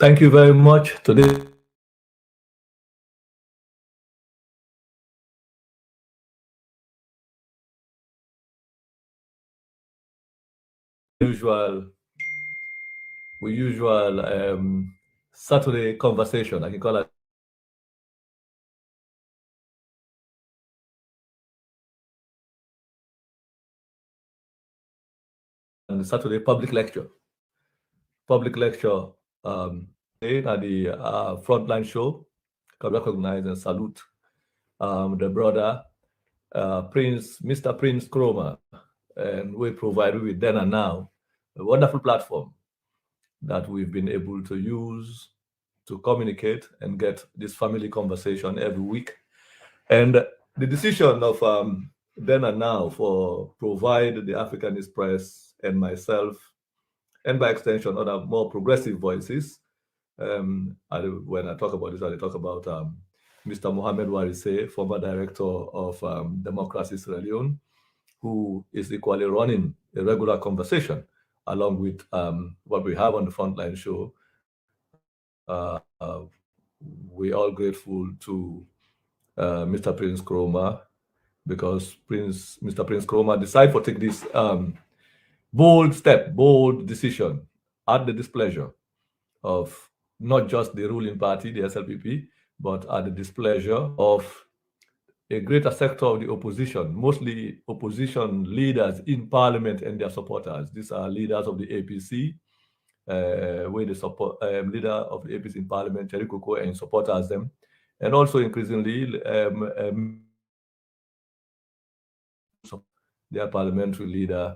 Thank you very much. Today, usual, we usual Saturday conversation. I can call it the Saturday public lecture. Public lecture at the frontline show. Can recognize and salute the brother Mr. Prince Chroma, and we provide with then and now a wonderful platform that we've been able to use to communicate and get this family conversation every week. And the decision of then and now for provide the Africanist Press and myself, and by extension other more progressive voices. When I talk about this, I talk about Mr. Mohamed Warise, former director of Democracy Sierra Leone, who is equally running a regular conversation along with what we have on the Frontline show. We're all grateful to Mr. Prince Kroma because Mr. Prince Kroma decided to take this bold decision at the displeasure of not just the ruling party, the SLPP, but at the displeasure of a greater sector of the opposition, mostly opposition leaders in parliament and their supporters. These are leaders of the APC, where the support leader of the APC in parliament, Terry Koko, and supporters them, and also increasingly their parliamentary leader,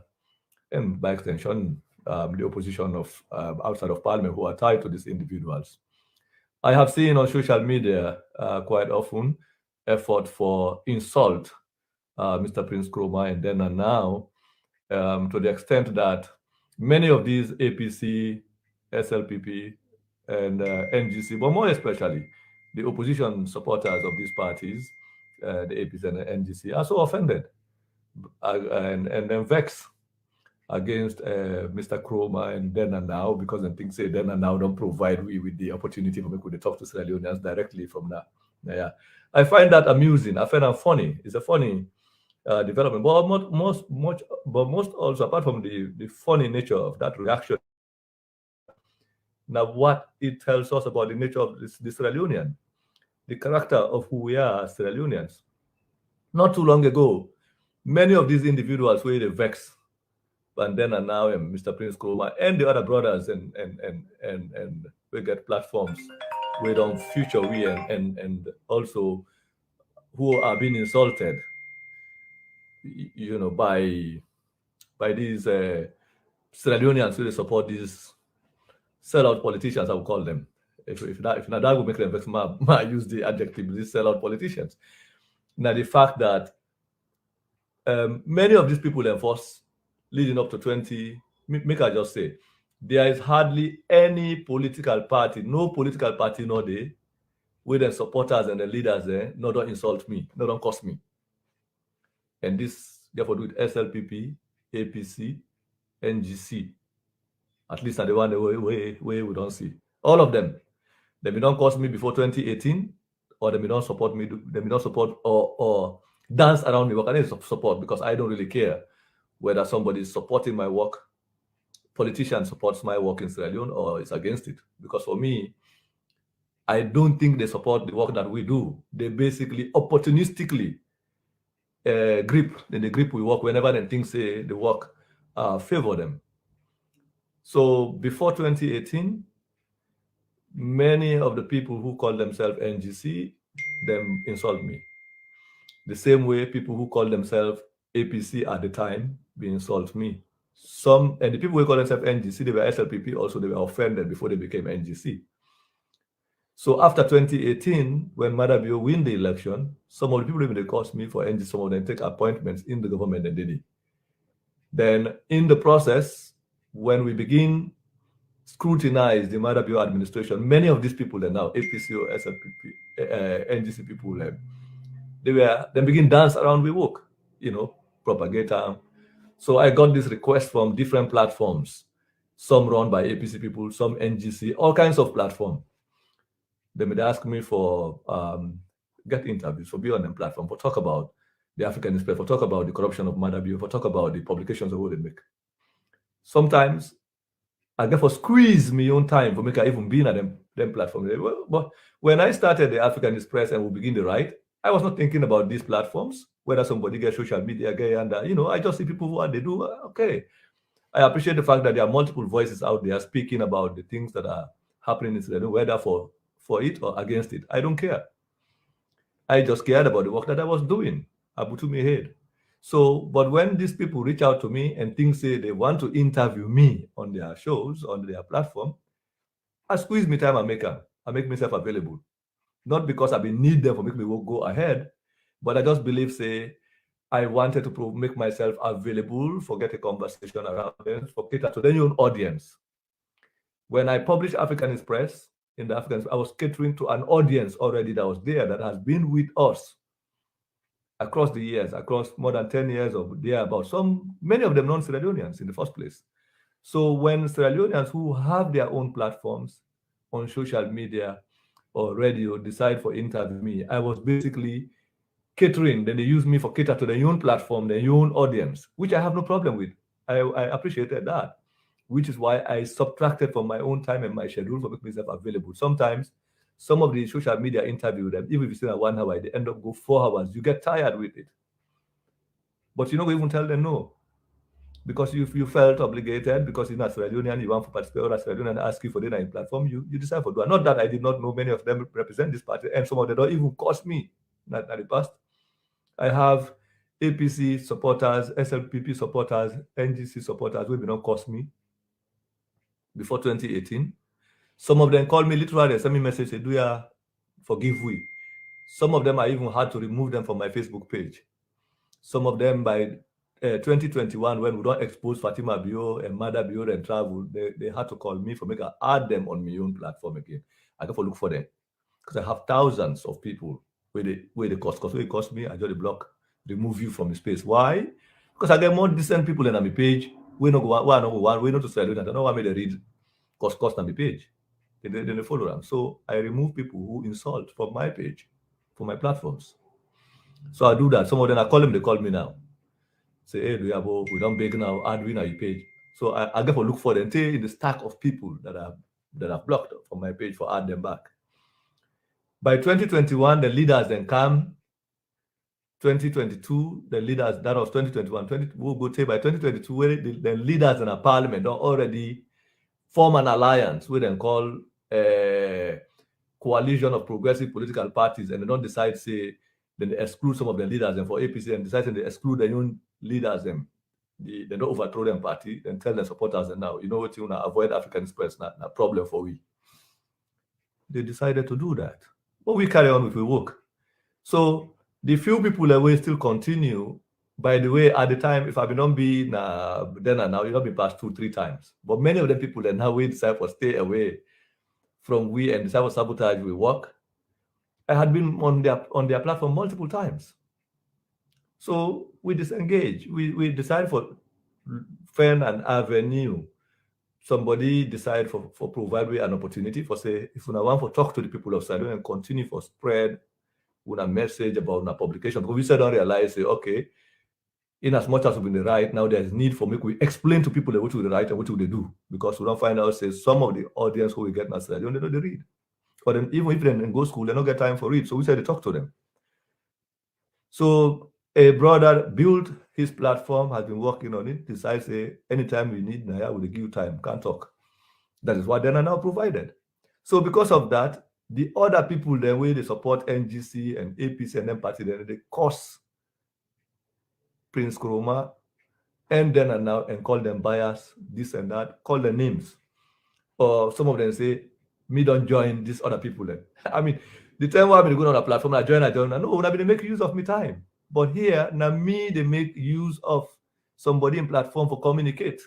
and by extension, the opposition of outside of parliament who are tied to these individuals. I have seen on social media quite often effort for insult Mr. Prince Kroma and then and now, to the extent that many of these APC, SLPP, and NGC, but more especially the opposition supporters of these parties, the APC and the NGC, are so offended and then vexed against Mr. Kroma and then and now, because I think say then and now don't provide we with the opportunity for me to talk to Sierra Leoneans directly from that. Yeah, I find that amusing. I find that funny. It's a funny development, but most also apart from the funny nature of that reaction. Now, what it tells us about the nature of the Sierra Leonean, the character of who we are as Sierra Leoneans. Not too long ago, many of these individuals were the vex, and then and now, Mr. Prince Kroma and the other brothers, and we get platforms we don't future we and also who are being insulted, by these Sierra Leoneans who support these sellout politicians, I would call them. If not, that would make them vex, I use the adjective, these sellout politicians. Now, the fact that many of these people enforce leading up to 20, make I just say, there is hardly any political party, no political party, no day, where the supporters and the leaders there, no don't insult me, no don't cost me. And this, therefore, with SLPP, APC, NGC, at least at the one way we don't see. All of them, they may not cost me before 2018, or they may not support me, they may not support or dance around me, but I need support because I don't really care whether somebody is supporting my work, politician supports my work in Sierra Leone, or is against it. Because for me, I don't think they support the work that we do. They basically opportunistically grip we work whenever they think say the work favor them. So before 2018, many of the people who call themselves NGC, them insult me. The same way people who call themselves APC at the time, they insult me. And the people who call themselves NGC, they were SLPP also, they were offended before they became NGC. So after 2018, when Madabio win the election, some of the people even they cost me for NGC, some of them take appointments in the government and did it. Then in the process, when we begin scrutinize the Madabio administration, many of these people are now APC or SLPP, NGC people, they begin dance around we work, propagate. So I got this request from different platforms some run by APC people, some NGC, all kinds of platform. They may ask me for get interviews, for be on the platform, for talk about the African Express, for talk about the corruption of Madabio, for talk about the publications of what they make. Sometimes I get for squeeze my own time for make I even be in them platform. But when I started the African Express and we begin to write, I was not thinking about these platforms, whether somebody gets social media, and I just see people what they do. Okay, I appreciate the fact that there are multiple voices out there speaking about the things that are happening in Sudan, whether for it or against it. I don't care. I just cared about the work that I was doing. Abutumi head. So, but when these people reach out to me and things say they want to interview me on their shows, on their platform, I squeeze me time and I make myself available. Not because I need them for make me go ahead, but I just believe, say, I wanted to make myself available for get a conversation around them, for cater to their own audience. When I published African Express in the African, I was catering to an audience already that was there, that has been with us across the years, across more than 10 years of thereabout. Many of them non-Sierra Leoneans in the first place. So when Sierra Leoneans who have their own platforms on social media or radio decide for interview me, I was basically catering. Then they use me for cater to their own platform, their own audience, which I have no problem with. I appreciated that, which is why I subtracted from my own time and my schedule for making myself available. Sometimes some of the social media interview them, even if you say at 1 hour, they end up go 4 hours. You get tired with it. But you don't even tell them no. Because you felt obligated, because you're not Sierra Leonean, you want to participate, or Sierra Leonean ask you for the platform, you decide for do. Not that I did not know many of them represent this party, and some of them don't even cost me. Not the past. I have APC supporters, SLPP supporters, NGC supporters who did not cost me before 2018. Some of them call me literally, send me message, say, do you forgive we? Some of them I even had to remove them from my Facebook page. Some of them by 2021, when we don't expose Fatima Bio and Mada Bio and travel, they had to call me for me to add them on my own platform again. I go for look for them. Because I have thousands of people where they cost. Because it cost me, I just block, remove you from the space. Why? Because I get more decent people than on my page. We not to sell it. I don't know why me they read cost on my page. They follow them. So I remove people who insult from my page, from my platforms. So I do that. Some of them I call them, they call me now. Say, hey, we don't beg now, add we on your page. So I get to look for them in the stack of people that I've blocked from my page for add them back. By 2021, the leaders then come. 2022, the leaders, that was 2021. We'll go by 2022, where the leaders in our parliament don't already form an alliance, we then call a coalition of progressive political parties, and they don't decide, say, then they exclude some of the leaders and for APC and decide they exclude their own leaders, them. They don't overthrow them party, then tell their supporters and now, you know what, you want to avoid African Express, not a problem for we. They decided to do that. But we carry on with the work. So the few people that will still continue, by the way, at the time, if I be not be then and now, you not be past 2-3 times. But many of the people that now we decide to stay away from we and decide to sabotage we work, I had been on their platform multiple times. So we disengage. We decide for find an avenue. Somebody decide for provide an opportunity for say, if you want to talk to the people of Sierra and continue for spread with a message about a publication, because we said don't realize, say, okay, in as much as we're in the right, now there's need for me we explain to people what we the right and what they do, because we don't find out, say, some of the audience who we get in Sierra Leone, they don't read. But then even if they go to school, they don't get time for it. So we said to talk to them. So a brother built his platform, has been working on it, decides, say, anytime we need Naya, we'll give you time, can't talk. That is what they are now provided. So because of that, the other people, the way they support NGC and APC and them party, then they curse Prince Kuroma and then and now and call them bias, this and that, call their names. Or some of them say, me don't join these other people. Then. I mean, the time where I'm going on a platform, I join, no, they make use of me time. But here, now me, they make use of somebody in platform for communicate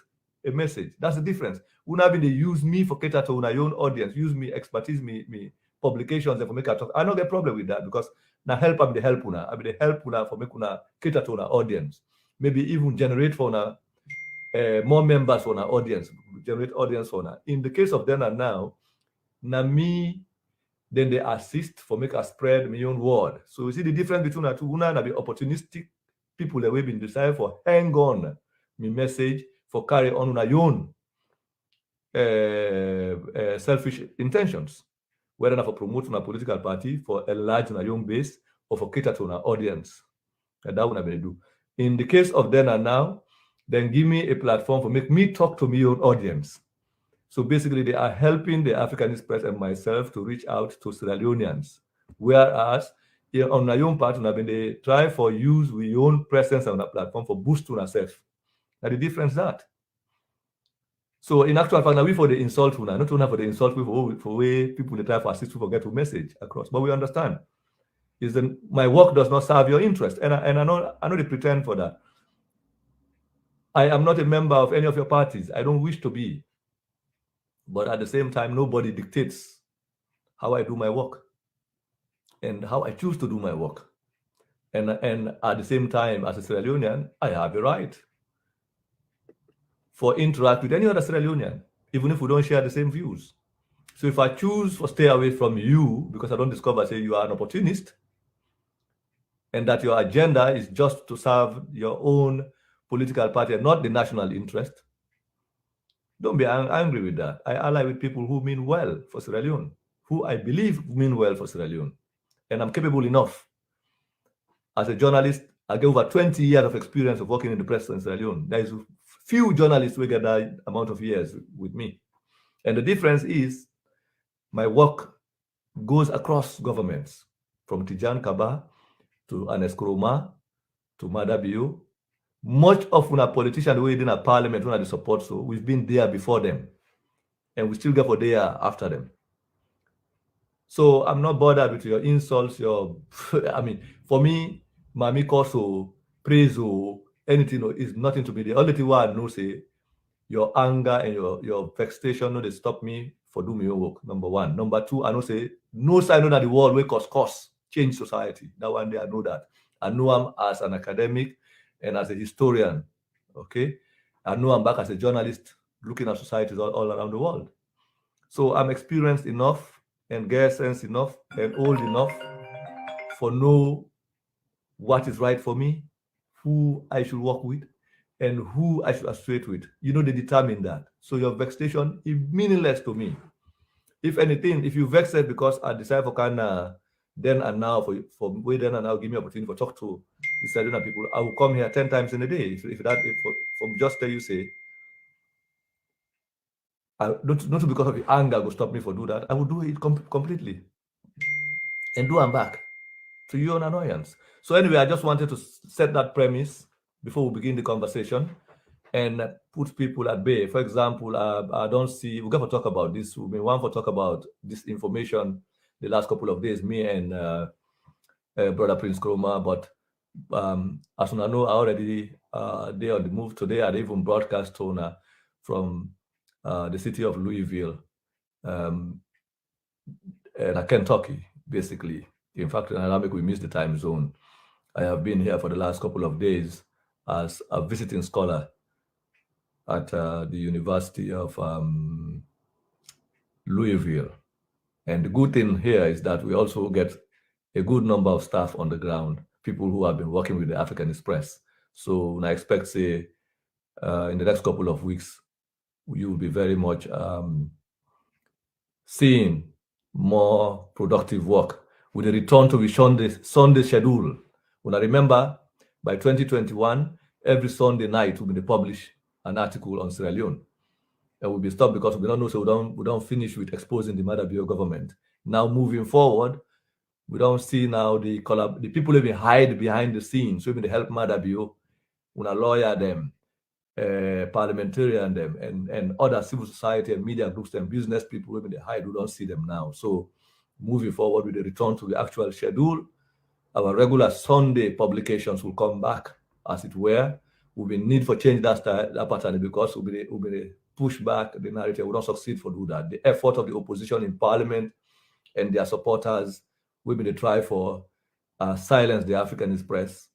a message. That's the difference. We're not going to use me for cater to my own audience, use me expertise, me publications, and for make a talk. I don't get problem with that because now help I'm the help una. I mean the help una for make una cater to our audience. Maybe even generate for una more members for our audience, generate audience for now. In the case of then and now, na me, then they assist for make us spread my own word. So you see the difference between the two. Una na be opportunistic people that we been decide for hang on me message for carry on una own selfish intentions, whether not for promoting a political party, for enlarge our young base, or for cater to our audience. And that one I do. In the case of then and now, then give me a platform for make me talk to my own audience. So basically, they are helping the African Express and myself to reach out to Sierra Leoneans. Whereas on our own part, they try for use we own presence on a platform for boosting ourselves. Now the difference that. So in actual fact, now we for the insult, not only for the insult, we for way people they try for assist to forget to message across. But we understand is that my work does not serve your interest, and I know they pretend for that. I am not a member of any of your parties. I don't wish to be. But at the same time, nobody dictates how I do my work and how I choose to do my work. And at the same time, as a Sierra Leonean, I have a right for interact with any other Sierra Leonean, even if we don't share the same views. So if I choose to stay away from you because I don't discover, say, you are an opportunist and that your agenda is just to serve your own political party and not the national interest, don't be angry with that. I ally with people who mean well for Sierra Leone, who I believe mean well for Sierra Leone. And I'm capable enough. As a journalist, I get over 20 years of experience of working in the press in Sierra Leone. There is few journalists who get that amount of years with me. And the difference is my work goes across governments, from Tijan Kaba to Anes Kroma to Madabio. Much of our politicians who are in a parliament, who are the support, so we've been there before them. And we still get for there after them. So I'm not bothered with your insults, I mean, for me, Mami Koso, praise or anything is nothing to me. The only thing I know say your anger and your vexation, no, they stop me for doing my own work. Number one. Number two, I know say no sign of that the world will cause change society. That one day I know that. I know I'm as an academic and as a historian. Okay. I know I'm back as a journalist looking at societies all around the world. So I'm experienced enough and get sense enough and old enough for know what is right for me, who I should work with, and who I should associate with. You know, they determine that. So your vexation is meaningless to me. If anything, if you vex it because I decide for kind then and now for way then and now give me opportunity for talk to the Sardina people, I will come here 10 times in a day. If from just tell you say, not because of the anger will stop me for do that. I will do it completely and do I'm back to your own annoyance. So anyway, I just wanted to set that premise before we begin the conversation and put people at bay. For example, I don't see, we're going to talk about this. We may want to talk about this information the last couple of days, me and Brother Prince Kroma, but as I know, I already they on the move today. I even broadcast toner from the city of Louisville and Kentucky, basically. In fact, in Arabic, we missed the time zone. I have been here for the last couple of days as a visiting scholar at the University of Louisville. And the good thing here is that we also get a good number of staff on the ground, people who have been working with the African Express. So I expect, say, in the next couple of weeks, you will be very much seeing more productive work with a return to the Sunday schedule. When I remember, by 2021, every Sunday night we will publish an article on Sierra Leone. And we'll be stopped because we don't know, so we don't finish with exposing the Madabio government. Now moving forward, we don't see now the people even hide behind the scenes. So even they help Madabio, when a lawyer them, parliamentarian them, and other civil society and media groups and business people, even they hide, we don't see them now. So moving forward with the return to the actual schedule, our regular Sunday publications will come back, as it were. We will need for change that pattern because we will push back the narrative. We don't succeed for do that. The effort of the opposition in parliament and their supporters will be the try for silence the African Express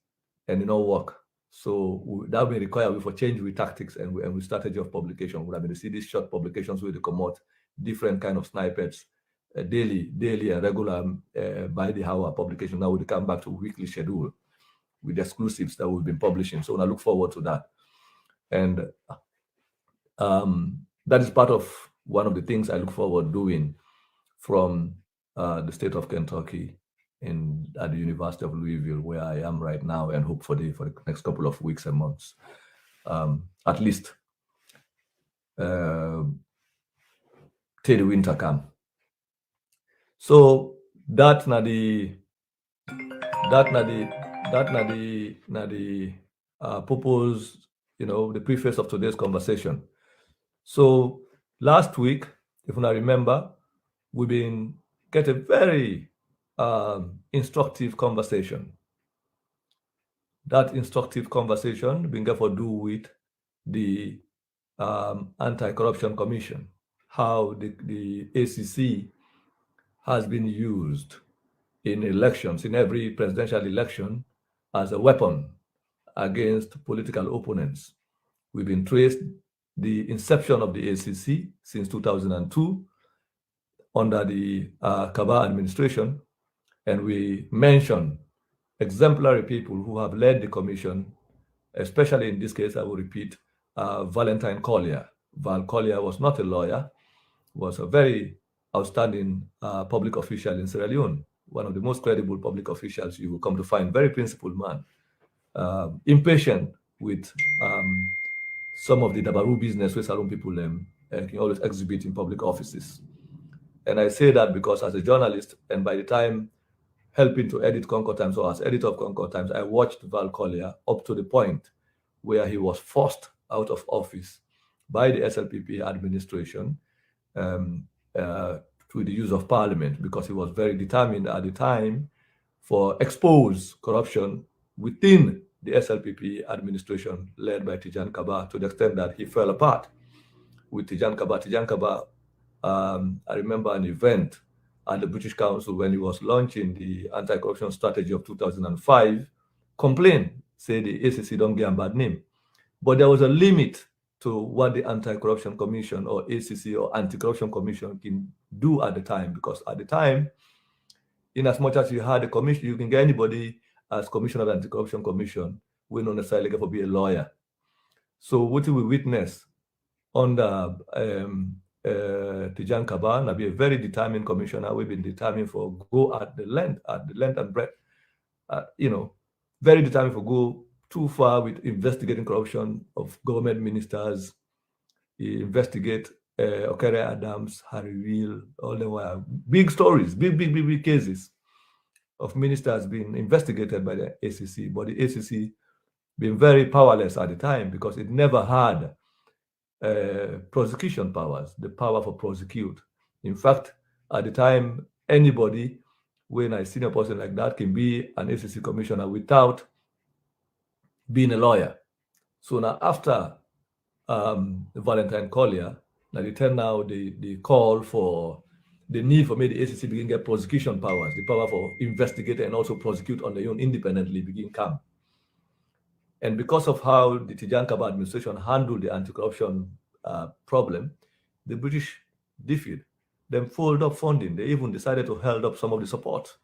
and work. So that may require we for change with tactics and with strategy of publication. We have been see these short publications where they come out different kind of snippets, daily and regular by the hour publication. Now we come back to weekly schedule with exclusives that we've been publishing. So I look forward to that. And that is part of one of the things I look forward doing from the state of Kentucky at the University of Louisville, where I am right now, and hope for the next couple of weeks and months, at least till the winter come. So that na the purpose, the preface of today's conversation. So last week, if I remember, we've been get a very instructive conversation. That instructive conversation being got to do with the Anti-Corruption Commission, how the ACC has been used in elections, in every presidential election, as a weapon against political opponents. We've been traced the inception of the ACC since 2002 under the Kaba administration, and we mention exemplary people who have led the commission, especially in this case, I will repeat, Valentine Collier. Val Collier was not a lawyer, was a very outstanding public official in Sierra Leone, one of the most credible public officials you will come to find, very principled man, impatient with some of the Dabaru business where Salon people can always exhibit in public offices. And I say that because as a journalist, and by the time helping to edit Concord Times, or as editor of Concord Times, I watched Val Collier up to the point where he was forced out of office by the SLPP administration through the use of parliament, because he was very determined at the time for expose corruption within the SLPP administration led by Tijan Kaba, to the extent that he fell apart with Tijan Kaba. Tijan Kaba, I remember an event at the British Council when he was launching the anti-corruption strategy of 2005, complained, say the ACC don't get a bad name. But there was a limit to what the Anti-Corruption Commission or ACC or Anti-Corruption Commission can do at the time, because at the time, in as much as you had a commission, you can get anybody as commissioner of the Anti-Corruption Commission, we not necessarily get to be a lawyer. So what we witness under Tijan Kaba, be a very determined commissioner. We've been determined for go at the length and breadth, very determined for go too far with investigating corruption of government ministers. He investigate Okere Adams, Harry Will, all the while. Big stories, big cases of ministers being investigated by the ACC, but the ACC being very powerless at the time because it never had prosecution powers, the power for prosecute. In fact, at the time, anybody, when a senior person like that, can be an ACC commissioner without being a lawyer. So now after Valentine Collier, now they turn now the call for the need for maybe the ACC begin get prosecution powers, the power for investigate and also prosecute on their own independently begin come. And because of how the Tijan Kaba administration handled the anti-corruption problem, the British defeat them fold up funding. They even decided to hold up some of the support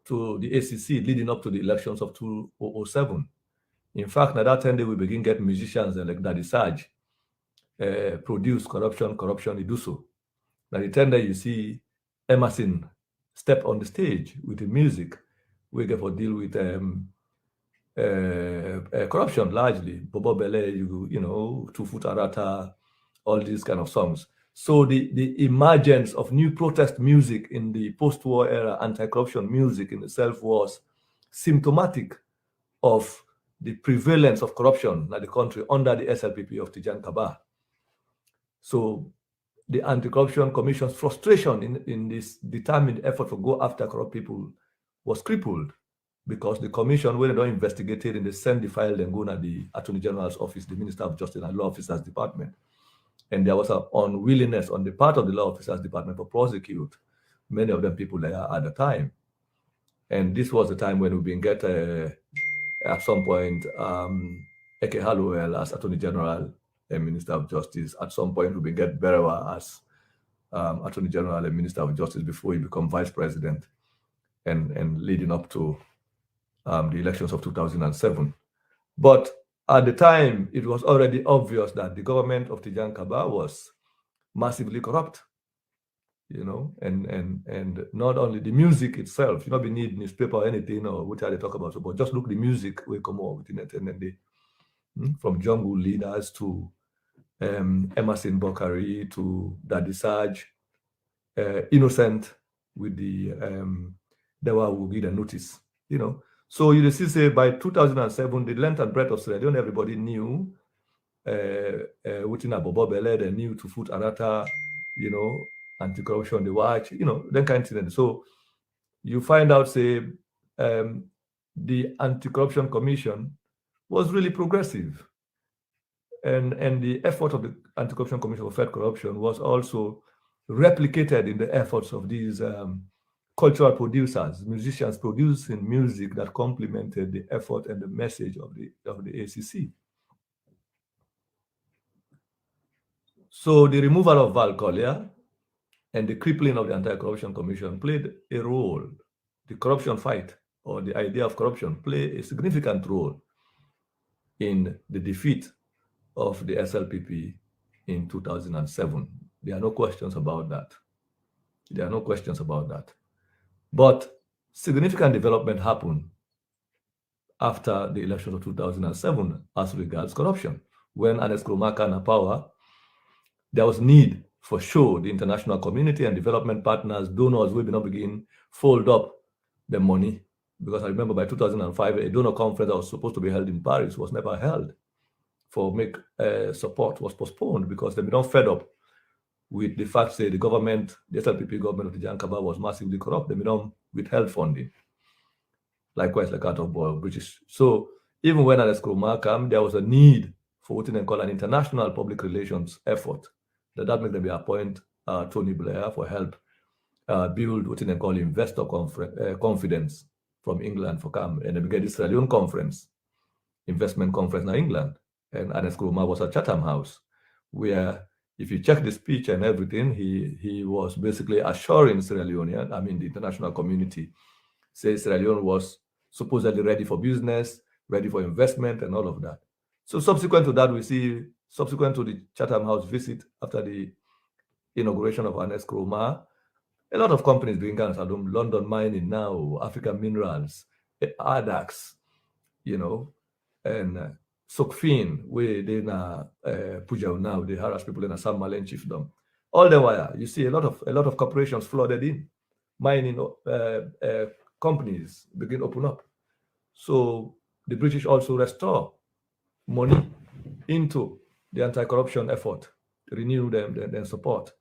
to the ACC leading up to the elections of 2007. In fact, now that time they will begin get musicians like Daddy Sarge produce corruption, they do so. Now the time that you see Emerson step on the stage with the music, we get for deal with corruption largely. Bobo Bele, Tufu Tarata, all these kind of songs. So the emergence of new protest music in the post-war era, anti-corruption music in itself was symptomatic of the prevalence of corruption in the country under the SLPP of Tijan Kaba. So the Anti-Corruption Commission's frustration in this determined effort to go after corrupt people was crippled because the commission, when they don't investigate it, and they send the file and go to the Attorney General's office, the Minister of Justice and Law Officers Department. And there was an unwillingness on the part of the Law Officers Department to prosecute many of them people there at the time. And this was the time when we been get At some point, Eke Hallowell as Attorney General and Minister of Justice. At some point, we will get Berewa as Attorney General and Minister of Justice before he become Vice President, and leading up to the elections of 2007. But at the time, it was already obvious that the government of Tijan Kaba was massively corrupt, and not only the music itself, you not be need newspaper or anything or what they talk about, but just look the music we come out with it, and then they, from jungle leaders to Emerson Bokari to Daddy Sarge, Innocent with the Dewa will give a notice, So you see, say by 2007, the length and breadth of Sierra Leone, everybody knew. Wutina Bobo Bele, they knew to foot Arata, anti-corruption, the watch, that kind of thing. So you find out, say, the Anti-Corruption Commission was really progressive. And the effort of the Anti-Corruption Commission for Fight Corruption was also replicated in the efforts of these cultural producers, musicians producing music that complemented the effort and the message of the ACC. So the removal of Val Collier and the crippling of the Anti-Corruption Commission played a role. The corruption fight, or the idea of corruption, played a significant role in the defeat of the SLPP in 2007. There are no questions about that. But significant development happened after the election of 2007 as regards corruption. When Ernest Kroma came to power, there was need for sure the international community and development partners, donors, will be not begin fold up the money. Because I remember by 2005, a donor conference that was supposed to be held in Paris was never held. For make support was postponed because they become fed up with the fact that the government, the SLPP government of the Jankaba was massively corrupt. They become withheld funding. Likewise, like out of British. So even when Ernest Kroma came, there was a need for what they call an international public relations effort. That made them appoint Tony Blair for help build what they call investor confidence from England for CAM. And they began this Sierra Leone conference, investment conference in England. And Ernest Kroma was at Chatham House, where if you check the speech and everything, he was basically assuring Sierra Leonean, the international community, say Sierra Leone was supposedly ready for business, ready for investment, and all of that. So subsequent to that, we see, subsequent to the Chatham House visit, after the inauguration of Ernest Kroma, a lot of companies being at London Mining now, African Minerals, ADAX, and Sokfin, where they na Pujao now, they harass people in a Sam Malen chiefdom. All the while, you see a lot of corporations flooded in, mining companies begin open up. So the British also restore money into the anti-corruption effort, renew them, then support.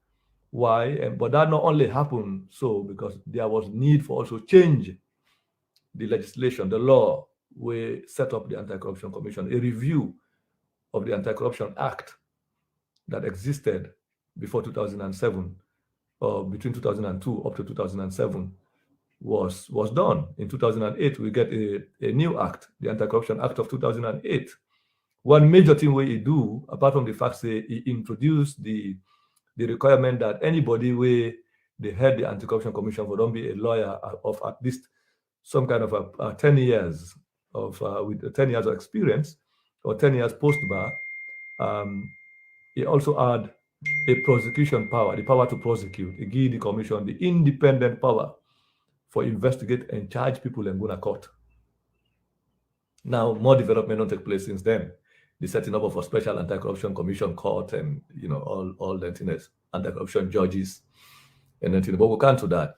Why? But that not only happened so because there was need for also change the legislation, the law. We set up the Anti-Corruption Commission, a review of the Anti-Corruption Act that existed before 2007, or between 2002 up to 2007, was done. In 2008, we get a new act, the Anti-Corruption Act of 2008. One major thing we do, apart from the fact that he introduced the requirement that anybody where they head the Anti-Corruption Commission for don't be a lawyer of at least some kind of 10 years of with 10 years of experience or 10 years post-bar. He also had a prosecution power, the power to prosecute. He gave the commission the independent power for investigate and charge people and go to court. Now, more development don't take place since then. The setting up of a special anti-corruption commission court and all that things, anti-corruption judges and then but we can't do that.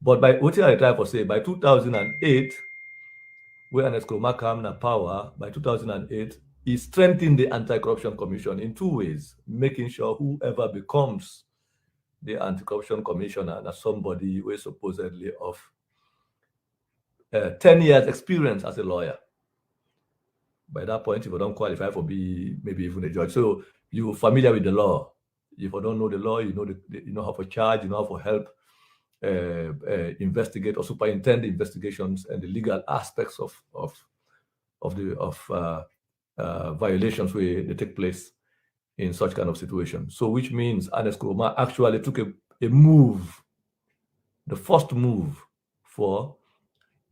But by what I try to say, by 2008, when Ernest Kroma came to power, by 2008, he strengthened the Anti-Corruption Commission in two ways, making sure whoever becomes the Anti-Corruption Commissioner is somebody who is supposedly of 10 years experience as a lawyer. By that point, if you don't qualify for be maybe even a judge, so you're familiar with the law. If you don't know the law, you know how to charge, you know how to help investigate or superintend the investigations and the legal aspects of violations where they take place in such kind of situation. So which means Ernest Koroma actually took a move, the first move for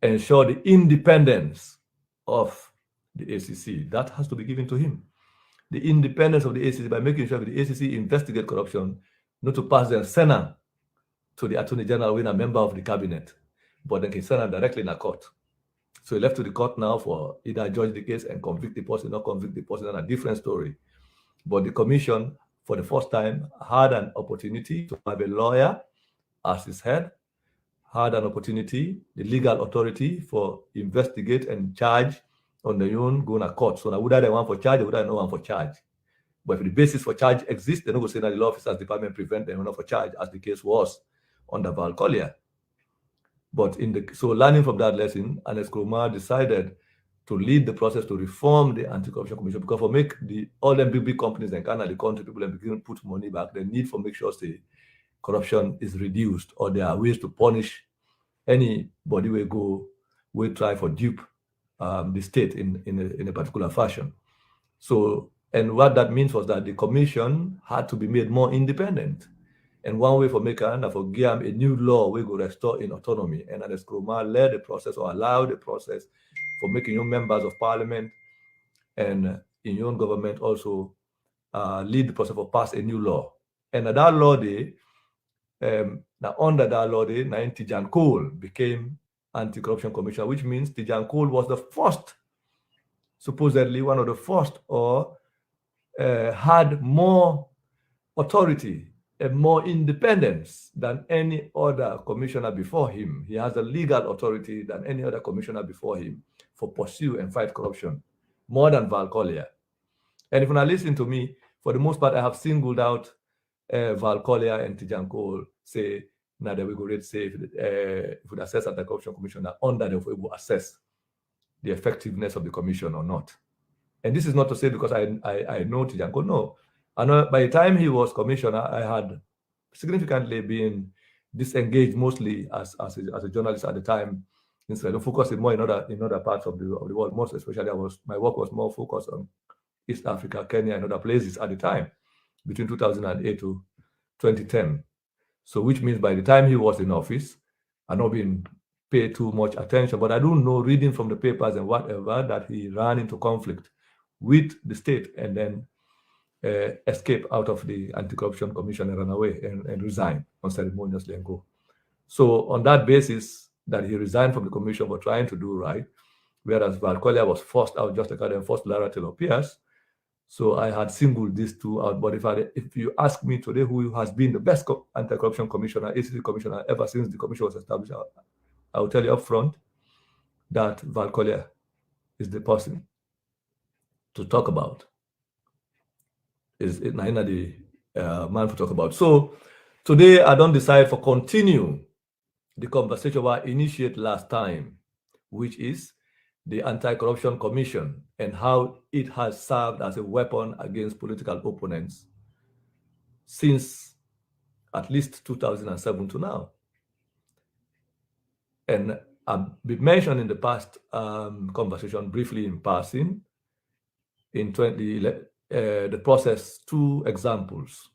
ensure the independence of the ACC. That has to be given to him. The independence of the ACC by making sure that the ACC investigate corruption, not to pass the Senate to the Attorney General when a member of the cabinet, but then can send them directly in a court. So he left to the court now for either judge the case and convict the person or convict the person, and a different story. But the commission, for the first time, had an opportunity to have a lawyer as his head, had an opportunity, the legal authority for investigate and charge on their own, go to court. So now would they one for charge, or would I no one for charge? But if the basis for charge exists, they're not going to say that the law officers department prevent them not for charge, as the case was under Val Collier. But so learning from that lesson, Ernest Koroma decided to lead the process to reform the Anti-Corruption Commission, because for make all them big companies in Canada, the country people, and begin to put money back, they need for make sure the corruption is reduced, or there are ways to punish anybody will try for dupe the state in a particular fashion. So, and what that means was that the commission had to be made more independent. And one way for making for give a new law we go restore in autonomy. And Ernest Koroma led the process, or allowed the process, for making young members of parliament and in your own government also lead the process for pass a new law. And at that law day, now under that law day, Tijan Cole became Anti-Corruption Commissioner, which means Tijan Cole was the first, supposedly one of the first, or had more authority and more independence than any other commissioner before him. He has a legal authority than any other commissioner before him for pursue and fight corruption, more than Val Collier. And if you now listen to me, for the most part, I have singled out Val Collier and Tijan Cole, say, now that we go read say, if we assess at the Corruption Commissioner, under the we will assess the effectiveness of the commission or not. And this is not to say because I know Tijan Cole, no. I know by the time he was commissioner, I had significantly been disengaged, mostly as a journalist at the time. Instead of focusing more in other parts of the world, most especially my work was more focused on East Africa, Kenya, and other places at the time, between 2008 to 2010. So which means by the time he was in office, I'd not been paid too much attention, but I do know, reading from the papers and whatever, that he ran into conflict with the state and then escape out of the Anti-Corruption Commission and run away and resign unceremoniously and go. So on that basis, that he resigned from the commission for trying to do right, whereas Val Collier was forced out, just like I forced Lara Taylor Pierce. So I had singled these two out. But if you ask me today who has been the best anti-corruption commissioner, ACC commissioner, ever since the commission was established, I will tell you up front that Val Collier is the person to talk about. Is Naina the man to talk about. So today I don't decide for continue the conversation I initiated last time, which is the Anti-Corruption Commission and how it has served as a weapon against political opponents since at least 2007 to now. And I've been mentioned in the past conversation briefly in passing in the process, two examples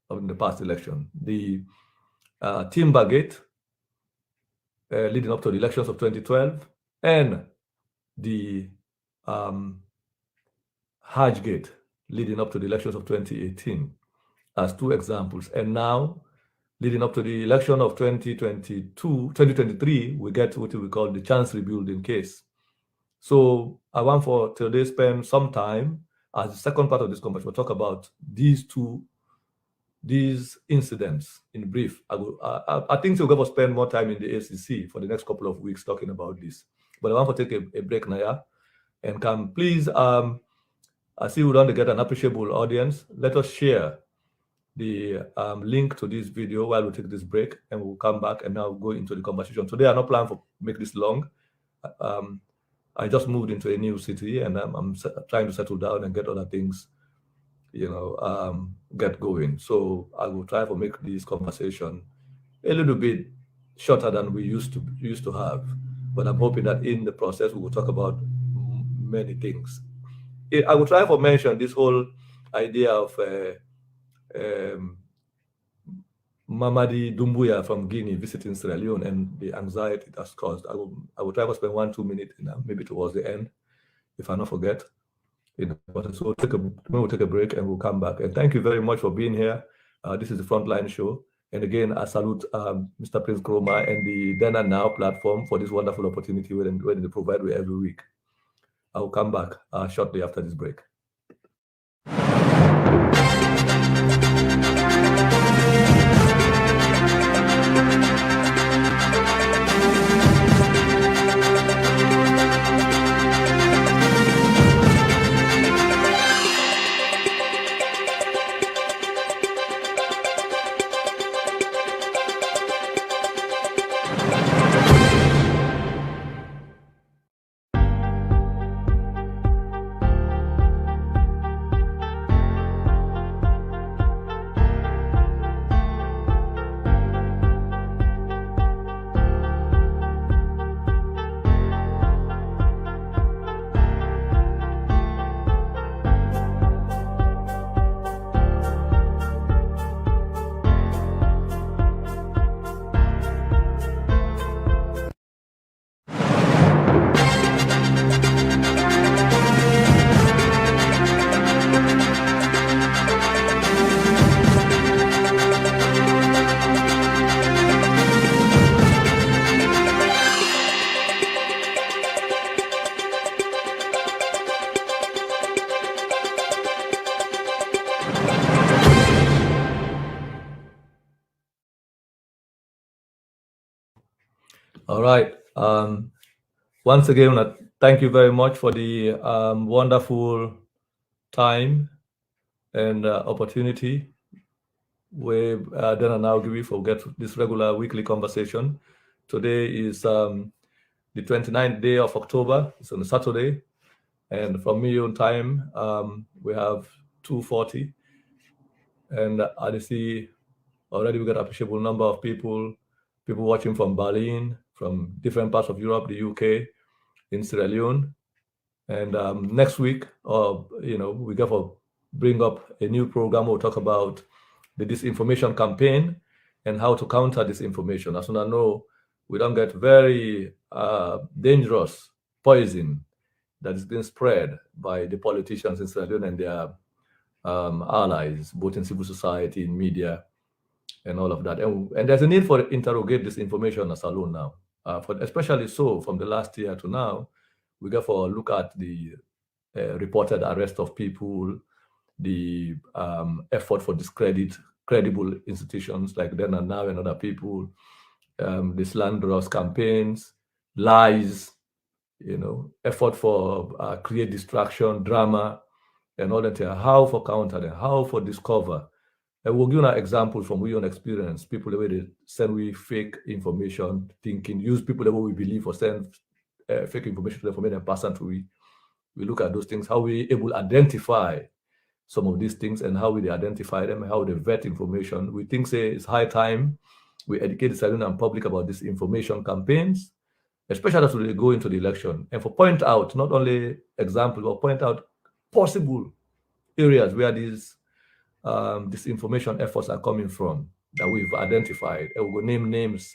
of the past election. The Timbergate leading up to the elections of 2012 and the Hajgate leading up to the elections of 2018 as two examples. And now, leading up to the election of 2023, we get what we call the chance rebuilding case. So I want for today spend some time as the second part of this conversation. We'll talk about these incidents in brief. I think we're going to spend more time in the ACC for the next couple of weeks talking about this. But I want to take a break now, and can please, I see we want to get an appreciable audience. Let us share the link to this video while we take this break, and we'll come back and now go into the conversation. Today, I'm not planning to make this long. I just moved into a new city, and I'm trying to settle down and get other things, get going. So I will try to make this conversation a little bit shorter than we used to have. But I'm hoping that in the process, we will talk about many things. I will try to mention this whole idea of Mamadi Doumbouya from Guinea visiting Sierra Leone and the anxiety it has caused. I will try to spend 1-2 minutes, maybe towards the end, if I not forget. But so we'll take a break and we'll come back. And thank you very much for being here. This is the Frontline Show. And again, I salute Mr. Prince Kroma and the Then and Now platform for this wonderful opportunity where they provide with every week. I will come back shortly after this break. All right. Once again, thank you very much for the wonderful time and opportunity we then and now give you for get this regular weekly conversation. Today is the 29th day of October. It's on a Saturday. And from me on time, we have 2:40. And I see already we got an appreciable number of people watching from Berlin, from different parts of Europe, the UK, in Sierra Leone. And next week, we got to bring up a new program. We'll talk about the disinformation campaign and how to counter disinformation. As soon as I know, we don't get very dangerous poison that is being spread by the politicians in Sierra Leone and their allies, both in civil society, in media, and all of that. And there's a need for interrogate this information as alone now. Especially so from the last year to now, we got for look at the reported arrest of people, the effort for discredit credible institutions like Then and Now and other people, the slanderous campaigns, lies, effort for create distraction, drama, and all that. How for counter them, how for discover. And we'll give you examples from our own experience. People the way they send we fake information, thinking, use people the way we believe or send fake information to them for make them pass on to we. We look at those things, how we able to identify some of these things and how we identify them, how they vet information. We think say it's high time we educate the civilian and public about these information campaigns, especially as we go into the election, and for point out not only examples, but point out possible areas where these disinformation efforts are coming from that we've identified. And we will name names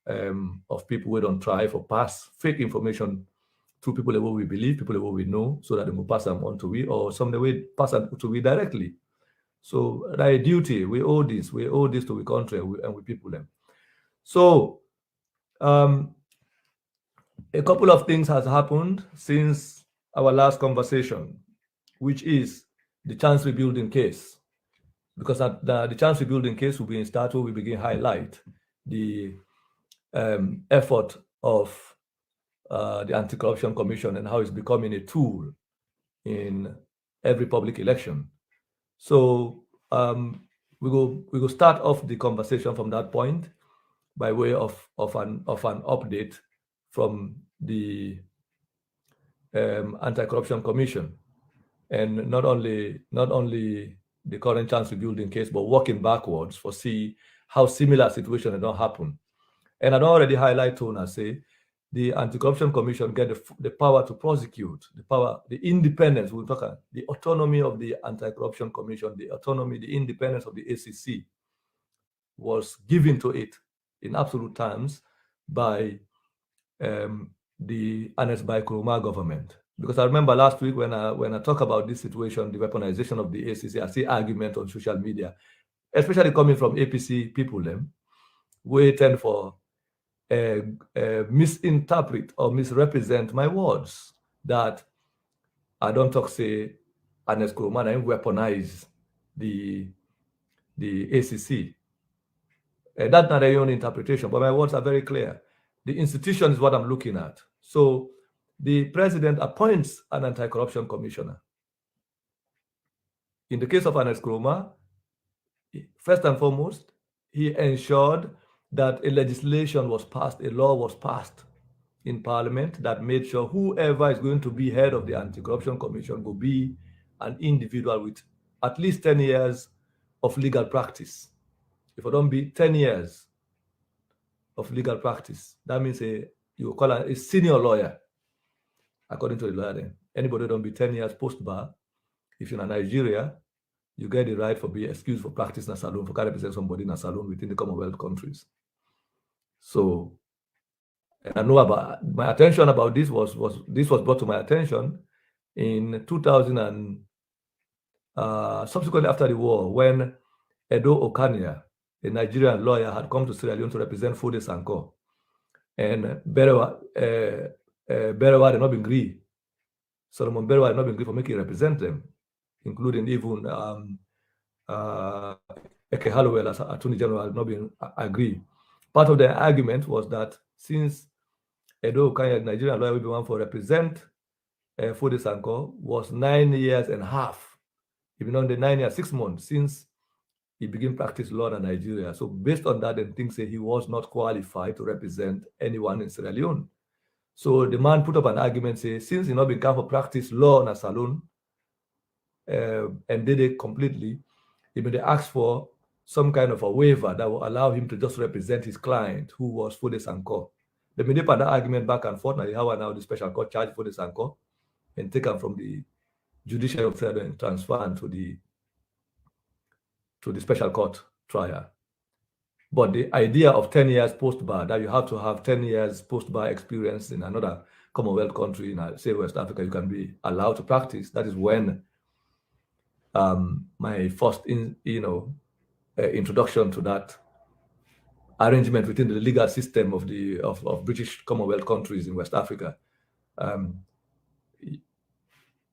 of people who don't try for pass fake information to people that we believe, people that we know, so that they will pass them on to we, or some the way pass them to we directly. So that duty, we owe this to the country and we people them. So a couple of things has happened since our last conversation, which is the chance rebuilding case. Because the chance rebuilding case will be in start where we begin highlight the effort of the Anti-Corruption Commission and how it's becoming a tool in every public election. So we go start off the conversation from that point by way of an update from the Anti-Corruption Commission, and not only the current chance rebuilding case, but working backwards for see how similar situations don't happen. And I already highlight to and say the Anti-Corruption Commission get the power to prosecute, the independence, we'll talk about the autonomy of the Anti-Corruption Commission, the autonomy, the independence of the ACC was given to it in absolute terms by the Ernest Bai Koroma government. Because I remember last week when I talk about this situation, the weaponization of the ACC, I see argument on social media, especially coming from APC people, we tend for misinterpret or misrepresent my words, that I don't talk say Ernest Koroma and weaponize the ACC. That's not their own interpretation, but my words are very clear. The institution is what I'm looking at. So the president appoints an anti-corruption commissioner. In the case of Ernest Koroma, first and foremost, he ensured that a legislation was passed, a law was passed in parliament that made sure whoever is going to be head of the Anti-Corruption Commission will be an individual with at least 10 years of legal practice. If it don't be 10 years of legal practice, that means you call a senior lawyer, according to the lawyer then. Anybody don't be 10 years post-bar, if you're in Nigeria, you get the right for being excused for practice in a salon, for represent somebody in a salon within the Commonwealth countries. So I know about my attention about this was brought to my attention in 2000 and subsequently after the war, when Edo Okania, a Nigerian lawyer, had come to Sierra Leone to represent Fode Sanko, and Berewa had not been agreed. Solomon Berewa had not been agreed for making represent them, including even Eke Hallowell as Attorney General had not been agreed. Part of the argument was that since Edo Okanya, Nigerian lawyer, will be one for represent Fode Sanko, was 9 years and a half, even on the 9 years, 6 months since he began practice law in Nigeria. So based on that, then things say he was not qualified to represent anyone in Sierra Leone. So the man put up an argument, say, since he not been come for practice law in a salon, and did it completely, they asked for some kind of a waiver that will allow him to just represent his client, who was Fode Sanko. They made that argument back and forth. Now the special court charged Fode Sanko and taken from the judiciary officer and transferred to the special court trial. But the idea of 10 years post-bar, that you have to have 10 years post-bar experience in another Commonwealth country, in say West Africa, you can be allowed to practice. That is when my first introduction to that arrangement within the legal system of British Commonwealth countries in West Africa,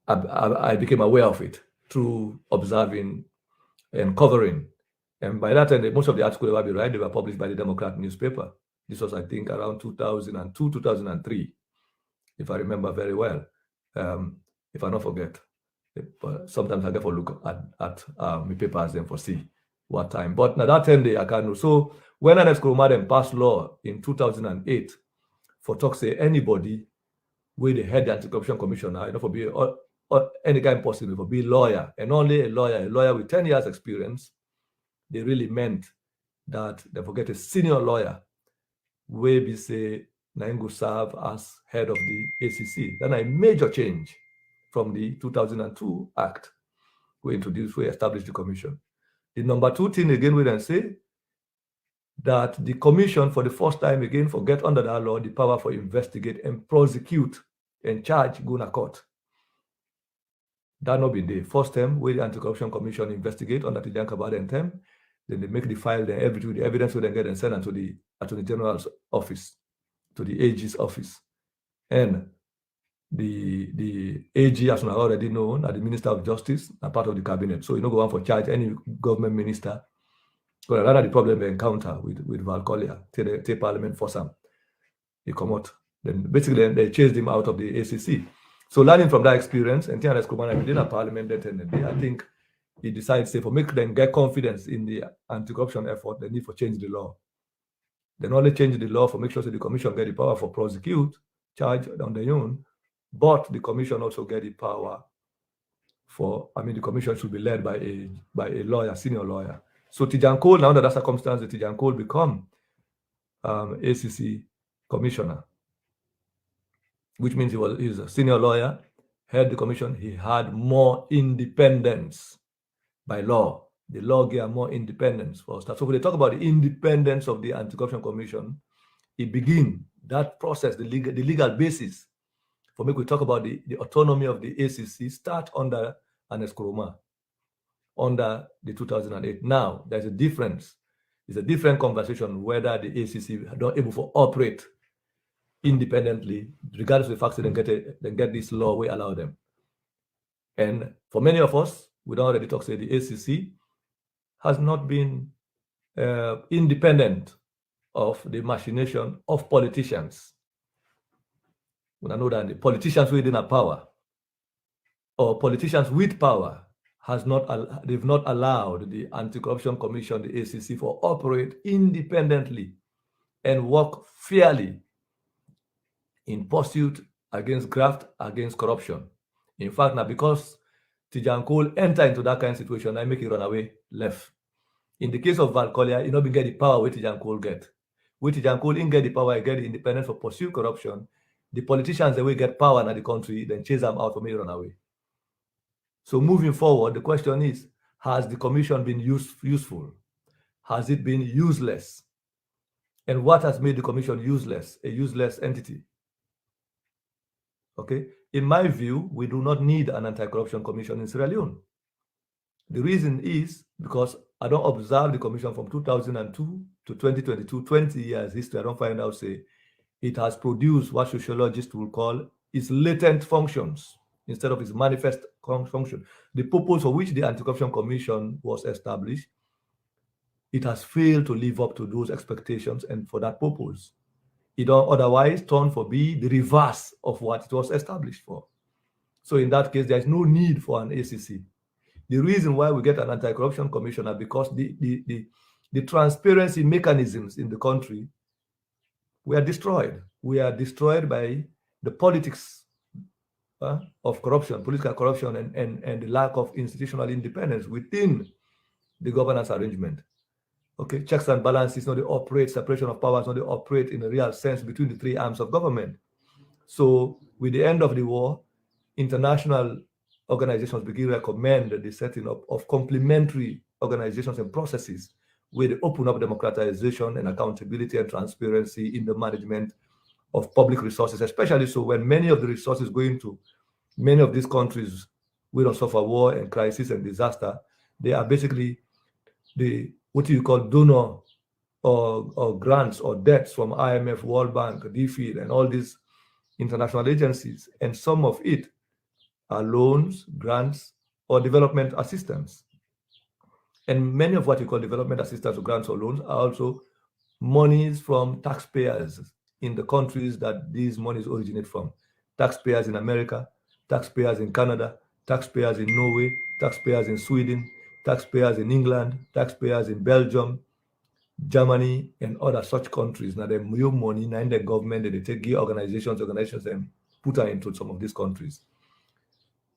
I became aware of it through observing and covering. And by that time, most of the articles I write, they were published by the Democrat newspaper. This was, I think, around 2002, 2003, if I remember very well, if I don't forget. But sometimes I get for look at my papers and for see what time. But now that time, I can't know. So when Ernest Koroma passed law in 2008 for talk say anybody with the head the Anti-Corruption Commissioner, for be or any kind possible, for be lawyer, and only a lawyer with 10 years experience, they really meant that they forget a senior lawyer where we say Naingo serve as head of the ACC. Then a major change from the 2002 Act we introduced, we established the commission. The number two thing again, we then say that the commission for the first time again forget under that law the power for investigate and prosecute and charge go to court. That not been the first time where the Anti-Corruption Commission investigate under the Jankabad term. Then they make the file, then everything, the evidence will then get and sent to the Attorney General's office, to the AG's office. And the AG, as we already known, are the Minister of Justice, are part of the cabinet. So you don't go on for charge any government minister. But another the problem they encounter with Val Collier, take Parliament for some. He come out. Then basically they chased him out of the ACC. So learning from that experience, and Ernest Koroma within a parliament I think he decides for make them get confidence in the anti-corruption effort, they need for change the law. Then only change the law for make sure that the commission get the power for prosecute, charge on their own, but the commission also get the power for, the commission should be led by a lawyer, senior lawyer. So Tijan Cole, now under that circumstance, Tijan Cole become ACC commissioner. which means he's a senior lawyer, head the commission. He had more independence by law. The law gave more independence for staff. So when they talk about the independence of the Anti-Corruption Commission, it begins that process, the legal basis for me, we talk about the autonomy of the ACC start under Ernest Koroma, under the 2008. Now, there's a difference. It's a different conversation whether the ACC are not able to operate independently, regardless of the fact that they get this law, we allow them. And for many of us, we don't already talk, say the ACC has not been independent of the machination of politicians. When I know that the politicians within a power, or politicians with power, they've not allowed the Anti-Corruption Commission, the ACC, to operate independently and work fairly in pursuit against graft, against corruption. In fact, now because Tijan Cole enter into that kind of situation, I make it run away left. In the case of Val Collier, you know, we get the power where Tijan Cole get. Where Tijan Cole in get the power, get the independence for pursue corruption. The politicians, they will get power in the country, then chase them out for me run away. So moving forward, the question is, has the commission been useful? Has it been useless? And what has made the commission useless, a useless entity? Okay, in my view, we do not need an anti-corruption commission in Sierra Leone. The reason is because I don't observe the commission from 2002 to 2022, 20 years history. I don't find out, say, it has produced what sociologists will call its latent functions instead of its manifest function. The purpose for which the Anti-Corruption Commission was established, it has failed to live up to those expectations, and for that purpose, it otherwise turned for be the reverse of what it was established for. So in that case, there is no need for an ACC. The reason why we get an Anti-Corruption Commissioner because the transparency mechanisms in the country were destroyed. We are destroyed by the politics of corruption, political corruption, and the lack of institutional independence within the governance arrangement. Okay, checks and balances, not they operate, separation of powers, not they operate in a real sense between the three arms of government. So with the end of the war, international organizations begin to recommend the setting up of complementary organizations and processes where they open up democratization and accountability and transparency in the management of public resources, especially so when many of the resources go into many of these countries we don't suffer war and crisis and disaster, they are basically the what you call donor or grants or debts from IMF, World Bank, DFID, and all these international agencies, and some of it are loans, grants, or development assistance. And many of what you call development assistance or grants or loans are also monies from taxpayers in the countries that these monies originate from. Taxpayers in America, taxpayers in Canada, taxpayers in Norway, taxpayers in Sweden, taxpayers in England, taxpayers in Belgium, Germany, and other such countries. Now, they move money, now in the government, they take organizations, and put her into some of these countries.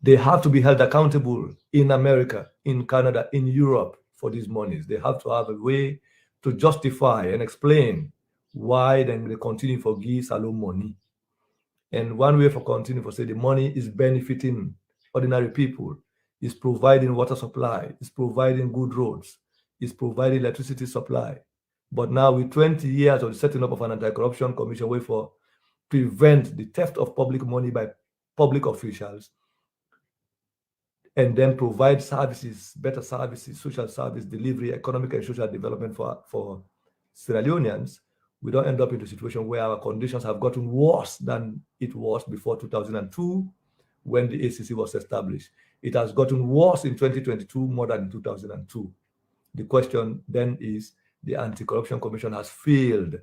They have to be held accountable in America, in Canada, in Europe for these monies. They have to have a way to justify and explain why then they continue for give Salome money. And one way for continue for say the money is benefiting ordinary people, is providing water supply, is providing good roads, is providing electricity supply. But now with 20 years of the setting up of an anti-corruption commission way for prevent the theft of public money by public officials, and then provide services, better services, social service delivery, economic and social development for Sierra Leoneans, we don't end up in a situation where our conditions have gotten worse than it was before 2002 when the ACC was established. It has gotten worse in 2022 more than in 2002. The question then is, the Anti-Corruption Commission has failed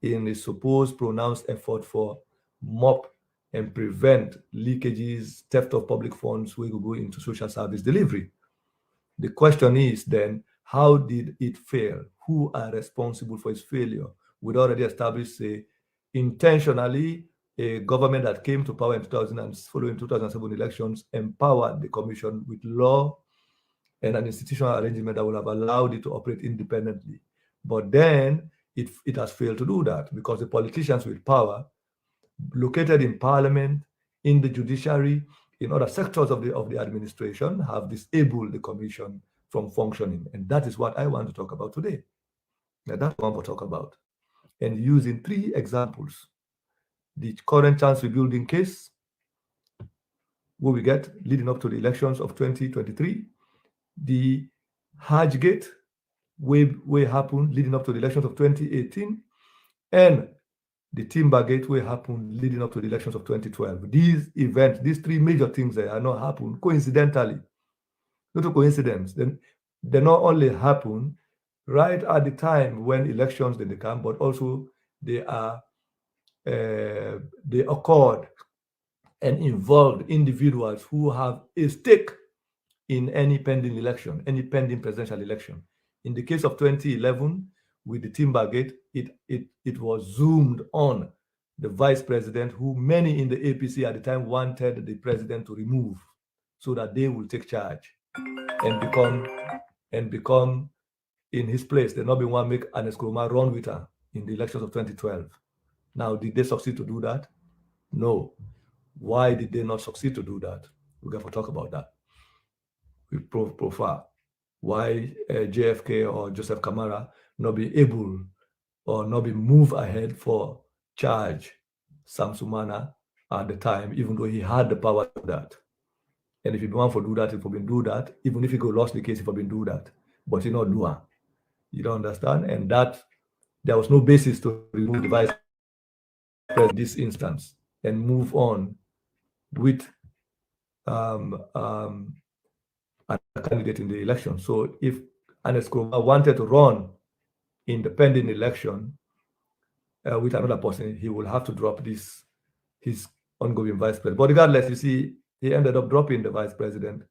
in its supposed pronounced effort for mop and prevent leakages, theft of public funds will go into social service delivery. The question is then, how did it fail? Who are responsible for its failure? We'd already established, say, intentionally, a government that came to power in 2000 and following 2007 elections empowered the commission with law and an institutional arrangement that would have allowed it to operate independently. But then it has failed to do that because the politicians with power, located in parliament, in the judiciary, in other sectors of the administration, have disabled the commission from functioning. And that is what I want to talk about today. Now, that's what I want to talk about. And using 3 examples: the current chance rebuilding case, where we get leading up to the elections of 2023, the Hajgate, where happened leading up to the elections of 2018, and the Timbergate will happen leading up to the elections of 2012. These events, these 3 major things that are not happen coincidentally, not a coincidence. Then they not only happen right at the time when elections they come, but also they occurred and involved individuals who have a stake in any pending election, any pending presidential election. In the case of 2011, with the Timbergate, it was zoomed on the vice president, who many in the APC at the time wanted the president to remove, so that they will take charge and become in his place. They not be one make Ernest Koroma run with her in the elections of 2012. Now, did they succeed to do that? No. Why did they not succeed to do that? We're going to talk about that with profile. Why JFK or Joseph Kamara not be able or not be moved ahead for charge Sam Sumana at the time, even though he had the power to do that. And if he want to do that, if he been do that, even if he go lost the case, if he been do that, but he not do it. You don't understand? And that there was no basis to remove the vice president in this instance and move on with a candidate in the election. So if Ernest Koroma wanted to run in the pending election with another person, he will have to drop his ongoing vice president. But regardless, you see, he ended up dropping the vice president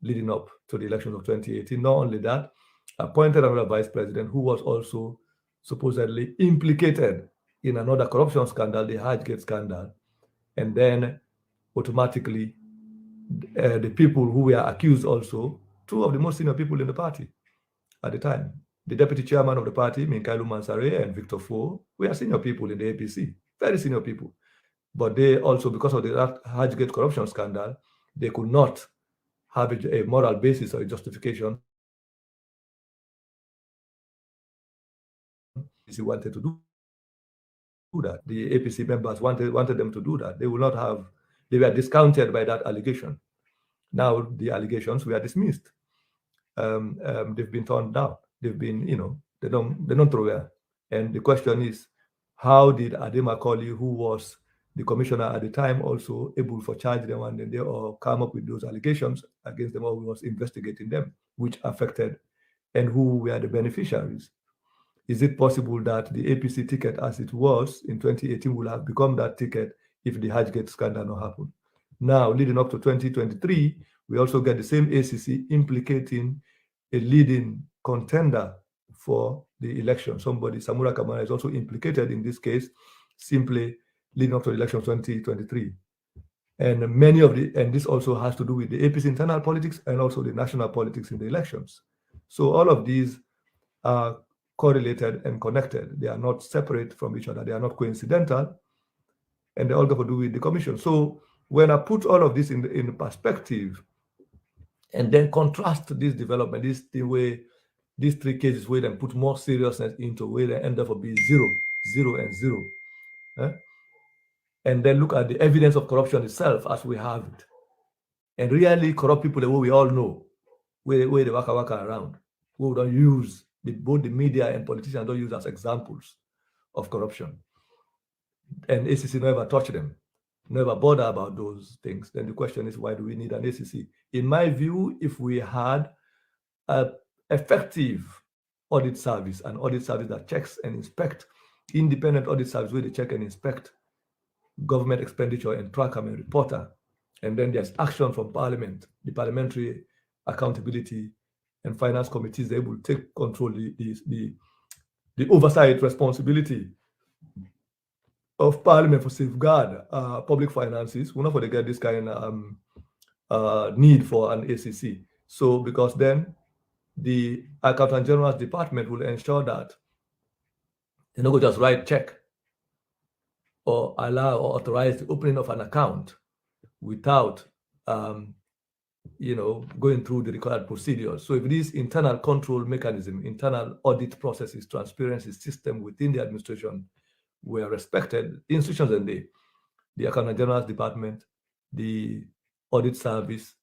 leading up to the election of 2018. Not only that, appointed another vice president who was also supposedly implicated in another corruption scandal, the Hajgate scandal. And then automatically, the people who were accused also, 2 of the most senior people in the party at the time, the deputy chairman of the party, Minkailu Mansare, and Victor Fo, were senior people in the APC, very senior people. But they also, because of the Hajgate corruption scandal, they could not have a moral basis or a justification. He wanted to do that. The APC members wanted them to do that. They will not have. They were discounted by that allegation. Now the allegations were dismissed. They've been turned down. They've been, they don't throw away. And the question is, how did Adema Koli, who was the commissioner at the time, also able to charge them and then they all come up with those allegations against them, or who was investigating them, which affected, and who were the beneficiaries? Is it possible that the APC ticket, as it was in 2018, will have become that ticket if the Hajgate scandal not happened? Now, leading up to 2023, we also get the same ACC implicating a leading contender for the election. Somebody, Samura Kamara, is also implicated in this case, simply leading up to the election of 2023. And and this also has to do with the APC internal politics and also the national politics in the elections. So all of these are correlated and connected. They are not separate from each other. They are not coincidental, and they all got to do with the commission. So when I put all of this in perspective, and then contrast this development, these 3 cases where they put more seriousness into, where they end up being 0, 0, and 0, and then look at the evidence of corruption itself as we have it, and really corrupt people the way we all know, where they waka around, who don't use both the media and politicians don't use as examples of corruption. And ACC never touch them, never bother about those things. Then the question is, why do we need an ACC? In my view, if we had an effective audit service, an audit service that checks and inspect, independent audit service where they check and inspect government expenditure and track them and reporter, and then there's action from Parliament, the Parliamentary Accountability and Finance Committees, they will take control the oversight responsibility of Parliament for safeguard public finances. We're not going to get this kind of need for an ACC. So because then the Accountant General's Department will ensure that they're not going to just write check or allow or authorize the opening of an account without going through the required procedures. So if this internal control mechanism, internal audit processes, transparency system within the administration were respected, institutions and the Accountant General's Department, the Audit Service,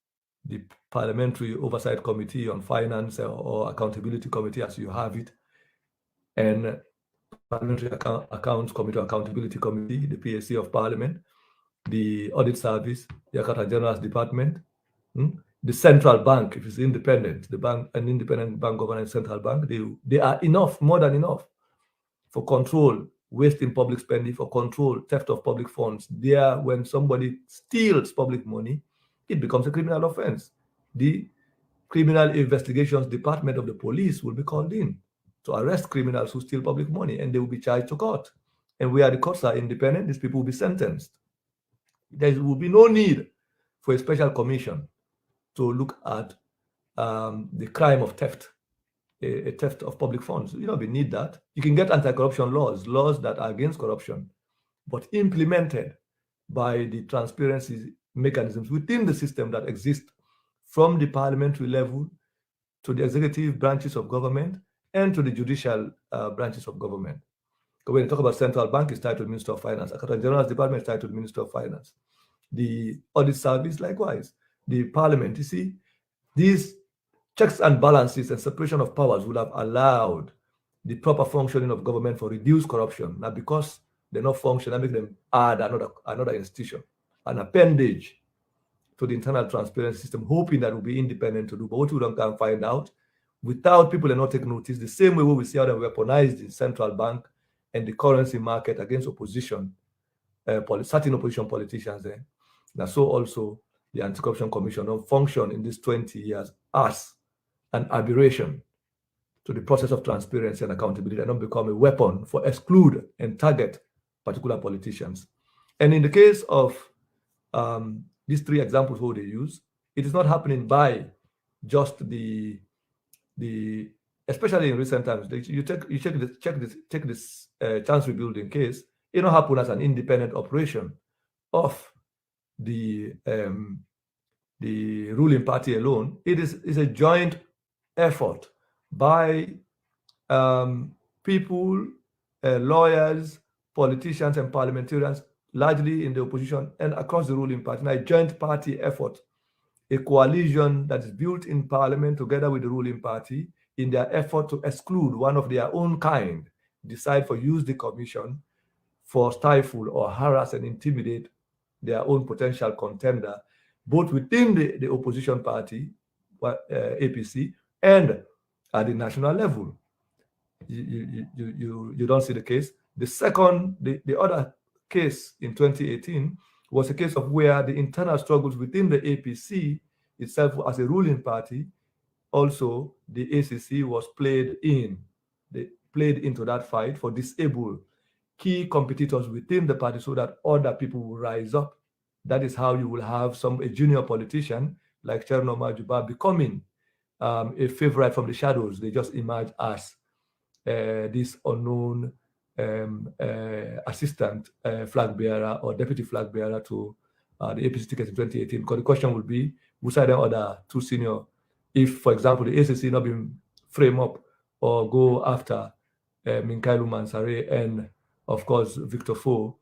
the Parliamentary Oversight Committee on Finance or Accountability Committee, as you have it, and Parliamentary Accounts Committee, Accountability Committee, the PAC of Parliament, the Audit Service, the Accountant General's Department, the central bank, if it's independent, the bank, an independent bank governance central bank, they are enough, more than enough, for control, waste in public spending, for control, theft of public funds. There, when somebody steals public money, it becomes a criminal offense. The Criminal Investigations Department of the police will be called in to arrest criminals who steal public money, and they will be charged to court. And where the courts are independent, these people will be sentenced. There will be no need for a special commission to look at the crime of theft, a theft of public funds. You don't need that. You can get anti-corruption laws that are against corruption, but implemented by the transparency mechanisms within the system that exist from the parliamentary level to the executive branches of government and to the judicial branches of government. When you talk about central bank, it's titled Minister of Finance. Accountant General's Department is titled Minister of Finance. The Audit Service, likewise. The Parliament, you see, these checks and balances and separation of powers would have allowed the proper functioning of government for reduced corruption. Now, because they're not functioning, I make them add another institution, an appendage to the internal transparency system, hoping that it will be independent to do. But what we don't can find out, without people not take notice, the same way we see how they weaponize the central bank and the currency market against opposition, certain opposition politicians there. Now, so also the Anti-Corruption Commission don't function in these 20 years as an aberration to the process of transparency and accountability, and not become a weapon for exclude and target particular politicians. And in the case of these three examples who they use, it is not happening by just the especially in recent times. You check this chance rebuilding case. It don't happen as an independent operation of the ruling party alone. It is a joint effort by people, lawyers, politicians, and parliamentarians, largely in the opposition and across the ruling party. Now, a joint party effort, a coalition that is built in parliament together with the ruling party in their effort to exclude one of their own kind, decide for use the commission for stifle or harass and intimidate their own potential contender, both within the opposition party, APC, and at the national level. You don't see the case. The other case in 2018 was a case of where the internal struggles within the APC itself as a ruling party, also the ACC was played into that fight for disable key competitors within the party so that other people will rise up. That is how you will have a junior politician like Cherno Majuba becoming a favorite from the shadows. They just emerge as this unknown assistant flag bearer or deputy flag bearer to the APC ticket in 2018. Because the question would be, which are the other two senior? If, for example, the ACC not been frame up or go after Minkailu Mansare and, of course, Victor Fo,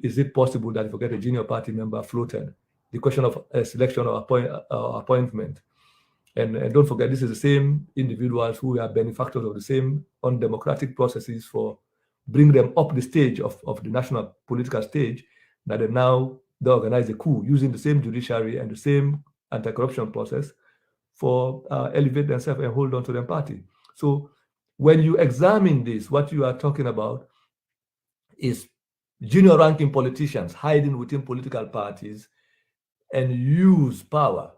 is it possible that if we get a junior party member floated? The question of selection or appointment. And don't forget, this is the same individuals who are benefactors of the same undemocratic processes for bring them up the stage of the national political stage, that they organize a coup using the same judiciary and the same anti-corruption process for elevate themselves and hold on to their party. So when you examine this, what you are talking about is junior ranking politicians hiding within political parties and use power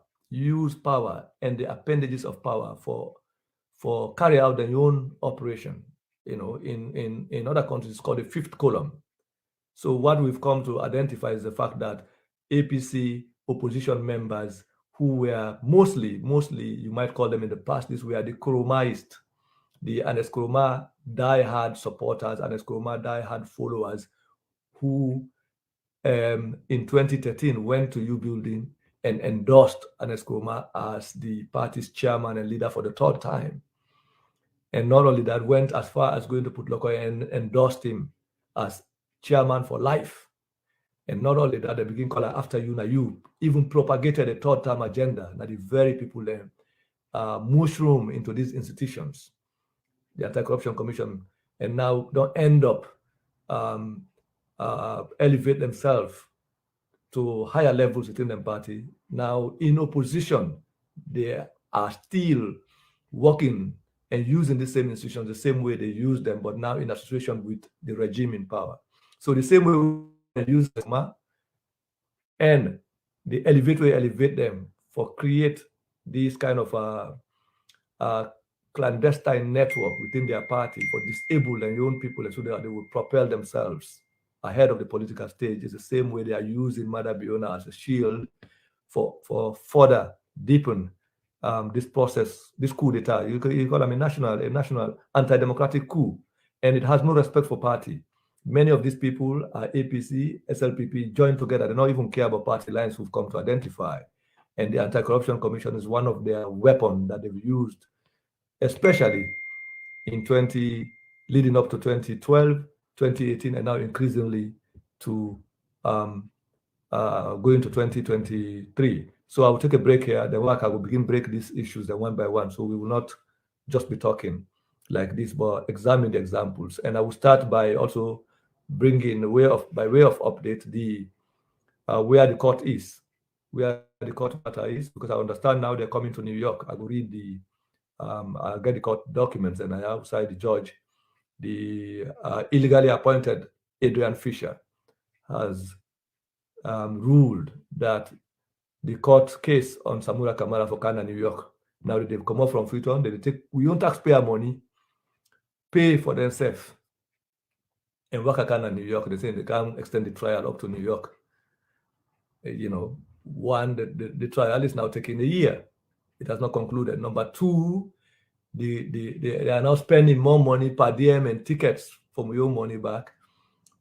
and the appendages of power for carry out their own operation. In other countries, it's called the fifth column. So what we've come to identify is the fact that APC opposition members who were mostly, you might call them in the past, these were the Kurumaist, the Anes Kuruma die-hard supporters, Anes Kuruma die-hard followers, who in 2013 went to U Building and endorsed Ernest Koroma as the party's chairman and leader for the third time. And not only that, went as far as going to put Lokoye and endorsed him as chairman for life. And not only that, they begin calling after you, now you even propagated a third-term agenda. Now the very people then mushroom into these institutions, the Anti-Corruption Commission, and now don't end up elevate themselves to higher levels within the party. Now in opposition, they are still working and using the same institutions the same way they use them, but now in association with the regime in power. So the same way we use them, and the elevate them for create these kind of clandestine network within their party for disabled and young people, so that they will propel themselves ahead of the political stage. Is the same way they are using Mother Biona as a shield for further deepen this process, this coup d'etat. You call them a national anti-democratic coup, and it has no respect for party. Many of these people are APC, SLPP, joined together. They don't even care about party lines we've come to identify. And the Anti-Corruption Commission is one of their weapons that they've used, especially in leading up to 2012, 2018, and now increasingly to going to 2023. So I will take a break here. Then I will begin break these issues then one by one. So we will not just be talking like this, but examine the examples. And I will start by also bringing by way of update the where the court is, where the court matter is, because I understand now they're coming to New York. I will read I'll get the court documents, and I outside the judge, the illegally appointed Adrian Fisher has ruled that the court case on Samura Kamara for Kana, New York, now that they've come up from Freetown, they take we own taxpayer money, pay for themselves, and work at Kana, New York. They say they can't extend the trial up to New York. One, the trial is now taking a year. It has not concluded. Number two, they are now spending more money per diem and tickets from your money back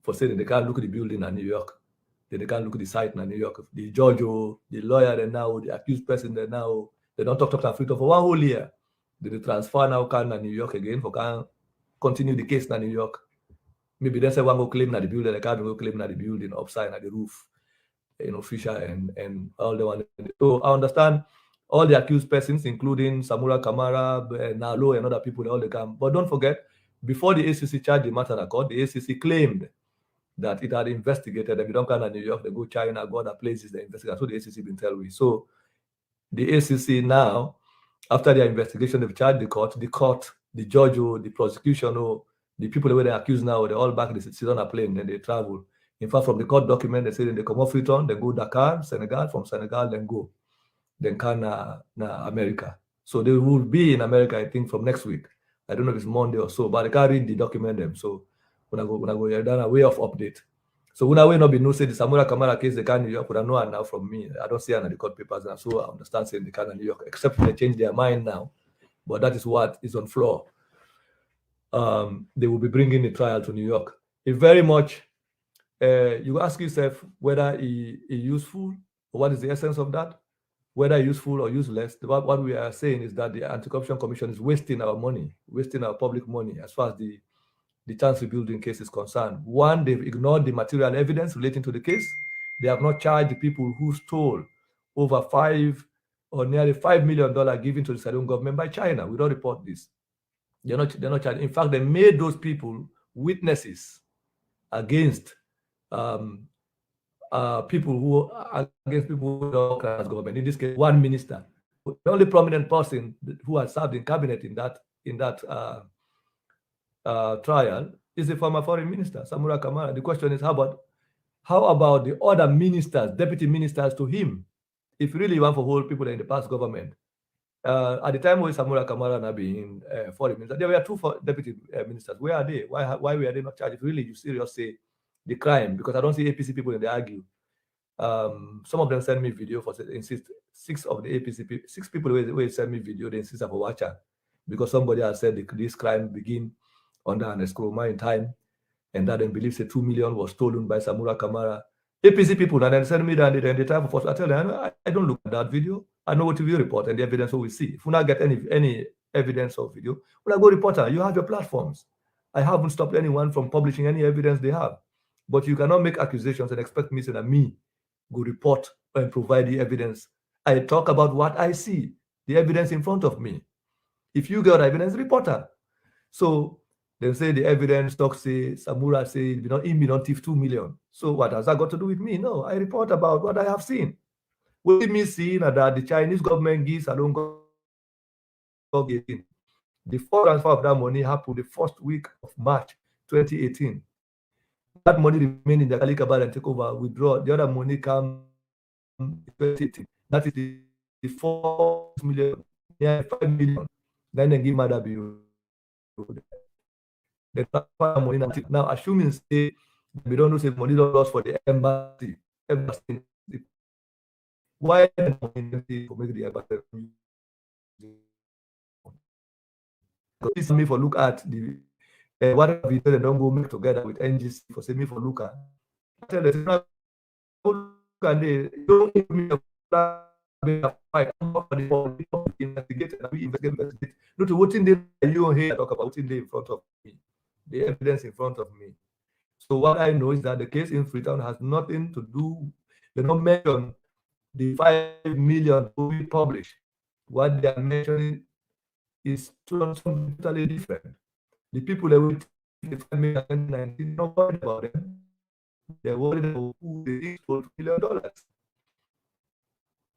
for saying they can't look at the building in New York. They can't look at the site in New York. The judge, the lawyer, and now the accused person, they don't talk to Freetown for one whole year. They transfer now can New York again for can continue the case in New York. Maybe they say one go claim na the building, they can't go claim na the building upside at the roof. Fisher and all the one. So I understand all the accused persons, including Samura Kamara, Nalo, and other people, they all they come. But don't forget, before the ACC charged the matter in court, the ACC claimed that it had investigated. If you don't come to New York, they go China, go other places, they investigate. So the ACC been telling me. So the ACC now, after their investigation, they've charged the court, the judge, the prosecution, the people that were accused now, they're all back. They sit on a plane, then they travel. In fact, from the court document, they say they come off Freetown, they go Dakar, Senegal, from Senegal, then go. Then come na America. So they will be in America, I think, from next week. I don't know if it's Monday or so, but I can't read the document them. So when I go, you're done a way of update. So when I will not be no say the Samura Kamara case, they can New York, but I know now from me. I don't see any of the court papers, and so I understand saying they can New York, except they change their mind now. But that is what is on floor. They will be bringing the trial to New York. It very much, you ask yourself whether it's useful, or what is the essence of that, whether useful or useless. What we are saying is that the Anti-Corruption Commission is wasting our money, wasting our public money as far as the chance building case is concerned. One, they've ignored the material evidence relating to the case. They have not charged the people who stole over nearly $5 million given to the Saloon government by China. We don't report this. They're not charged. In fact, they made those people witnesses against people who don't government. In this case, one minister, the only prominent person who has served in cabinet in that trial is the former foreign minister, Samura Kamara. The question is, how about the other ministers, deputy ministers to him? If really you want to hold people in the past government, at the time when Samura Kamara now being foreign minister, there were two deputy ministers. Where are they? Why were they not charged? If really you seriously say the crime, because I don't see APC people in the argue. Some of them send me video for insist. Six people will send me video. They insist for watcher because somebody has said this crime begin under Ernest Koroma in time, and that then believes that 2 million was stolen by Samura Kamara. APC people, and then send me that and the time for I tell them, I don't look at that video. I know what you report and the evidence what we see. If we not get any evidence of video, well, I go reporter. You have your platforms. I haven't stopped anyone from publishing any evidence they have. But you cannot make accusations and expect me to say that me go report and provide the evidence. I talk about what I see, the evidence in front of me. If you got evidence, reporter. So they say the evidence talk say Samura say he be not thief 2 million. So what has that got to do with me? No, I report about what I have seen. What me see that the Chinese government gives I don't go again. The first transfer of that money happened the first week of March 2018. That money remained in the Kalikabal and take over, withdraw. The other money come in 2018. That is the 4 million, yeah, 5 million. Then they give Mother Bill. They transfer money now. Assuming say we don't know say money don't lost for the embassy. Why the money for make the embassy? Because me for look at the what video they don't go make together with NGC for say me for look at. Tell them and they don't give me a fight. Investigate. Not to what in the you here talk about in the in front of me, the evidence in front of me. So what I know is that the case in Freetown has nothing to do. They don't mention the 5 million to be published. What they are mentioning is something totally different. The people that will take 5 million in 2019 don't worry about them. They're worried about who they stole $2 million.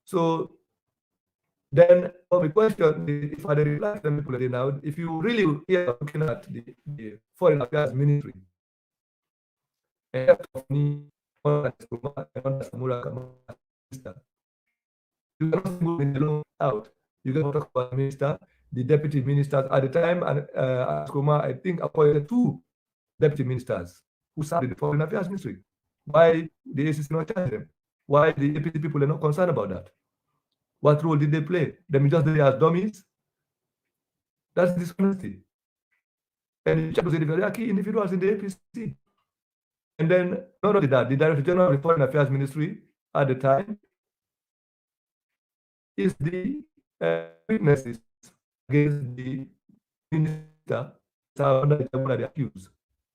So then the question is, if I reply to them people now, if you really are looking at the Foreign Affairs Ministry, and me on Samura Kamara, you cannot move alone out. You can talk about the minister, the deputy ministers at the time, and Kuma, I think, appointed 2 deputy ministers who served in the Foreign Affairs Ministry. Why the ACC not charge them? Why the APC people are not concerned about that? What role did they play? Them just they as dummies? That's dishonesty. And the was very key individuals in the APC. And then not only that, the Director General of the Foreign Affairs Ministry at the time is the witnesses against the minister under the accused.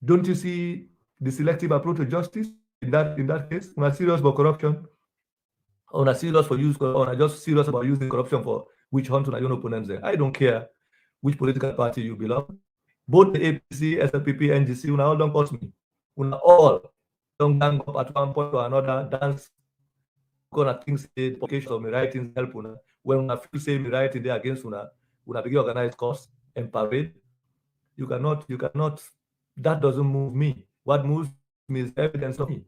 Don't you see the selective approach to justice in that case? When I'm serious about corruption, or I'm serious for use, or I'm just serious about using corruption for witch hunt on your own opponents there. I don't care which political party you belong. Both the APC, SLPP, NGC, you all don't cost me. You all don't gang up at one point or another, dance, gonna think say the publication of my writings help una. When I feel say me writing there against una begin organized course and parade. You cannot, that doesn't move me. What moves me is evidence of me.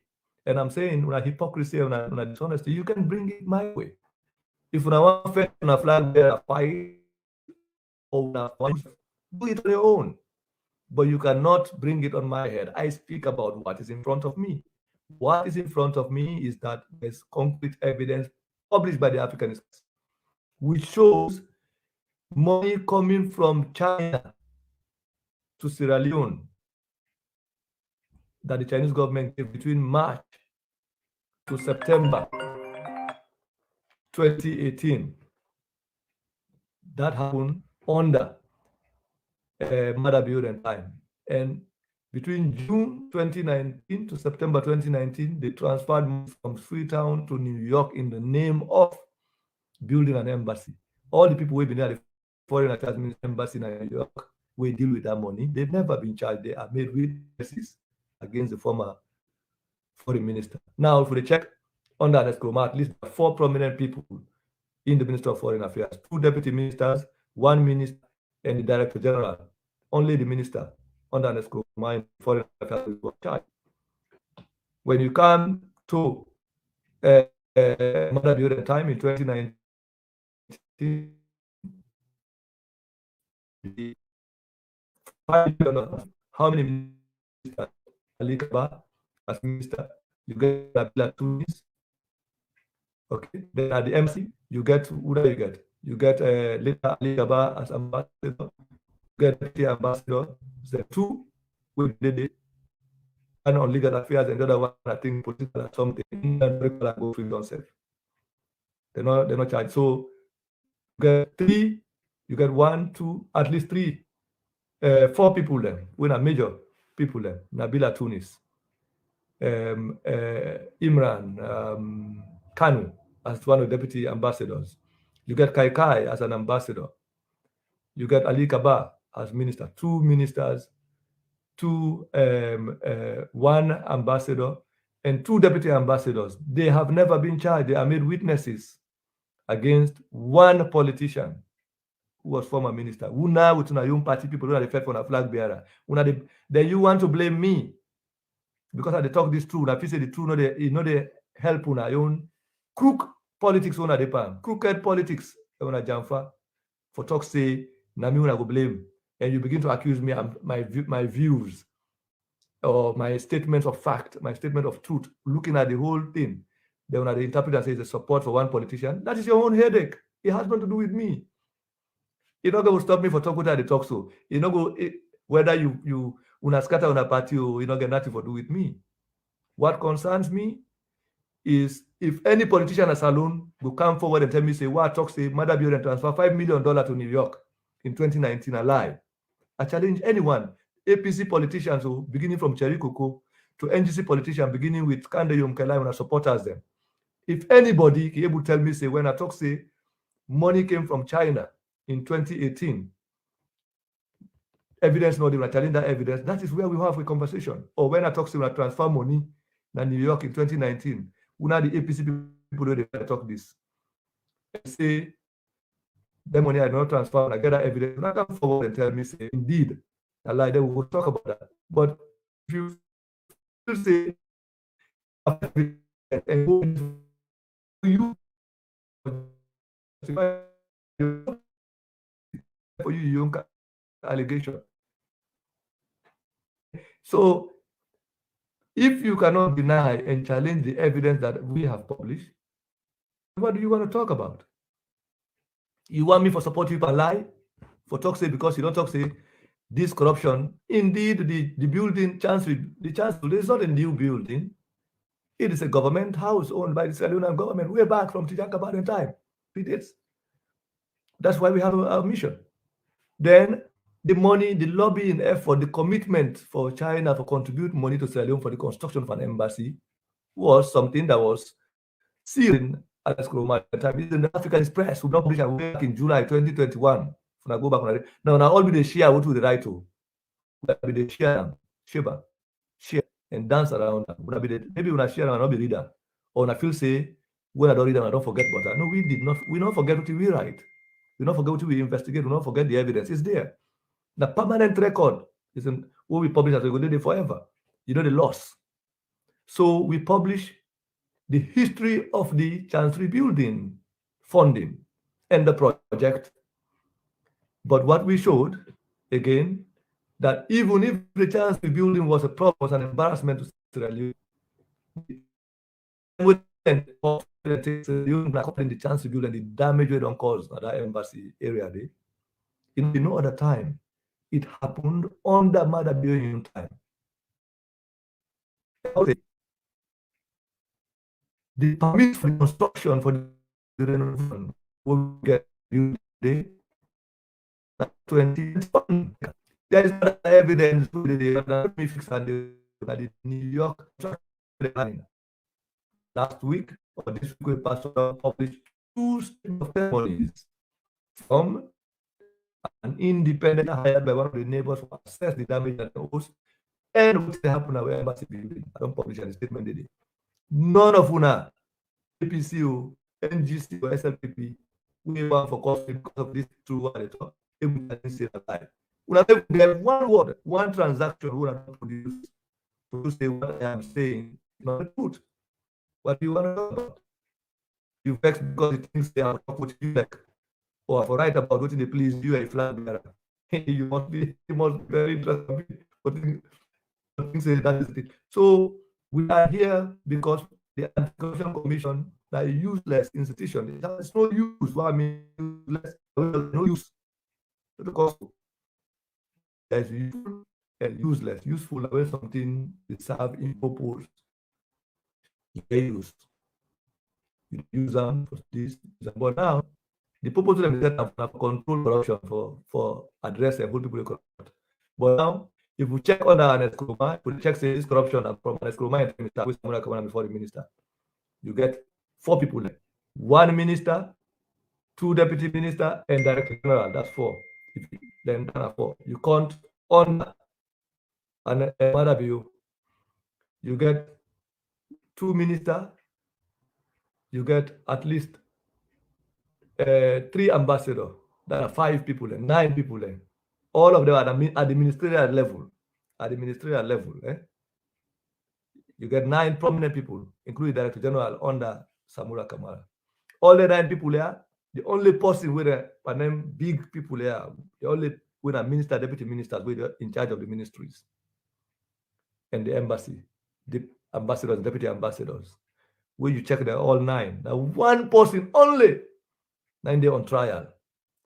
And I'm saying when hypocrisy and dishonesty, you can bring it my way. If una want to una flag there a fight or una do it on your own. But you cannot bring it on my head. I speak about what is in front of me. What is in front of me is that there's concrete evidence published by the African, which shows money coming from China to Sierra Leone that the Chinese government gave between March to September 2018. That happened under Mother Bill time. And between June 2019 to September 2019, they transferred from Freetown to New York in the name of building an embassy. All the people who have been at the Foreign Affairs Embassy in New York will deal with that money. They've never been charged. They are made witnesses against the former foreign minister. Now, for the check under the Escoma, at least 4 prominent people in the Ministry of Foreign Affairs, 2 deputy ministers, 1 minister, and the Director General. Only the minister under the Escoma in Foreign Affairs was charged. When you come to Mother Bill time in 2019, how many ministers? Alikaba as minister, you get Abila Tunis. Okay, then at the MC, you get who do you get? You get later Alikaba as ambassador, you get the ambassador. So 2 we did it. on legal affairs, and the other one, I think, political or something. Go free themselves. They're not charged. So you get 3, you get 1, 2, at least 3, 4 people then. When are major people then. Nabila Tunis, Imran, Kanu as one of the deputy ambassadors. You get Kai Kai as an ambassador. You get Ali Kaba as minister. 2 ministers, 1 ambassador, and 2 deputy ambassadors. They have never been charged. They are made witnesses against 1 politician who was former minister. Who now with your own party people who are the fed for a flag bearer. Then you want to blame me because I talk this true. If you say the true, they help on your own crook politics on the pan, crooked politics on a jamfa for talk say Nami una go blame, and you begin to accuse me of my views or my statements of fact, my statement of truth, looking at the whole thing. Then when the interpreter says the support for 1 politician, that is your own headache. It has nothing to do with me. It's not going to stop me for talking to the talk so. You know, whether you una scatter on a party or you not get nothing to do with me. What concerns me is if any politician as alone will come forward and tell me, say, what talk say, Mother Bureau transfer $5 million to New York in 2019 alive. I challenge anyone, APC politicians, so beginning from Cherry Coco to NGC politicians, beginning with Kande Yom Kelai when I supporters them. If anybody can able to tell me, say, when I talk, say, money came from China in 2018, evidence not even telling that evidence, that is where we have a conversation. Or when I talk, say, when I transfer money in New York in 2019, when are the APC people know they talk this? And say, the money I don't transfer, I get that evidence. When I come forward and tell me, say, indeed, I lie, then we will talk about that. But if you say, and you for you allegation. So if you cannot deny and challenge the evidence that we have published, what do you want to talk about? You want me for support you and lie? For talk say because you don't talk say this corruption. Indeed, the building Chancery, is not a new building. It is a government house owned by the Sierra Leonean government way back from Tijankabaden time. That's why we have our mission. Then the money, the lobbying effort, the commitment for China for contribute money to Sierra Leone for the construction of an embassy was something that was seen at the time. In the African Express, we published back in July 2021. When I go back on it, now all be the share what to the right to. Be the share, and dance around. Maybe when I share and not be reader, or when I feel say when I don't read and I don't forget what I know. We did not. We don't forget what we write. We don't forget what we investigate. We don't forget the evidence. It's there. The permanent record isn't what we publish as we go do it forever. You know the loss. So we publish the history of the Chancery building funding and the project. But what we showed, again, that even if the Chancery building was a problem, was an embarrassment to Sierra Leone, the Chancery building, the damage we don't cause at that embassy area, in no other time, it happened under Mother Bureau time. The permit for the construction for the renovation will get today. 20. There is other evidence to the fix the New York line. Last week or this week, we published 2 testimonies from an independent hired by one of the neighbors who assessed the damage that was and what happened at our embassy building. I don't publish any statement today. None of UNA, APCO, NGC, or SLPP, we want for cost because of this true what they talk. We have one word, one transaction we are not produced to say what I am saying is not the truth. What do you want to talk about? You vex because the things they are talk what you like, or if I write about what they please you a flag bearer. You must be very interested. That is it. So we are here because the Anti-Corruption Commission is a useless institution. It has no use. What I mean, useless, no use. There's and useless. Useful when something is served in purpose. You get used. You use them for this. But now, the purpose of them is that for control corruption, for address and hold people corrupt. But now, if we check on an Eskroma, we check say this corruption from an Eskroma and minister, which someone come before the minister, you get 4 people there. 1 minister, 2 deputy minister, and director general. That's 4. Then 4. You count on another view. You get 2 minister. You get at least 3 ambassadors. There are 5 people and 9 people there. All of them at the ministerial level. At the ministerial level, you get 9 prominent people, including Director General under Samura Kamara. All the 9 people there, the only person with a name big people there, the only with a minister, deputy ministers, with in charge of the ministries and the embassy, the ambassadors, deputy ambassadors. Where you check there, all 9. Now 1 person only 9 days on trial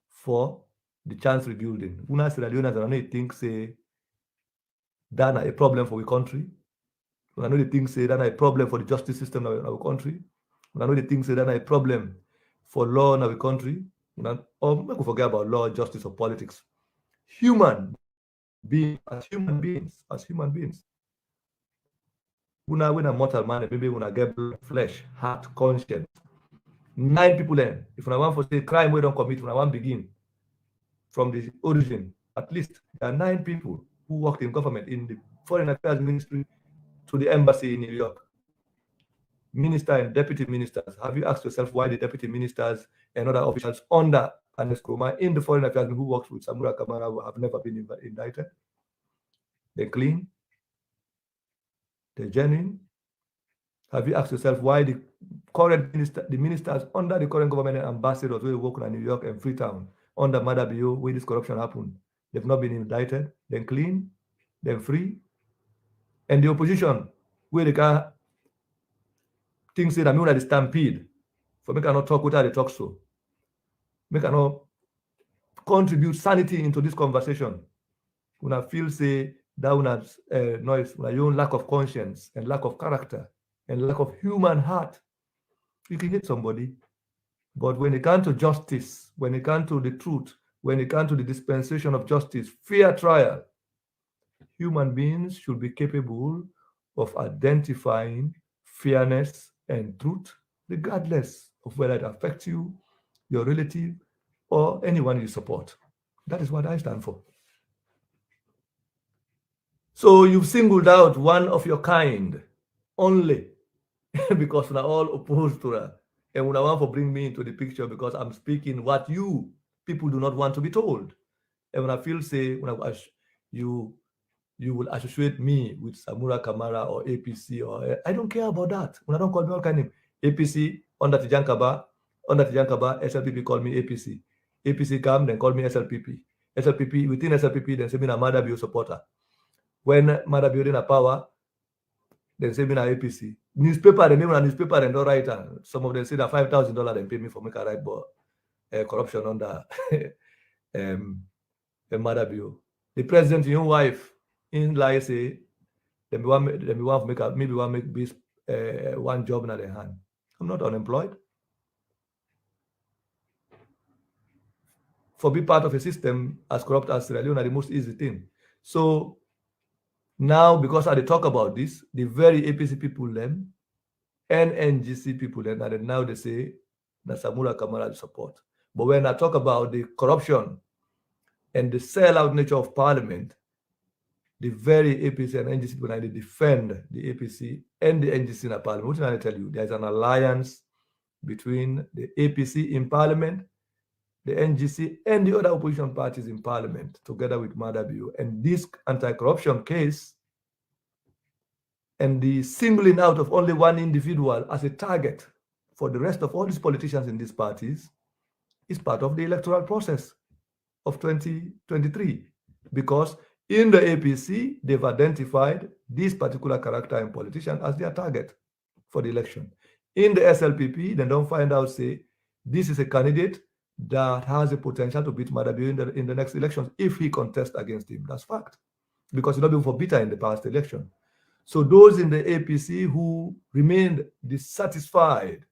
for the chance rebuilding. Una Sierra Leone think say that's a problem for the country. I know the things say that's a problem for the justice system in our country. I know the things say that's a problem for law in our country. Or we can forget about law, justice, or politics. Human beings, as human beings. When a mortal man, maybe when I get flesh, heart, conscience. 9 people then. If I want to say crime we don't commit, when I want to begin from the origin, at least there are 9 people who worked in government, in the Foreign Affairs Ministry to the embassy in New York. Minister and deputy ministers. Have you asked yourself why the deputy ministers and other officials under Ernest Kroma in the Foreign Affairs who works with Samura Kamara have never been indicted? They're clean. They're genuine. Have you asked yourself why the current ministers under the current government and ambassadors who work in New York and Freetown under Madabio, where this corruption happened, they've not been indicted? They're clean. They're free. And the opposition, where they can things say that me the stampede, for me cannot talk without the talk so. Me cannot contribute sanity into this conversation. When I feel say that una noise, when your own lack of conscience and lack of character and lack of human heart, you can hate somebody. But when it comes to justice, when it comes to the truth, when it comes to the dispensation of justice, fair trial, human beings should be capable of identifying fairness and truth, regardless of whether it affects you, your relative, or anyone you support. That is what I stand for. So you've singled out one of your kind only because we're all opposed to that. And when I want to bring me into the picture because I'm speaking what you people do not want to be told. And when I feel say, when you will associate me with Samura Kamara or APC, or I don't care about that. When I don't call me all kind of name. APC under Tijankaba, SLPP call me APC. APC come, then call me SLPP. SLPP, within SLPP, then say me a Madabio supporter. When Madabio in a power, then say me a APC. Newspaper, they name a newspaper and don't write. Some of them say that $5,000 they pay me for make a write, but corruption under Madabio. The president, your wife, in like say, then we want to make this one job in their hand. I'm not unemployed. For be part of a system as corrupt as Sierra Leone are the most easy thing. So now, because I talk about this, the very APC people them, NNGC people them, and now they say that Samura Kamara support. But when I talk about the corruption and the sellout nature of parliament, the very APC and NGC people, they defend the APC and the NGC in the parliament. What did I tell you? There's an alliance between the APC in parliament, the NGC, and the other opposition parties in parliament, together with Madabio. And this anti-corruption case and the singling out of only one individual as a target for the rest of all these politicians in these parties is part of the electoral process of 2023. Because in the APC, they've identified this particular character and politician as their target for the election. In the SLPP, they don't find out, say, this is a candidate that has a potential to beat Madabio in the next elections if he contests against him. That's fact. because you've not been for bitter in the past election. So those in the APC who remained dissatisfied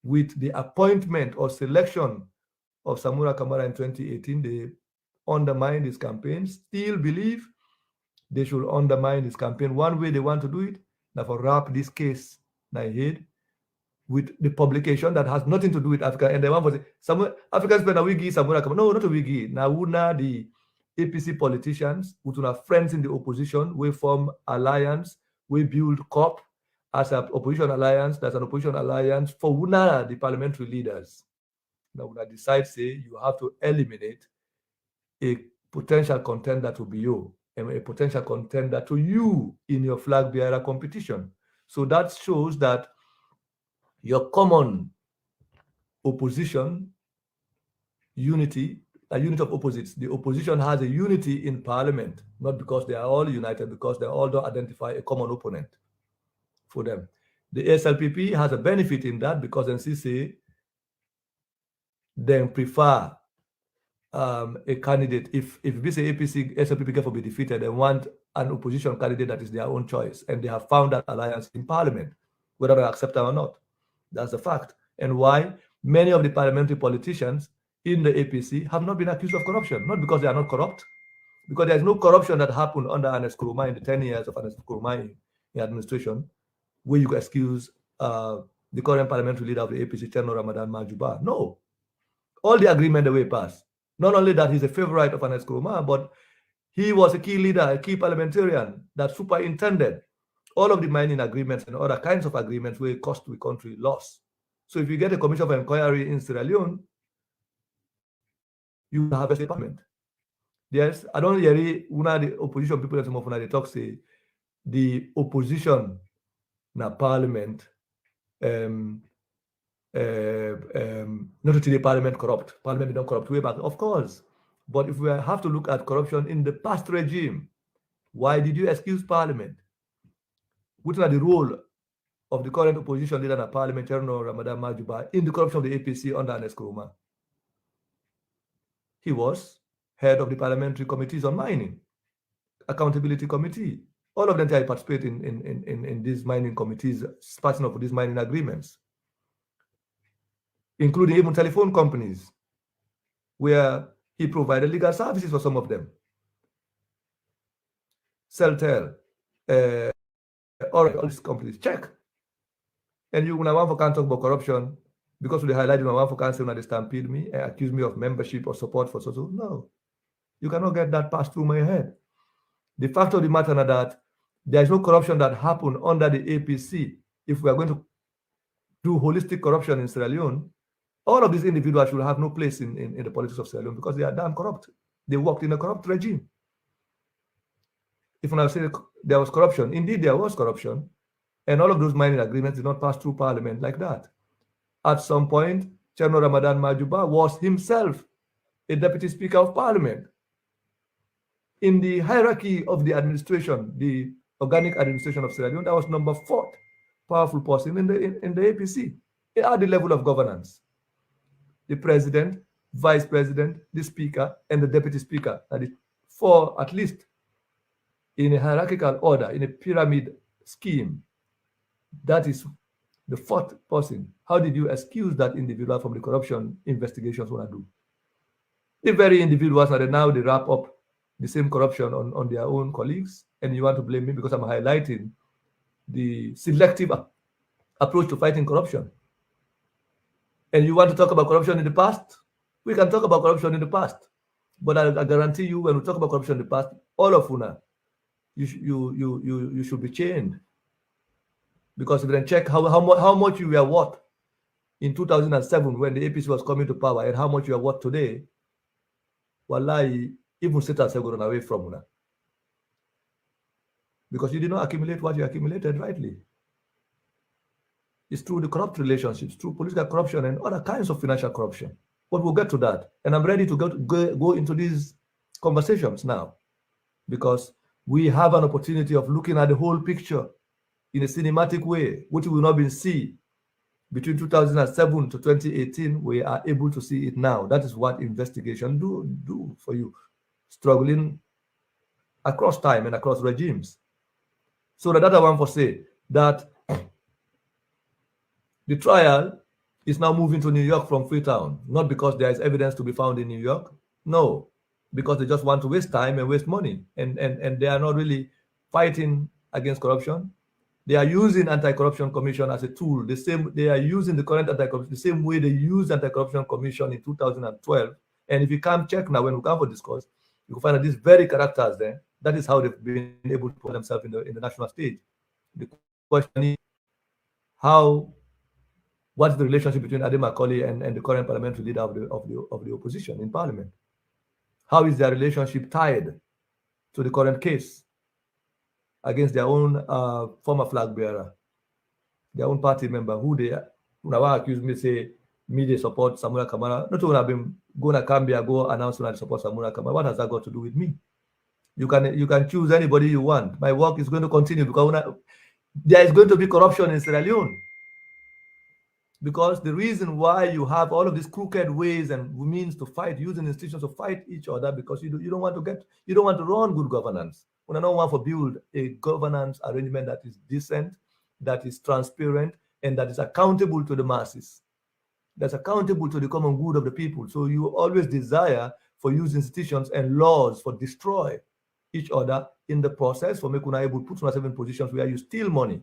with the appointment or selection of Samura Kamara in 2018, they undermined his campaign, still believe they should undermine his campaign. One way they want to do it, now for wrap this case head with the publication that has nothing to do with Africa. And the one for some Africans spend a wigi, Samura Kamara. No, not a wigi. Now, the APC politicians, who have friends in the opposition, we form alliance, we build COP as an opposition alliance. That's an opposition alliance for Wuna, the parliamentary leaders. Now, Wuna decide, say, you have to eliminate a potential contender to be you, and a potential contender to you in your flag bearer competition. So that shows that your common opposition unity, a unit of opposites. The opposition has a unity in parliament, not because they are all united, because they all don't identify a common opponent for them. The SLPP has a benefit in that because NCC then prefer a candidate. If we say APC, SLPP can be defeated, they want an opposition candidate that is their own choice, and they have found that alliance in parliament, whether they accept it or not. That's a fact. And why? Many of the parliamentary politicians in the APC have not been accused of corruption, not because they are not corrupt, because there is no corruption that happened under Anes Kuruma in the 10 years of Anes Kuruma in administration, where you excuse the current parliamentary leader of the APC, Cherno Ramadan Majuba. No. All the agreement the way passed. Not only that he's a favorite of Anes Kuruma, but he was a key leader, a key parliamentarian that superintended all of the mining agreements and other kinds of agreements where it cost the country loss. So if you get a commission of inquiry in Sierra Leone, you have a parliament. Yes, I don't hear one of the opposition people that some of they talk say the opposition na parliament not to the parliament corrupt. Parliament don't corrupt way back, of course. But if we have to look at corruption in the past regime, why did you excuse parliament? What are the role of the current opposition leader in parliament, Cherno Ramadan Majuba, in the corruption of the APC under Anes Kuruma? He was head of the parliamentary committees on mining, accountability committee. All of them participate in these mining committees, passing of these mining agreements, including even telephone companies, where he provided legal services for some of them. Celtel, all these companies, check. And you when I want for can't talk about corruption because they highlighted when I want for can't say when they stampede me and accuse me of membership or support for so. No, you cannot get that passed through my head. The fact of the matter is that there is no corruption that happened under the APC. If we are going to do holistic corruption in Sierra Leone, all of these individuals should have no place in the politics of Sierra Leone because they are damn corrupt. They worked in a corrupt regime. If I say there was corruption, indeed there was corruption, and all of those mining agreements did not pass through parliament like that. At some point, Cherno Ramadan Majuba was himself a deputy speaker of parliament. In the hierarchy of the administration, the organic administration of Sierra Leone, that was number 4th powerful person in the APC at the level of governance. The president, vice president, the speaker, and the deputy speaker are the 4, at least, in a hierarchical order, in a pyramid scheme. That is the 4th person. How did you excuse that individual from the corruption investigations want to do? The very individuals are now they wrap up the same corruption on their own colleagues, and you want to blame me because I'm highlighting the selective approach to fighting corruption. And you want to talk about corruption in the past? We can talk about corruption in the past, but I guarantee you, when we talk about corruption in the past, all of Una, you should be chained. Because if you then check how much you were worth in 2007 when the APC was coming to power and how much you are worth today, wallahi, even set ourselves going away from Una. Because you did not accumulate what you accumulated rightly. It's through the corrupt relationships, through political corruption and other kinds of financial corruption. But we'll get to that. And I'm ready to go into these conversations now because we have an opportunity of looking at the whole picture in a cinematic way, which we will not be see between 2007 to 2018. We are able to see it now. That is what investigation do for you. Struggling across time and across regimes. So that I want to say that the trial is now moving to New York from Freetown, not because there is evidence to be found in New York. No, because they just want to waste time and waste money. And they are not really fighting against corruption. They are using Anti-Corruption Commission as a tool. They are using the current anti-corruption the same way they used Anti-Corruption Commission in 2012. And if you come check now, when we come for discourse, you will find that these very characters there, that is how they've been able to put themselves in the national stage. The question is what's the relationship between Ade Macaulay and the current parliamentary leader of the opposition in parliament? How is their relationship tied to the current case against their own former flag bearer, their own party member, who they accuse me, say, me they support Samura Kamara? Not only have been going to Cambia, go announce that I support Samura Kamara. What has that got to do with me? You can choose anybody you want. My work is going to continue because there is going to be corruption in Sierra Leone. Because the reason why you have all of these crooked ways and means to fight, using institutions to fight each other, because you don't want to run good governance. We don't want to build a governance arrangement that is decent, that is transparent, and that is accountable to the masses, that's accountable to the common good of the people. So you always desire for use institutions and laws for destroy each other in the process, for making able to put yourself in positions where you steal money,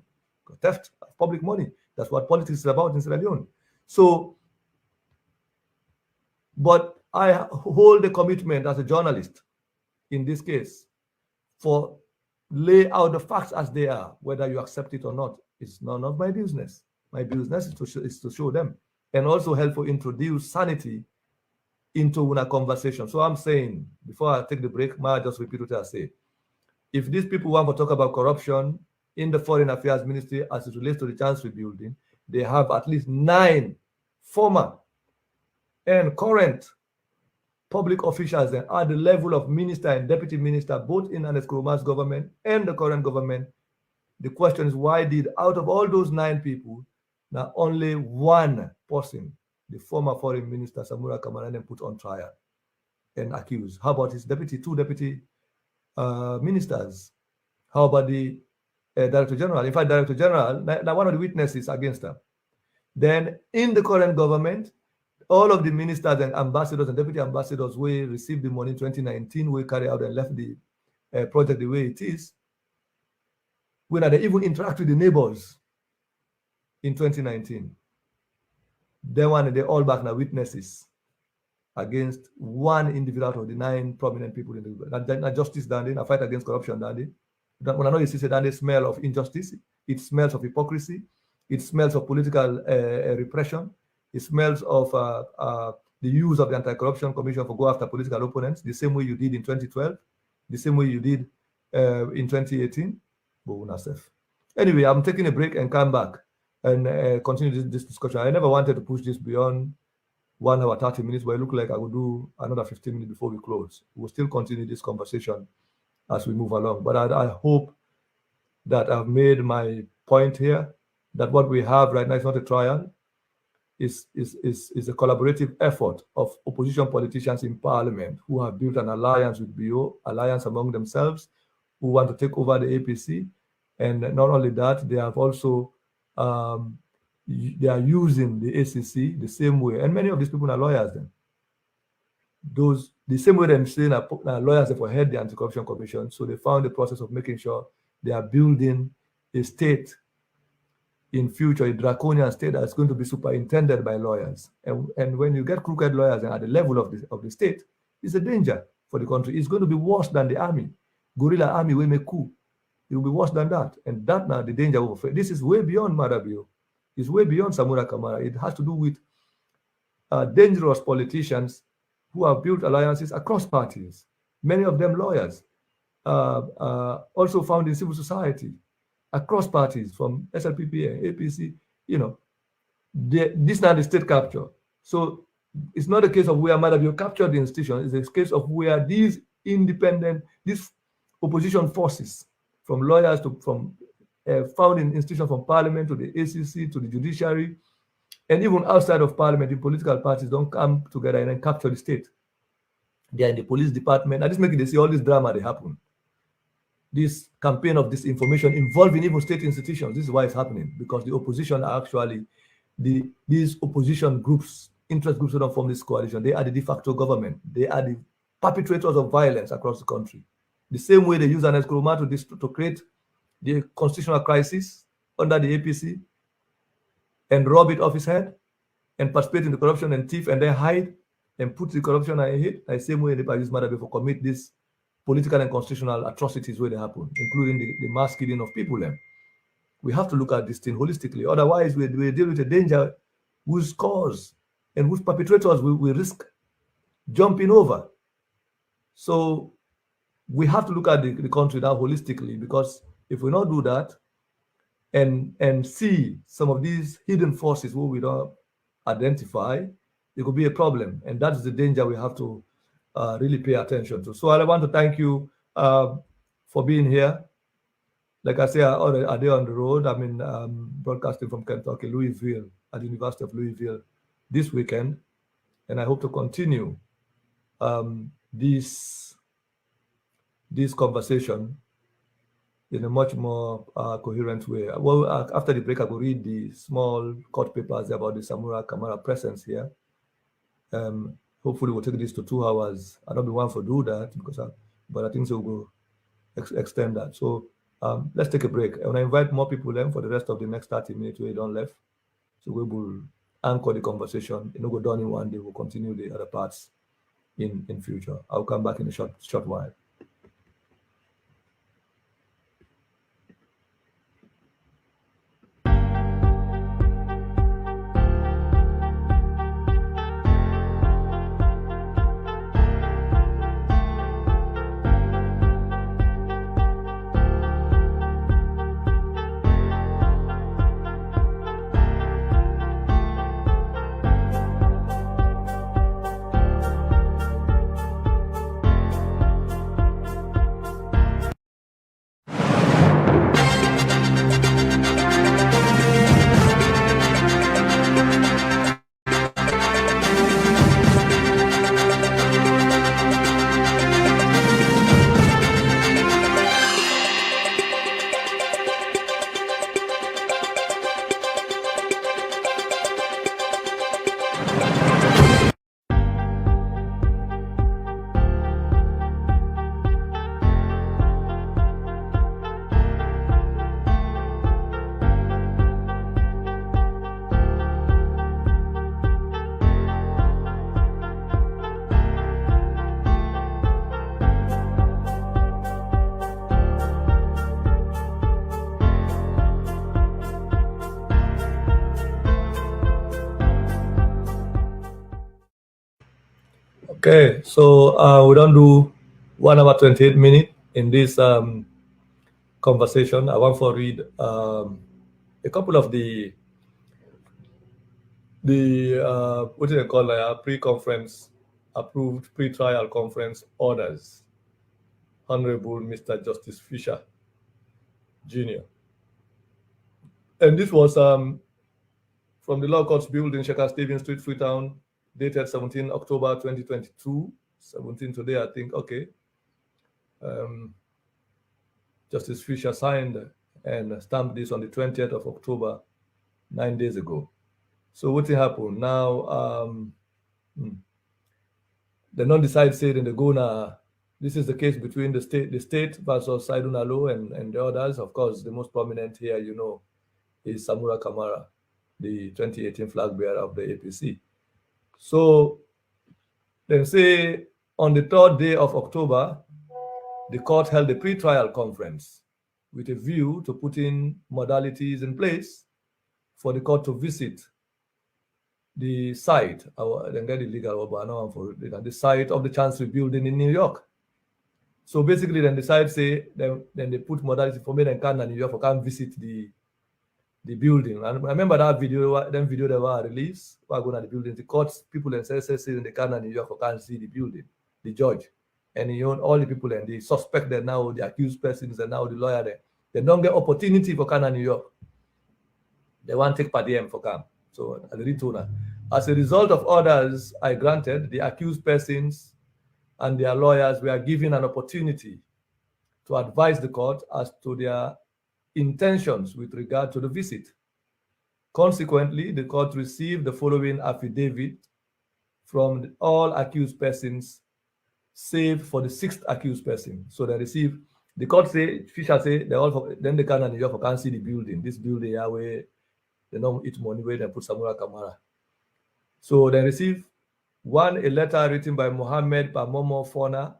theft of public money. That's what politics is about in Sierra Leone. So, but I hold a commitment as a journalist in this case for lay out the facts as they are. Whether you accept it or not, it's none of my business. My business is to show them, and also help to introduce sanity into a conversation. So I'm saying, before I take the break, may I just repeat what I say. If these people want to talk about corruption in the Foreign Affairs Ministry as it relates to the Chancery building, they have at least 9 former and current public officials at the level of minister and deputy minister, both in Ernest Kuruma's government and the current government. The question is, why did, out of all those 9 people, now only one person, the former foreign minister, Samura Kamara, put on trial and accused? How about his two deputy ministers? How about the Director General? In fact, Director General, now one of the witnesses against them. Then in the current government, all of the ministers and ambassadors and deputy ambassadors we received the money in 2019, we carry out and left the project the way it is, when they even interact with the neighbors in 2019. Then they all back now witnesses against one individual out of the 9 prominent people in the government. Not justice, Dandy, a fight against corruption, Dandy. When I know you see that they smell of injustice, it smells of hypocrisy, it smells of political repression, it smells of the use of the Anti-Corruption Commission for go after political opponents, the same way you did in 2012, the same way you did in 2018. Anyway, I'm taking a break and come back and continue this discussion. I never wanted to push this beyond 1 hour, 30 minutes, but it looked like I would do another 15 minutes before we close. We'll still continue this conversation as we move along. But I hope that I've made my point here, that what we have right now is not a trial, is a collaborative effort of opposition politicians in parliament who have built an alliance with BO, alliance among themselves, who want to take over the APC. And not only that, they have also, they are using the ACC the same way. And many of these people are lawyers then. The same way they're saying lawyers have head the Anti-Corruption Commission, so they found the process of making sure they are building a state in future, a draconian state that's going to be superintended by lawyers. And when you get crooked lawyers at the level of the state, it's a danger for the country. It's going to be worse than the army. Guerrilla army will make coup. It will be worse than that. And that now the danger of this is way beyond Madabio. It's way beyond Samura Kamara. It has to do with dangerous politicians who have built alliances across parties, many of them lawyers, also found in civil society, across parties from SLPPA, APC, this now the state capture. So it's not a case of where Madabio captured the institution, it's a case of where these opposition forces, from lawyers to found in institutions from parliament to the ACC to the judiciary, and even outside of parliament, the political parties don't come together and then capture the state. They are in the police department. And this making they see all this drama they happen. this campaign of disinformation involving even state institutions. This is why it's happening, because the opposition are actually these opposition groups, interest groups who don't form this coalition. They are the de facto government. They are the perpetrators of violence across the country. The same way they use an Nkrumah to create the constitutional crisis under the APC and rob it off his head and participate in the corruption and thief and then hide and put the corruption and hate. The same way they use Madabe for commit these political and constitutional atrocities where they happen, including the mass killing of people. Then we have to look at this thing holistically. Otherwise, we deal with a danger whose cause and whose perpetrators we risk jumping over. So we have to look at the country now holistically, because if we not do that and see some of these hidden forces who we don't identify, it could be a problem. And that's the danger we have to really pay attention to. So I want to thank you for being here. Like I say, are they on the road? I mean, broadcasting from Kentucky, Louisville, at the University of Louisville this weekend. And I hope to continue this conversation in a much more coherent way. Well, after the break, I will read the small court papers about the Samura Kamara presence here. Hopefully, we'll take this to 2 hours. I don't be one for do that, but I think so we'll extend that. So let's take a break. I want to invite more people then for the rest of the next 30 minutes where you don't left. So we will anchor the conversation. It will go done in one day. We'll continue the other parts in future. I'll come back in a short while. Okay, so we don't do 1 hour 28 minutes in this conversation. I want to read a couple of the what do they call pre-conference approved pre-trial conference orders. Honorable Mr. Justice Fisher Jr. And this was from the Law Courts Building, Shekhar Stevens Street, Freetown, dated 17 October 2022. 17 today, I think. Okay. Justice Fisher signed and stamped this on the 20th of October, 9 days ago. So what happened now? The non-decide said in the Gona, this is the case between the state versus Saidun Alo and the others. Of course, the most prominent here, is Samura Kamara, the 2018 flag bearer of the APC. So then say on the 3rd day of October, the court held a pre-trial conference with a view to putting modalities in place for the court to visit the site, the site of the Chancery Building in New York. So basically, then the site say, then they put modality for me and can New York for can visit the building. And I remember that video, that were released, we're going to the building. The courts, people and say in the Canada, New York, can't see the building, the judge. And all the people and the suspect that now, the accused persons and now the lawyer there. They don't get opportunity for Canada, New York. They want to take per diem for camp. So as a result of orders I granted, the accused persons and their lawyers were given an opportunity to advise the court as to their intentions with regard to the visit. Consequently, the court received the following affidavit from all accused persons, save for the sixth accused person. So they receive, the court say, Fisher say, they all, then they can New York can't see the building. This building here where they don't eat money, where they put Samura Kamara. So they receive a letter written by Mohammed Pamomo Fona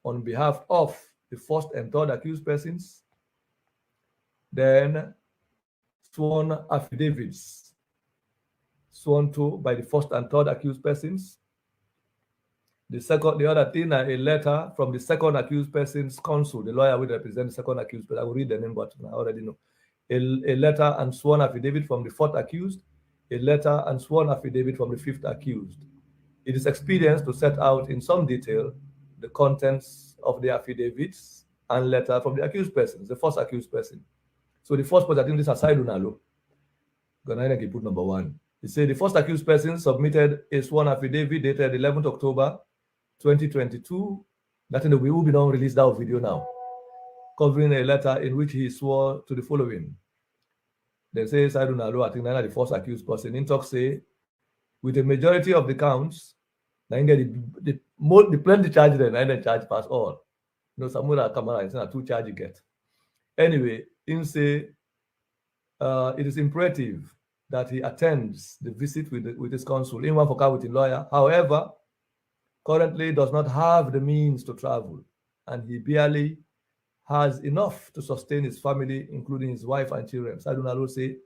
on behalf of the first and third accused persons. Then sworn affidavits sworn to by the first and third accused persons. The other thing, a letter from the second accused person's counsel, the lawyer will represent the second accused person. I will read the name, but I already know. A letter and sworn affidavit from the fourth accused, a letter and sworn affidavit from the fifth accused. It is expedient to set out in some detail the contents of the affidavits and letter from the accused persons, the first accused person. So the first person, I think this is Asaidunalo. Gonna put number 1. He said the first accused person submitted a sworn affidavit dated 11th October 2022. That in the we will be now released that video now, covering a letter in which he swore to the following. They say Asaidunalo, I think that's the first accused person. In talk say, with a majority of the counts, the plenty charge then, and then charge pass all. You know, Samura Kamara is not 2 charge you get. Anyway, in say it is imperative that he attends the visit with his counsel, in one for with his lawyer. However, currently does not have the means to travel, and he barely has enough to sustain his family, including his wife and children. So I do not say,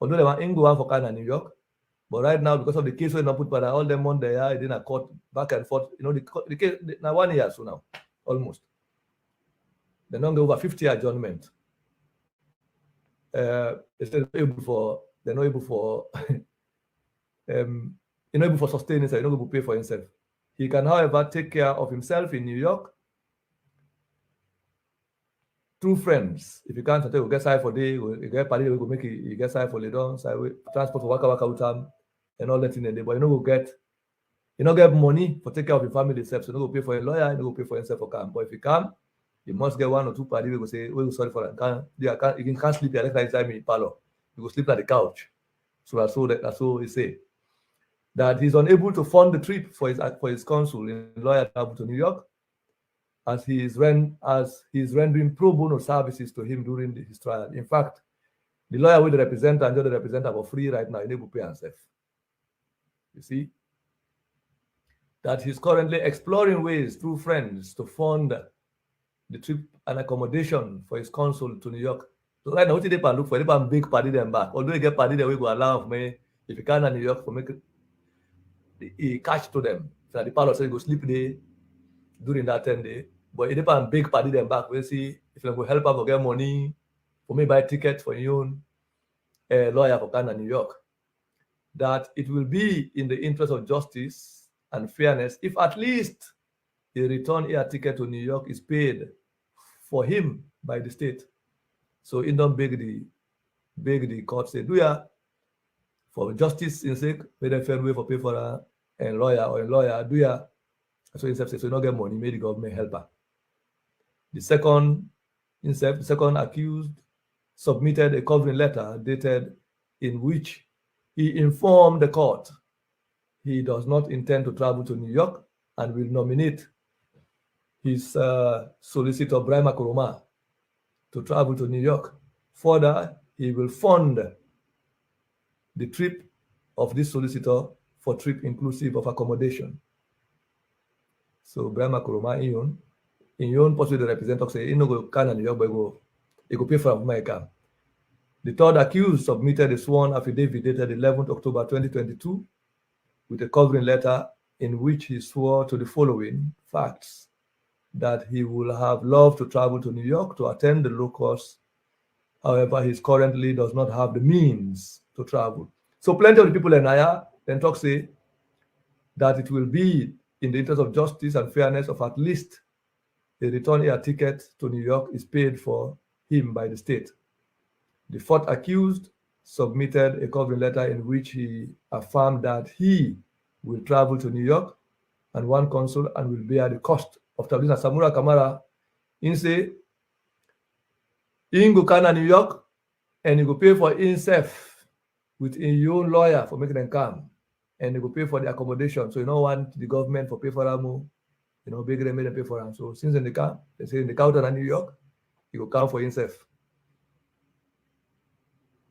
although they were in Goa for Canada, New York, but right now, because of the case when not put by all them on there, it didn't court back and forth. You know, the case now 1 year so now, almost. They're not over 50 adjournment. They're not able for sustaining himself, they're not able to pay for himself. He can, however, take care of himself in New York through friends. If you can't, you will get side for day, you get party, we go make you get side for later, transport for waka with them, and all that in the day. But you know, get money for take care of your family itself. So you don't go pay for a lawyer, you don't go pay for yourself for camp. But if you can, you must get 1 or 2 party. We go say, we go sorry for that. You can't sleep here next time in parlor. You go sleep at the couch. So that's all he say. That he's unable to fund the trip for his counsel in lawyer travel to New York, as he's rendering pro bono services to him during his trial. In fact, the lawyer will represent and the representative for free right now, unable to pay himself. You see? That he's currently exploring ways through friends to fund the trip and accommodation for his counsel to New York. So right now, what they can look for? They can big party them back. Although they get party, they will go allow for me. If you can in New York, for make he catch to them. So the parlor say go sleep there during that 10 days. But it depends big party them back. We'll see if they go help her get money, for me buy ticket for your own lawyer for Canada, New York. That it will be in the interest of justice and fairness if at least a return air ticket to New York is paid for him by the state. So in don't beg the court say, do ya for justice in sake, pay them fair way for pay for a lawyer, do ya? So instead say, so you don't get money, may the government help her. The second accused submitted a covering letter dated in which he informed the court he does not intend to travel to New York and will nominate his solicitor, Brian Makoroma, to travel to New York. Further, he will fund the trip of this solicitor for trip inclusive of accommodation. So Brian Makoroma in your own possible representative say, you know, go Canada, New York, but you go pay for America. The third accused submitted a sworn affidavit dated 11th October 2022 with a covering letter in which he swore to the following facts: that he will have loved to travel to New York to attend the law course. However, he currently does not have the means to travel. So plenty of the people in Naya then talk say that it will be in the interest of justice and fairness of at least a return air ticket to New York is paid for him by the state. The fourth accused submitted a covering letter in which he affirmed that he will travel to New York and one consul and will bear the cost of traveling. Samura Kamara in say In go Canada, New York, and you go pay for himself with your own lawyer for making them come. And you go pay for the accommodation. So you don't want the government for pay for them, big them, make them pay for them. So since in the car, they say in the counter in New York, you go come for himself.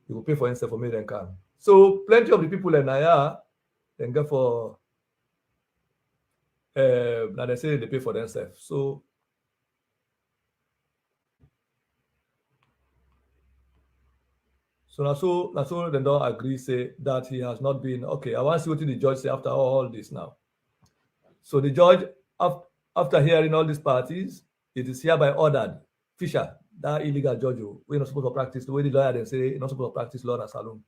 You go pay for himself for make them come. So plenty of the people in Naya, then go for now they say they pay for themselves. So now so they don't agree, say that he has not been okay. I want to see what the judge say after all this now. So the judge, after hearing all these parties, it is hereby ordered Fisher, that illegal judge, we're not supposed to practice the way the lawyer then say you're not supposed to practice law in a salon.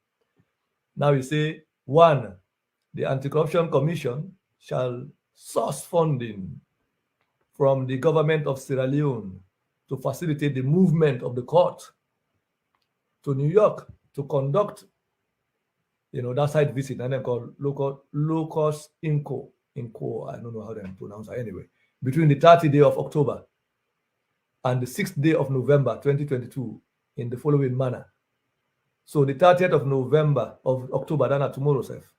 Now we say 1, the Anti-Corruption Commission shall source funding from the government of Sierra Leone to facilitate the movement of the court to New York to conduct, that site visit, and then called locus inco, I don't know how to pronounce it anyway, between the 30th day of October and the 6th day of November 2022 in the following manner. So the 30th of October, then tomorrow, self,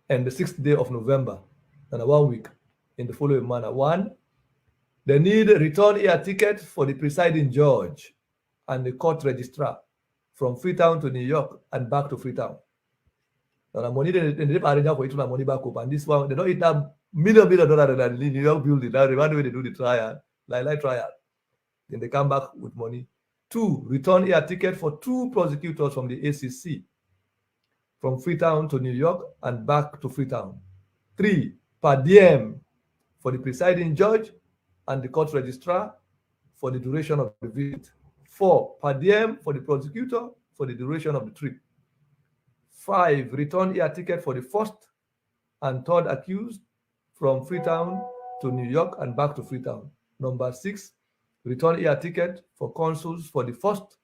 and the 6th day of November, and 1 week in the following manner. 1, they need a return air ticket for the presiding judge and the court registrar from Freetown to New York and back to Freetown. Now the money they arrange for it to money back up, and this one they don't eat that million dollars that the New York building. Now the way they do the trial, like trial, then they come back with money. 2, return air ticket for 2 prosecutors from the ACC from Freetown to New York and back to Freetown. 3, per diem for the presiding judge and the court registrar for the duration of the visit. 4, per diem for the prosecutor for the duration of the trip. 5, return air ticket for the first and third accused from Freetown to New York and back to Freetown. Number 6, return air ticket for consuls for the first,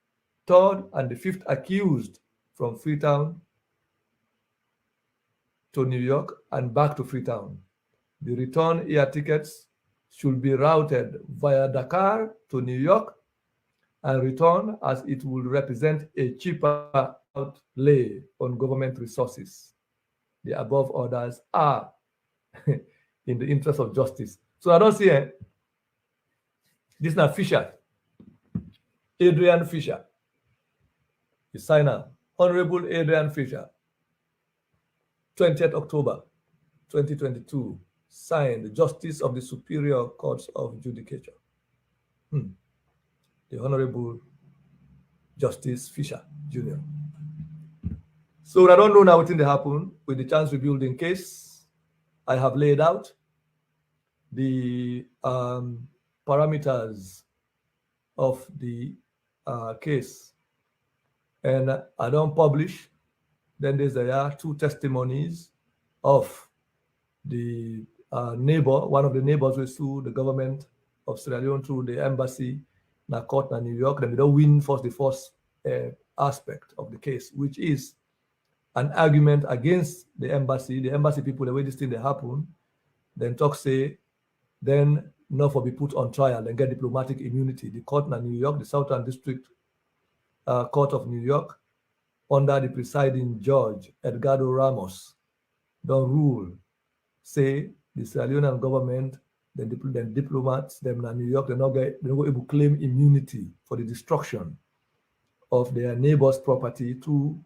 third, and the 5th accused from Freetown to New York and back to Freetown. The return air tickets should be routed via Dakar to New York and return, as it will represent a cheaper outlay on government resources. The above orders are in the interest of justice. So I don't see it. This is not Fisher. Adrian Fisher. The signer, Honorable Adrian Fisher, 20th October 2022, signed Justice of the Superior Courts of Judicature. The Honorable Justice Fisher, Jr. So I don't know now what thing happened with the chance rebuilding case. I have laid out the parameters of the case, and I don't publish. Then there are 2 testimonies of the neighbor, one of the neighbors who sued the government of Sierra Leone through the embassy, na court in New York. Then we don't win the first aspect of the case, which is an argument against the embassy people, the way this thing they happen, then talk say, then not for be put on trial and get diplomatic immunity. The court in New York, the Southern District Court of New York, under the presiding judge, Edgardo Ramos, don't rule, say the Sierra Leonean government, then diplomats, them in New York, they're not able to claim immunity for the destruction of their neighbor's property through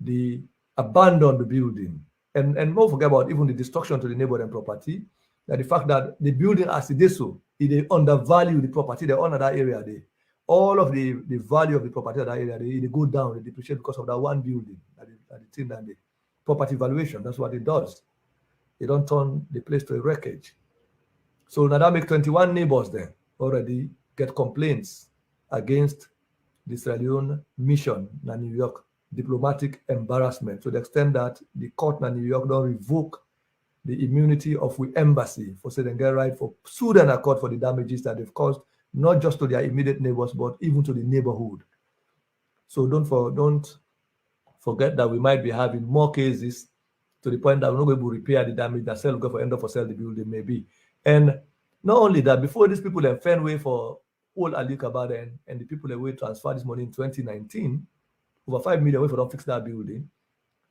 the abandoned building. And don't forget about even the destruction to the neighboring property, that the fact that the building as it is so, they undervalue the property, they own that area, all of the value of the property of that area, they go down, they depreciate because of that one building, that the thing that the property valuation, that's what it does. They don't turn the place to a wreckage. So now that makes 21 neighbors there already get complaints against the Sierra Leone mission in New York, diplomatic embarrassment, to the extent that the court in New York don't revoke the immunity of the embassy for saying they get right for sue them a court for the damages that they've caused, not just to their immediate neighbors, but even to the neighborhood. So don't forget that we might be having more cases to the point that we're not going to repair the damage that sell go for end up for sell the building maybe. And not only that, before these people then find way for old Ali Kabaden and the people that will transfer this money in 2019, over 5 million away for them fix that building.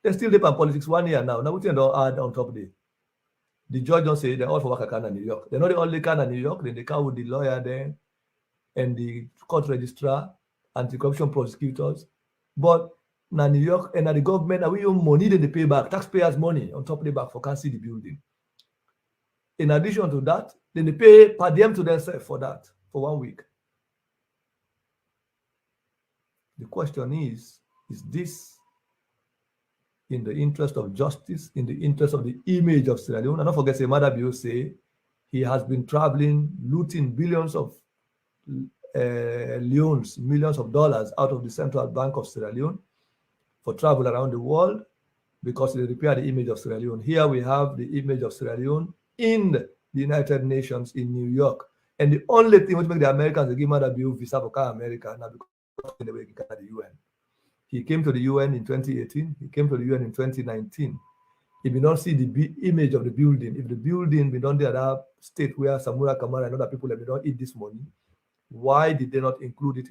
They still live in politics 1 year now. Now we think they'll add on top of it. The judge don't say they're all for Wakakana, New York. They're not the only kind of New York. Then they come with the lawyer there and the court registrar, anti-corruption prosecutors. But now New York and now the government, we own money then they pay back, taxpayers' money on top of the back for can't see the building. In addition to that, then they pay per diem to themselves for that for 1 week. The question is this in the interest of justice, in the interest of the image of Sierra Leone? And don't forget, Madabio say he has been traveling, looting billions of leones, millions of dollars out of the Central Bank of Sierra Leone for travel around the world because they repair the image of Sierra Leone. Here we have the image of Sierra Leone in the United Nations in New York. And the only thing which make the Americans give Madabio visa for America now because they were the UN. He came to the UN in 2018. He came to the UN in 2019. If you don't see the image of the building, if the building be done there that state where Samura Kamara and other people have don't eat this money, why did they not include it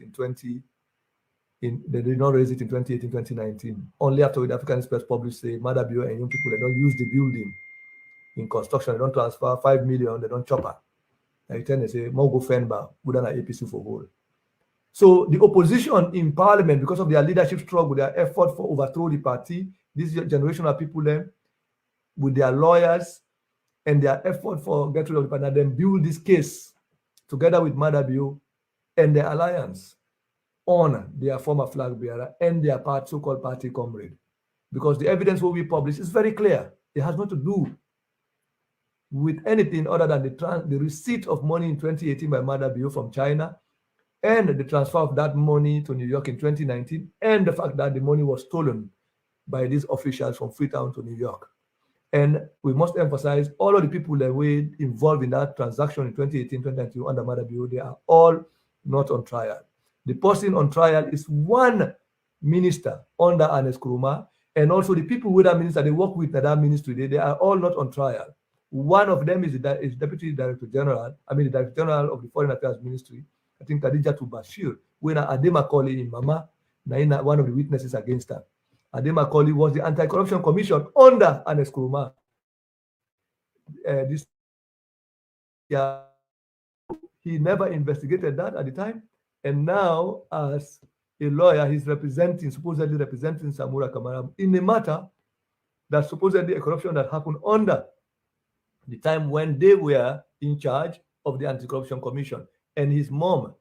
they did not raise it in 2018, 2019? Only after the African Express published say Madabio and young people they don't use the building in construction, they don't transfer 5 million, they don't chop her. And they say, Mongo Fenba, would an APC for whole. So the opposition in parliament, because of their leadership struggle, their effort for overthrow the party, this generation of people then, with their lawyers and their effort for getting rid of the party, then build this case together with Madabio and their alliance on their former flag bearer and their so-called party comrade. Because the evidence will be published is very clear. It has nothing to do with anything other than the receipt of money in 2018 by Madabio from China, and the transfer of that money to New York in 2019, and the fact that the money was stolen by these officials from Freetown to New York. And we must emphasize all of the people that were involved in that transaction in 2018, 2019 under Madabio, they are all not on trial. The person on trial is one minister under Ernest Kuruma, and also the people with that minister, they work with that ministry, they are all not on trial. One of them is the Deputy Director General, the Director General of the Foreign Affairs Ministry, I think Khadija Bashir, when Adema Koli in Mama, Naina, one of the witnesses against her. Adema Koli was the Anti-Corruption Commission under Ernest Kuruma. This year, he never investigated that at the time. And now, as a lawyer, he's supposedly representing Samura Kamara in a matter that supposedly a corruption that happened under the time when they were in charge of the Anti-Corruption Commission. And his mom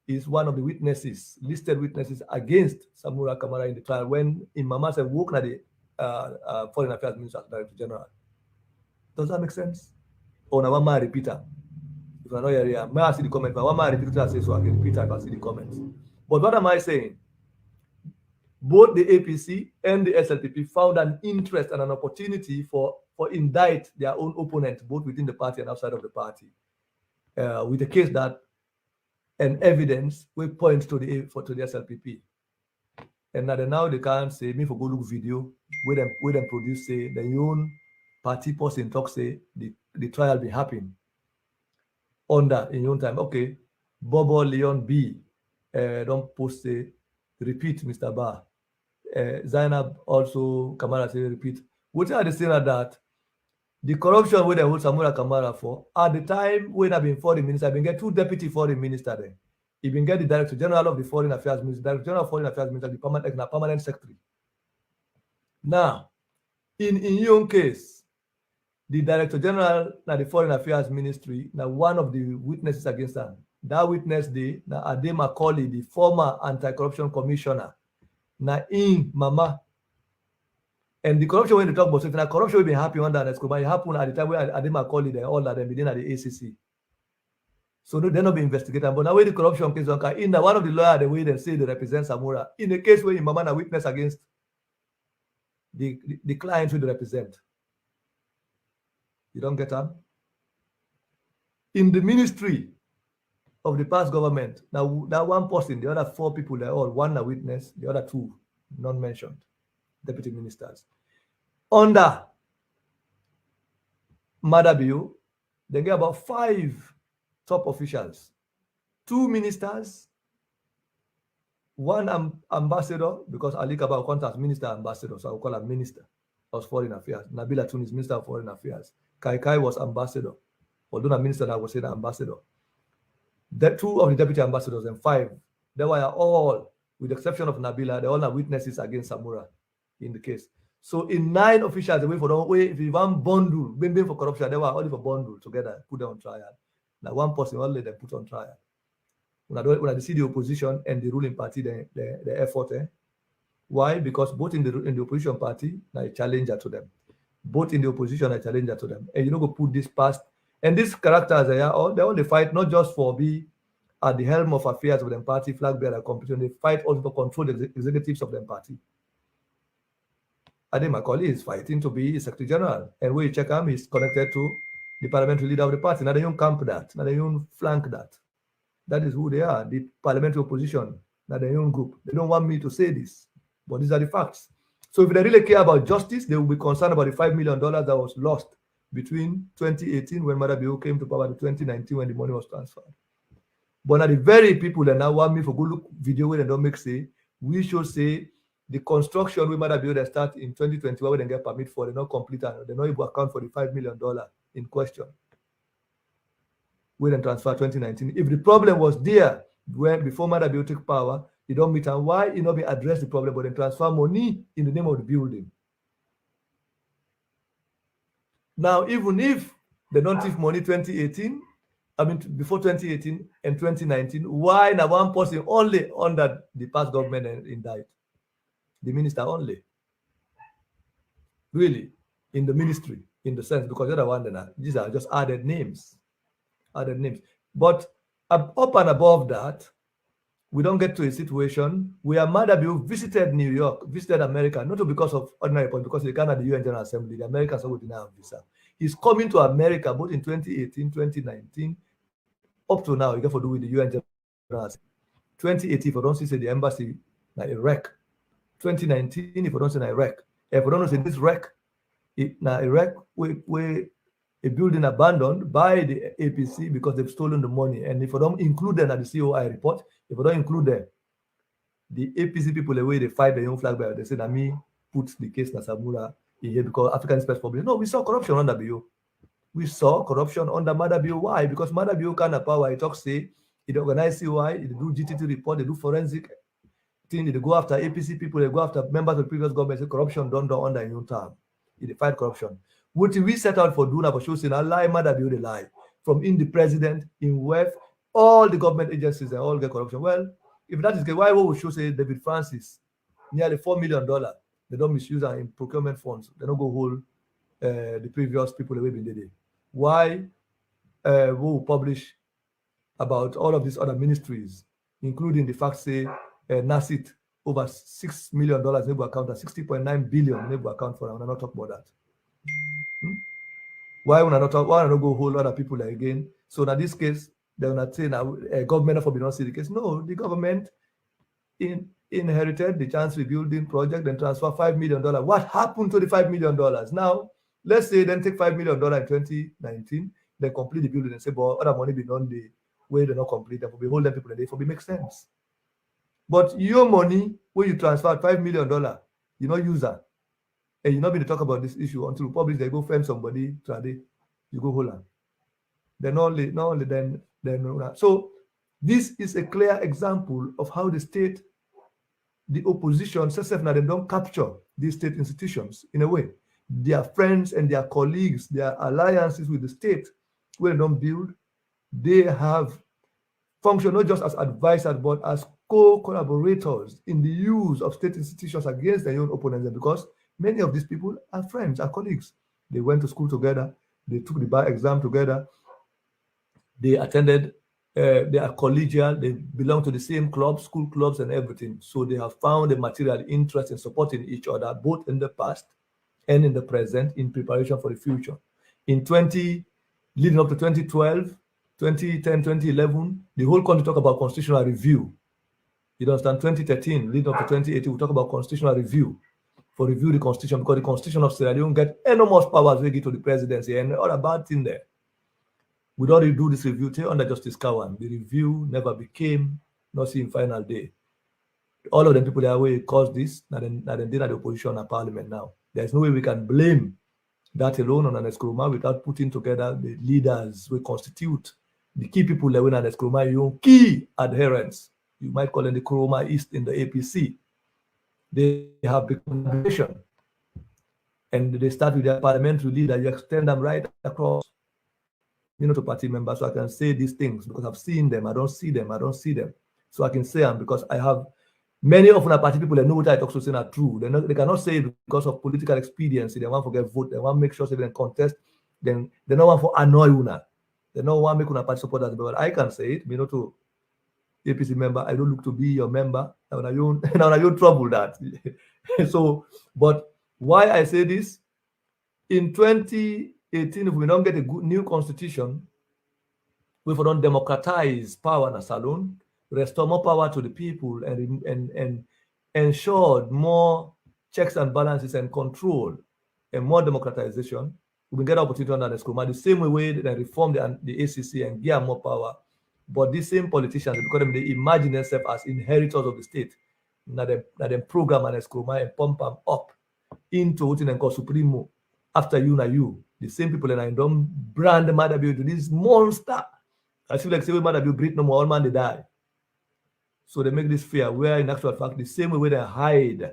is one of the witnesses, listed witnesses against Samura Kamara in the trial when Imama said, worked at the Foreign Affairs Minister as Director General. Does that make sense? Or now I repeat it. If I know your area, may I see the comment? But I repeat it so I can repeat it, I can see the comments. But what am I saying? Both the APC and the SLPP found an interest and an opportunity for indict their own opponents, both within the party and outside of the party, with a case that and evidence will point to the SLPP. And now they can't say me for go look video where them produce say the own party person talk say the trial be happening under in your own time. Okay, Bobo Leon B don't post say repeat Mr. Ba. Zainab also Kamara say repeat. What are they saying that the corruption where they hold Samura Kamara for, at the time when I've been foreign minister, I've been get two deputy foreign minister there. He been get the Director General of the Foreign Affairs Ministry, Director General of Foreign Affairs Ministry, the permanent secretary. Now, in your case, the Director General of the Foreign Affairs Ministry, now one of the witnesses against them, that witness the Adema Koli, the former anti-corruption commissioner, now in Mama. And the corruption when they talk about so the corruption will be happening under Ernest Kuruma. It happened at the time where Adema Koli, all that them within at the ACC. So they're not being investigated. But now when the corruption case on in the one of the lawyers the way they say they represent Samura, in the case where Mama a witness against the client who they represent. You don't get that? In the ministry of the past government, now that one person, the other four people, they're all one a witness, the other two not mentioned, deputy ministers. Under Madabio, they get about 5 top officials 2 ministers, 1 ambassador, because Ali Kaba will contact minister ambassador, so I will call her minister of foreign affairs. Nabila Tunis, minister of foreign affairs. Kai Kai was ambassador, although not minister, I would say the ambassador. The 2 of the deputy ambassadors and 5, they were all, with the exception of Nabila, they all are witnesses against Samura in the case. So in 9 officials, they wait for the way, if you want bundle, been for corruption, they were only for bundle together, put them on trial. Now 1 person only they put on trial. When I see the opposition and the ruling party, the effort. Why? Because both in the opposition party, a challenger to them. Both in the opposition, a challenger to them. And you know, go put this past. And these characters, they all they fight not just for be at the helm of affairs of the party, flag bearer competition. They fight also to control the executives of the party. Ade Macaulay is fighting to be Secretary General. And where you check him, he's connected to the parliamentary leader of the party. Now they don't camp that. Now they don't flank that. That is who they are, the parliamentary opposition, not their own group. They don't want me to say this, but these are the facts. So if they really care about justice, they will be concerned about the $5 million that was lost between 2018 when Madabio came to power to 2019 when the money was transferred. But now the very people that now want me for go look video where they don't make say, we should say the construction with Madabio that start in 2021 when they get permit for, they're not complete and they're not able to account for the $5 million in question. When transfer 2019. If the problem was there when before Madabio took power, you don't meet and why you not be address the problem, but then transfer money in the name of the building. Now, even if they don't give money 2018, I mean before 2018 and 2019, why now 1 person only under the past government indict? The minister only. Really, in the ministry, in the sense, because the other one, these are just added names. But up and above that, we don't get to a situation where Madabio visited New York, visited America, not because of ordinary point, because they can't at the UN General Assembly. The Americans would deny a visa. He's coming to America both in 2018, 2019, up to now. You got to do with the UN General Assembly. 2018, if I don't see the embassy in Iraq. 2019, if I don't say Iraq. If I don't say this wreck, now Iraq, we a building abandoned by the APC because they've stolen the money. And if I don't include them at the COI report, if I don't include them, the APC people, the way they fight the young flag bearer, they say that me put the case Nasamura in here because African Express Public. No, we saw corruption under BO. We saw corruption under Madabio. Why? Because Madabio kind of power, it talks, say, it organize COI, it do GTT report, they do forensic thing, they go after APC people, they go after members of the previous government, say corruption done under your term. They fight corruption. What we set out for doing about showing a lie, Madabio the lie. From in the president, in WEF, all the government agencies, they all get corruption. Well, if that is the why would we show say David Francis, nearly $4 million, they don't misuse in procurement funds. They don't go hold the previous people away in the day. Why we will publish about all of these other ministries, including the fact say NACIT over $6 million neighbor account and 60.9 billion neighbor account for. I'm not talk about that. Why would I not go hold other people again? So in this case, they will not say now a government for not see the case. No, the government inherited the chance rebuilding project and transfer $5 million. What happened to the $5 million? Now, let's say then take $5 million in 2019, then complete the building and say, but other money be done the way they're not complete, and for be holding people and for be make sense. But your money, when you transfer $5 million, you not use that. And you're not going to talk about this issue until public they go find somebody today, you go hold on. Then only then. So this is a clear example of how the state, the opposition, now they don't capture these state institutions in a way. Their friends and their colleagues, their alliances with the state, where they don't build, they have functioned not just as advisors but as co-collaborators in the use of state institutions against their own opponents, because many of these people are friends, are colleagues. They went to school together. They took the bar exam together. They attended, they are collegial. They belong to the same clubs, school clubs and everything. So they have found a material interest in supporting each other, both in the past and in the present, in preparation for the future. Leading up to 2012, 2010, 2011, the whole country talk about constitutional review. You understand? 2013, leading up to 2018, we talk about constitutional review. For review the constitution, because the constitution of Sierra Leone get enormous powers we give to the presidency and all a bad thing there. We don't do this review till under Justice Cowan. The review never became not seeing final day. All of the people that way caused this, now then they are the opposition and parliament now. There's no way we can blame that alone on an Eskroma without putting together the leaders we constitute the key people that win an Eskroma, your key adherents. You might call them the Kroma East in the APC. They have become a nation. And they start with their parliamentary leader, you extend them right across, to party members. So I can say these things because I've seen them. I don't see them. So I can say them because I have many of the party people that know what I talk to say are true. They cannot say it because of political expediency. They want to get vote. They want to make sure they can contest. Then they don't want to annoy una. They don't want to make una party supporters. But I can say it. To APC member, I don't look to be your member. Now you trouble that. So, but why I say this? In 2018, if we don't get a good new constitution, we don't democratize power in a salon, restore more power to the people, and ensure more checks and balances and control and more democratization, we will get opportunity under the Eskroma the same way they reform the ACC and give more power. But these same politicians, because they imagine themselves as inheritors of the state, that they program an Eskroma and pump them up into what they call Supremo. After you, the same people that I don't brand Madabio to this monster. I feel like say Madabio breathe no more, all man they die. So they make this fear, where in actual fact, the same way they hide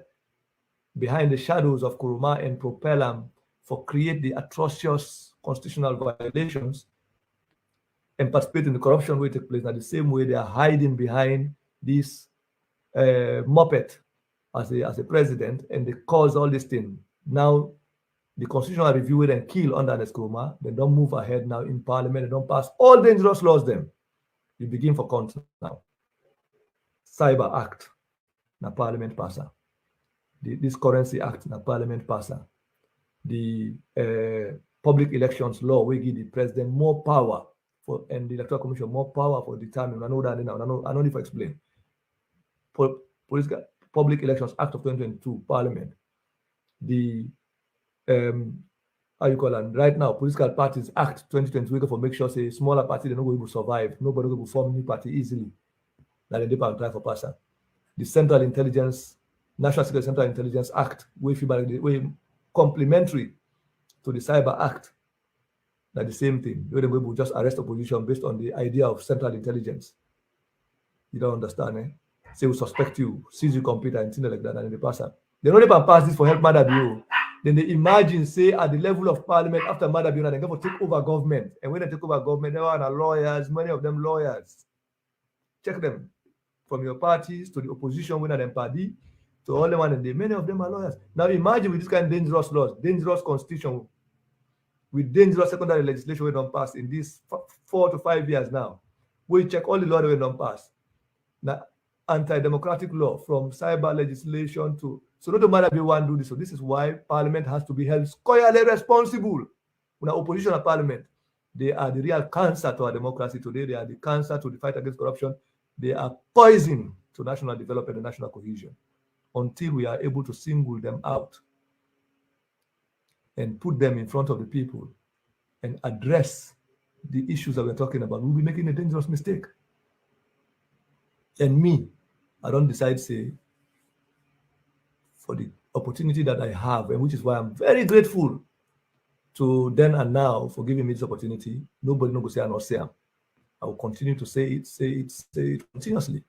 behind the shadows of Kuruma and propel them for create the atrocious constitutional violations and participate in the corruption where it takes place. Now the same way they are hiding behind this muppet as a president, and they cause all this thing. Now the constitutional review and kill under an Eskroma, they don't move ahead now in parliament, they don't pass all dangerous laws them. You begin for count now. Cyber Act, na parliament passer. This currency act, na parliament passer. The public elections law, we give the president more power and the electoral commission more power for determining. I know that now. I don't need to explain. Public Elections Act of 2022, Parliament. The how you call it right now, Political Parties Act 2022 for make sure say smaller party they're not going to survive. Nobody will form new party easily. That they can try for passer. The Central Intelligence, National Security Central Intelligence Act, way complementary to the Cyber Act. That the same thing. Where they will just arrest opposition based on the idea of central intelligence. You don't understand, eh? Say we suspect you, seize your computer and things like that, and they pass up. They don't even pass this for help Madabio. Then they imagine, say, at the level of parliament, after Madabio, they're going to take over government. And when they take over government, there are lawyers, many of them lawyers. Check them. From your parties to the opposition, when them party, to all the one, and many of them are lawyers. Now imagine with this kind of dangerous laws, dangerous constitution, with dangerous secondary legislation we don't pass in these 4 to 5 years now. We check all the laws we don't pass. Now, anti-democratic law from cyber legislation to so no matter if you want to do this. So this is why Parliament has to be held squarely responsible. When opposition at Parliament, they are the real cancer to our democracy today. They are the cancer to the fight against corruption. They are poison to national development and national cohesion. Until we are able to single them out and put them in front of the people and address the issues that we're talking about, we'll be making a dangerous mistake. And me, I don't decide, say, for the opportunity that I have, and which is why I'm very grateful to then and now for giving me this opportunity. Nobody knows say I not say it. I will continue to say it continuously.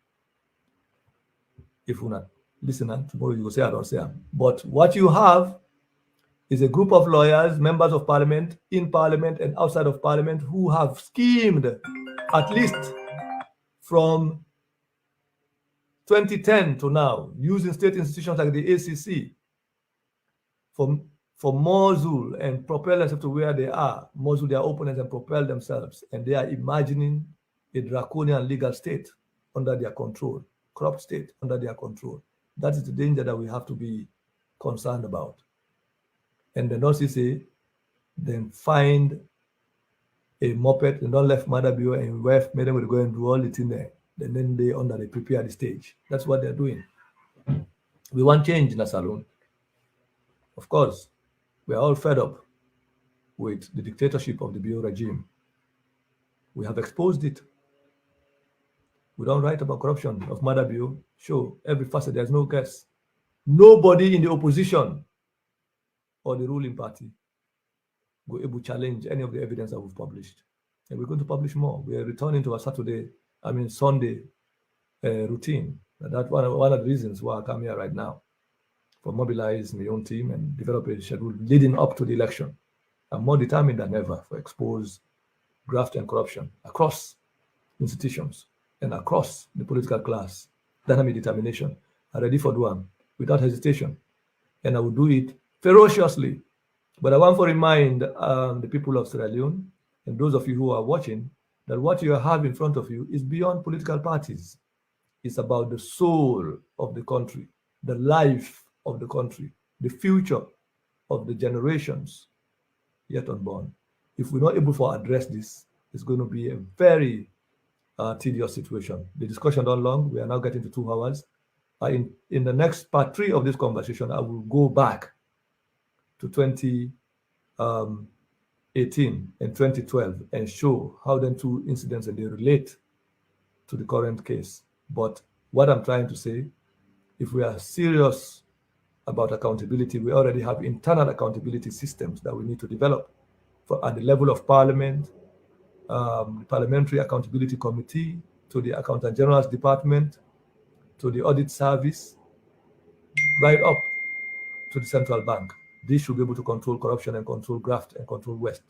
If you're not listening, tomorrow you will say I don't say it. But what you have is a group of lawyers, members of parliament, in parliament and outside of parliament, who have schemed, at least from 2010 to now, using state institutions like the ACC for muzzle and propel themselves to where they are, muzzle their opponents and propel themselves. And they are imagining a draconian legal state under their control, corrupt state under their control. That is the danger that we have to be concerned about. And then also say, then find a moped and don't left Madabio and wife made them will go and do all it in there. And then they prepare the stage. That's what they're doing. We want change in a salon. Of course, we are all fed up with the dictatorship of the Bio regime. We have exposed it. We don't write about corruption of Madabio. Show every facet. There's no guess. Nobody in the opposition or the ruling party will able to challenge any of the evidence that we've published. And we're going to publish more. We are returning to our Sunday routine. That's one of the reasons why I come here right now, for mobilizing my own team and develop a schedule leading up to the election. I'm more determined than ever to expose graft and corruption across institutions and across the political class. That have my determination. I'm ready for doing without hesitation. And I will do it ferociously. But I want to remind the people of Sierra Leone and those of you who are watching that what you have in front of you is beyond political parties. It's about the soul of the country, the life of the country, the future of the generations yet unborn. If we're not able to address this, it's going to be a very tedious situation. The discussion not long. We are now getting to 2 hours. In the next part 3 of this conversation, I will go back to 2018 and 2012 and show how the 2 incidents and they relate to the current case. But what I'm trying to say, if we are serious about accountability, we already have internal accountability systems that we need to develop at the level of Parliament, the Parliamentary Accountability Committee, to the Accountant General's Department, to the Audit Service, right up to the Central Bank. These should be able to control corruption and control graft and control waste.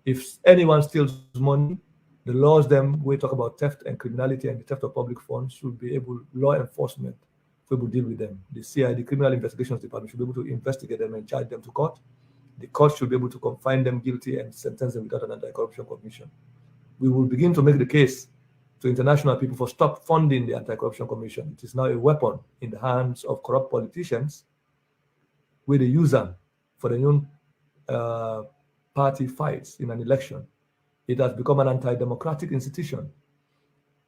If anyone steals money, the laws we talk about theft and criminality and the theft of public funds should be able, law enforcement, to be able to deal with them. The CI, the Criminal Investigations Department, should be able to investigate them and charge them to court. The court should be able to find them guilty and sentence them without an anti-corruption commission. We will begin to make the case to international people for stop funding the anti-corruption commission. It is now a weapon in the hands of corrupt politicians where they use them for their own party fights in an election. It has become an anti-democratic institution.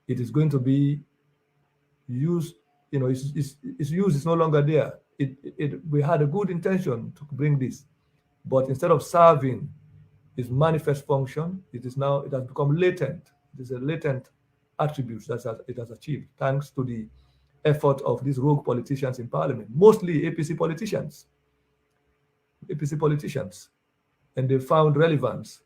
It is going to be used, it's used, it's no longer there. We had a good intention to bring this, but instead of serving its manifest function, it has become latent. It is a latent attribute that it has achieved, thanks to the effort of these rogue politicians in Parliament, mostly APC politicians. And they found relevance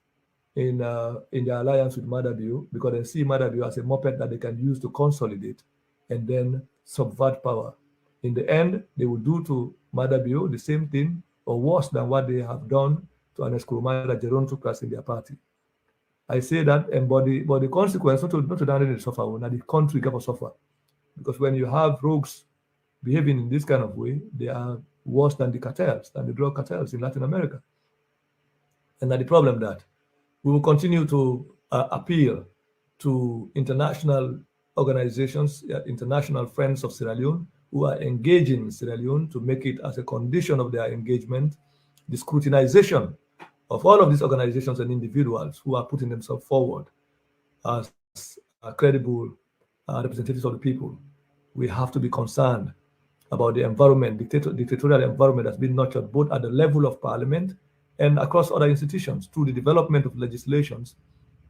in their alliance with Madabio because they see Madabio as a moped that they can use to consolidate and then subvert power. In the end, they will do to Madabio the same thing or worse than what they have done to an Nkrumah that Jerome took place in their party. I say that, but the consequence, not to down the suffer, now the country gonna suffer. Because when you have rogues behaving in this kind of way, they are worse than the cartels, than the drug cartels in Latin America. And that the problem that we will continue to appeal to international organizations, international friends of Sierra Leone, who are engaging in Sierra Leone to make it as a condition of their engagement, the scrutinization of all of these organizations and individuals who are putting themselves forward as credible representatives of the people. We have to be concerned about the environment, dictatorial environment that's been nurtured both at the level of Parliament and across other institutions through the development of legislations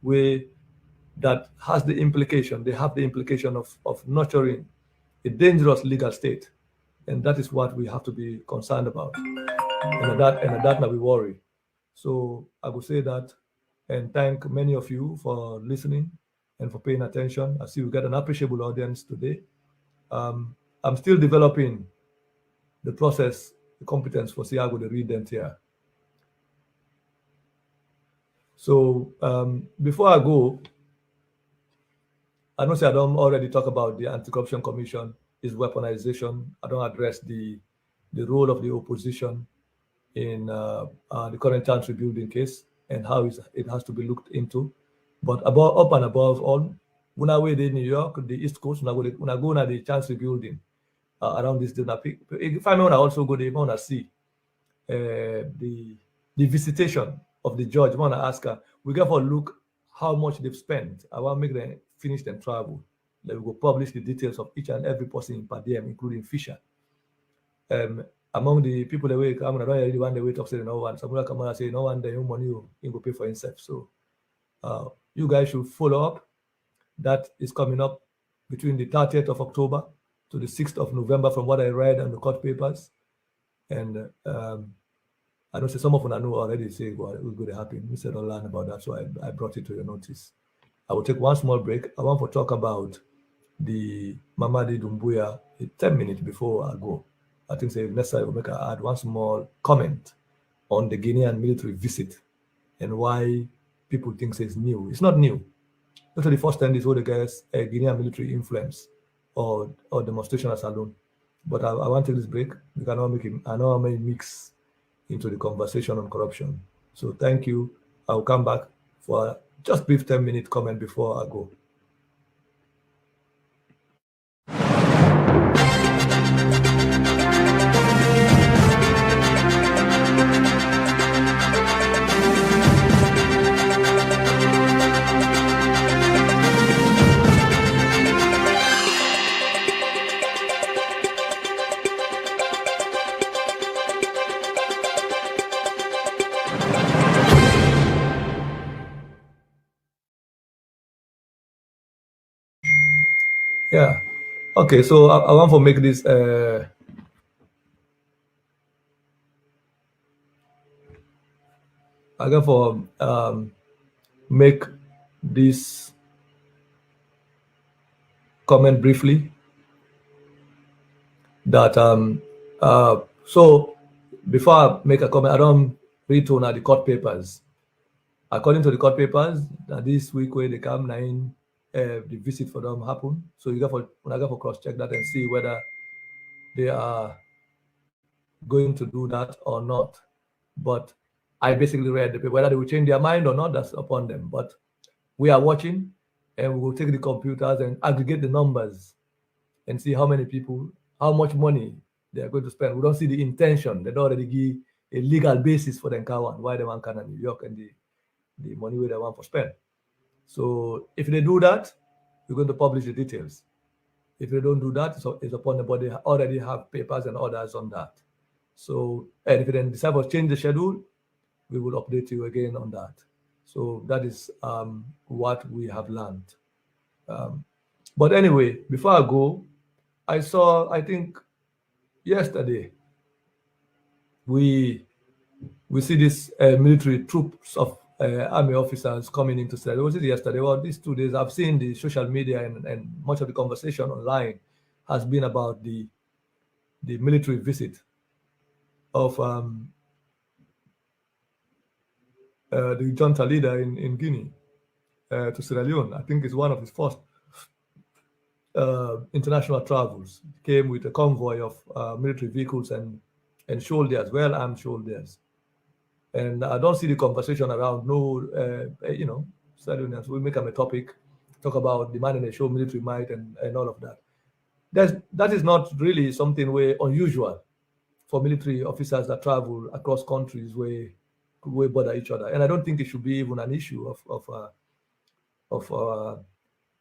that has the implication, they have the implication of nurturing a dangerous legal state. And that is what we have to be concerned about. And that we worry. So I would say that and thank many of you for listening and for paying attention. I see we got an appreciable audience today. I'm still developing the process, the competence for Siago the Redent here. So before I go, I know I don't already talk about the Anti-Corruption Commission, its weaponization. I don't address the role of the opposition in the current chance rebuilding case and how it has to be looked into. But up and above all, when I went in New York, the East Coast, when I go to the chance rebuilding around this dinner, if I want to also go there, I want to see the visitation of the judge. I want to ask her, we got to look how much they've spent. I want to make them finish and travel. Then we will publish the details of each and every person in Padiem, including Fisher. Among the people that way, I don't really want the way to say no one. Someone come and say no one, the money you go pay for himself. So You guys should follow up. That is coming up between the 30th of October to the 6th of November, from what I read on the court papers. And I know some of them I know already say well, it was going to happen. We said don't learn about that, so I brought it to your notice. I will take one small break. I want to talk about the Mamadi Doumbouya 10 minutes before I go. I think say necessary will make I add one small comment on the Guinean military visit and why people think it's new. It's not new. Not the first time this whole guys Guinean military influence or demonstration as alone. But I want to take this break. We cannot make him. I know I may mix into the conversation on corruption. So thank you. I'll come back for just brief 10-minute comment before I go. Yeah. Okay, so I want to make this I want for make this comment briefly that so before I make a comment, I don't read to the court papers. According to the court papers, that this week where they come nine the visit for them happen. So you got for cross check that and see whether they are going to do that or not. But I basically read the paper. Whether they will change their mind or not, that's upon them. But we are watching, and we will take the computers and aggregate the numbers and see how many people, how much money they are going to spend. We don't see the intention. They don't already give a legal basis for the Nkawan, why they want Canada, New York, and the money where they want to spend. So if they do that, we're going to publish the details. If they don't do that, it's upon them, but they already have papers and orders on that. So, and if they then decide to change the schedule, we will update you again on that. So that is what we have learned. But anyway, before I go, I think yesterday, we see this military troops of army officers coming into Sierra Leone. Was it yesterday? Well, these 2 days, I've seen the social media and much of the conversation online has been about the military visit of the junta leader in Guinea to Sierra Leone. I think it's one of his first international travels. He came with a convoy of military vehicles and soldiers, well-armed soldiers. And I don't see the conversation around Sierra Leoneans. We make them a topic, talk about demanding a show military might and all of that. That is not really something unusual for military officers that travel across countries where bother each other. And I don't think it should be even an issue of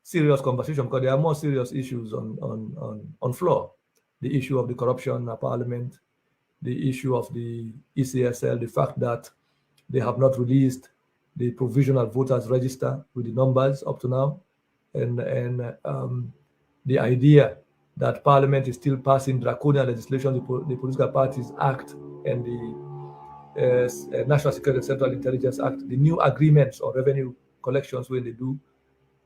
serious conversation, because there are more serious issues on floor. The issue of the corruption in Parliament, the issue of the ECSL, the fact that they have not released the provisional voters register with the numbers up to now, and the idea that Parliament is still passing draconian legislation, the Political Parties Act and the National Security and Central Intelligence Act, the new agreements on revenue collections when they do,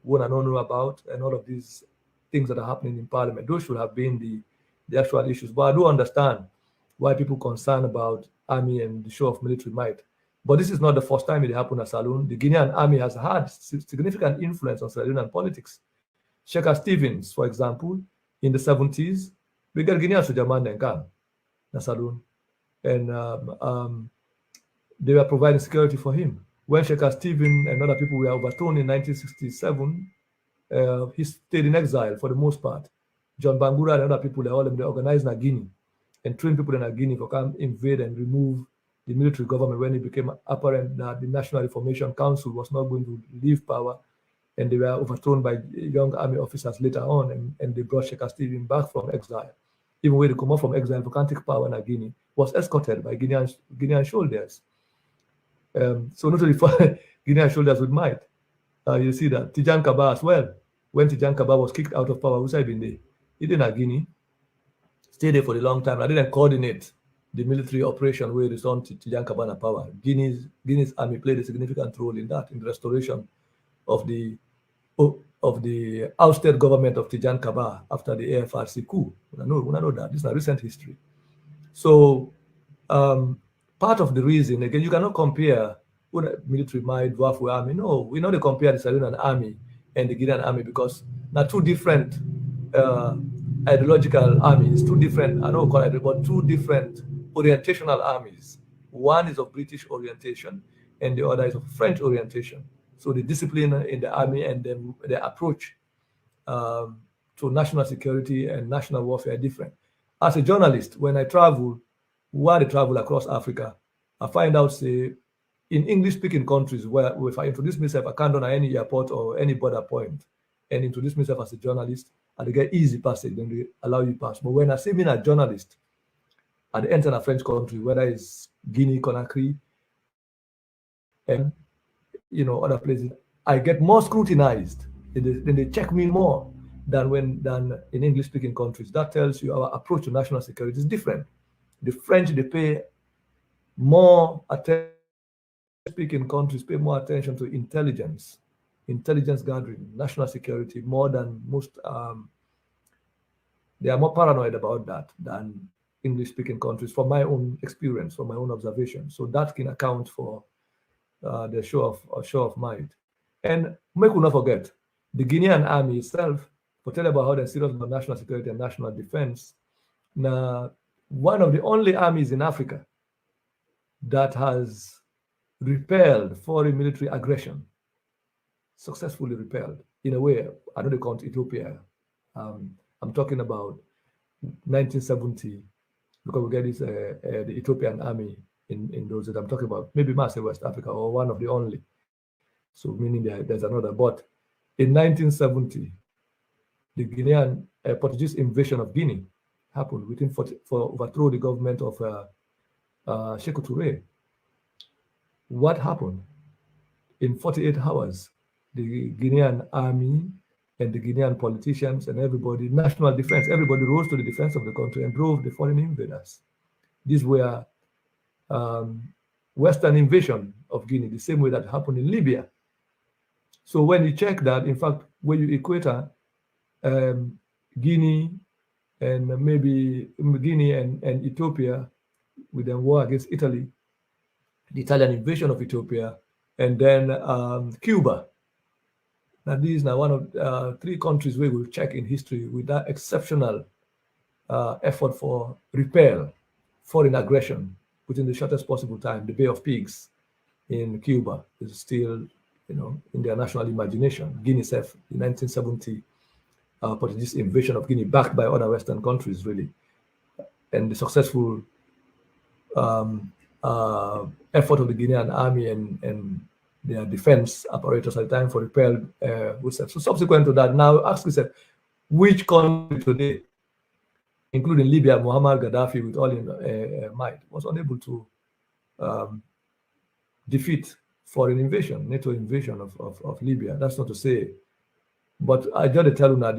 one and know about, and all of these things that are happening in Parliament. Those should have been the actual issues. But I do understand why people concerned about army and the show of military might. But this is not the first time it happened at Saloon. The Guinean army has had significant influence on Sierra Leonean politics. Sheikh Stevens, for example, in the 70s, we got Guinean Sujaman and Khan, Saloon. And they were providing security for him. When Sheikh Stephen and other people were overthrown in 1967, he stayed in exile for the most part. John Bangura and other people, they organized in Guinea and trained people in Guinea to come invade and remove the military government when it became apparent that the National Reformation Council was not going to leave power, and they were overthrown by young army officers later on, and they brought Sheikh Stephen back from exile. Even when they come out from exile, they can't take power in Guinea, was escorted by Guinean soldiers. So not only for Guinean soldiers with might. You see that Tijan Kaba as well. When Tijan Kaba was kicked out of power, who's been there? He didn't have Guinea. Stayed there for a long time. I didn't coordinate the military operation where returned to Tijan Kabana power. Guinea's army played a significant role in that, in the restoration of the ousted government of Tijan Kaba after the AFRC coup. We know that. This is a recent history. So part of the reason, again, you cannot compare military might, Wafu army. No, we know they compare the Sierra Leonean army and the Guinean army because they're two different ideological armies, two different, I don't call it, but two different orientational armies. One is of British orientation and the other is of French orientation. So the discipline in the army and the approach to national security and national warfare are different. As a journalist, when I travel, while I travel across Africa, I find out, say, in English-speaking countries where if I introduce myself, I can't on any airport or any border point and introduce myself as a journalist, and they get easy passage, then they allow you pass. But when I say being a journalist, and enter a French country, whether it's Guinea, Conakry, and other places, I get more scrutinized. Then they check me more than in English-speaking countries. That tells you our approach to national security is different. The French, they pay more attention. Speaking countries pay more attention to intelligence gathering, national security, more than most. They are more paranoid about that than English-speaking countries, from my own experience, from my own observation. So that can account for the show of might. And make we not forget, the Guinean army itself, for tell about how they're serious about national security and national defense. Now, one of the only armies in Africa that has repelled foreign military aggression, successfully repelled in a way. I know they call it Ethiopia. I'm talking about 1970, because we get this the Ethiopian army in those that I'm talking about. Maybe Marseille, West Africa, or one of the only. So meaning there's another. But in 1970, the Guinean Portuguese invasion of Guinea happened for overthrow the government of Sékou Touré. What happened? In 48 hours, the Guinean army and the Guinean politicians and everybody, national defense, everybody rose to the defense of the country and drove the foreign invaders. These were Western invasion of Guinea, the same way that happened in Libya. So when you check that, in fact, when you equate Guinea and maybe Guinea and Ethiopia with the war against Italy, the Italian invasion of Ethiopia, and then Cuba. Now, these are one of 3 countries where we'll check in history with that exceptional effort for repel foreign aggression within the shortest possible time. The Bay of Pigs in Cuba is still, in their national imagination. Guinea itself, the 1970 Portuguese invasion of Guinea, backed by other Western countries, really, and the successful effort of the Guinean army and their defense apparatus at the time for repel Rousseff. So subsequent to that, now ask yourself, which country today, including Libya, Muammar Gaddafi with all in might, was unable to defeat foreign invasion, NATO invasion of Libya? That's not to say, but I just tell you that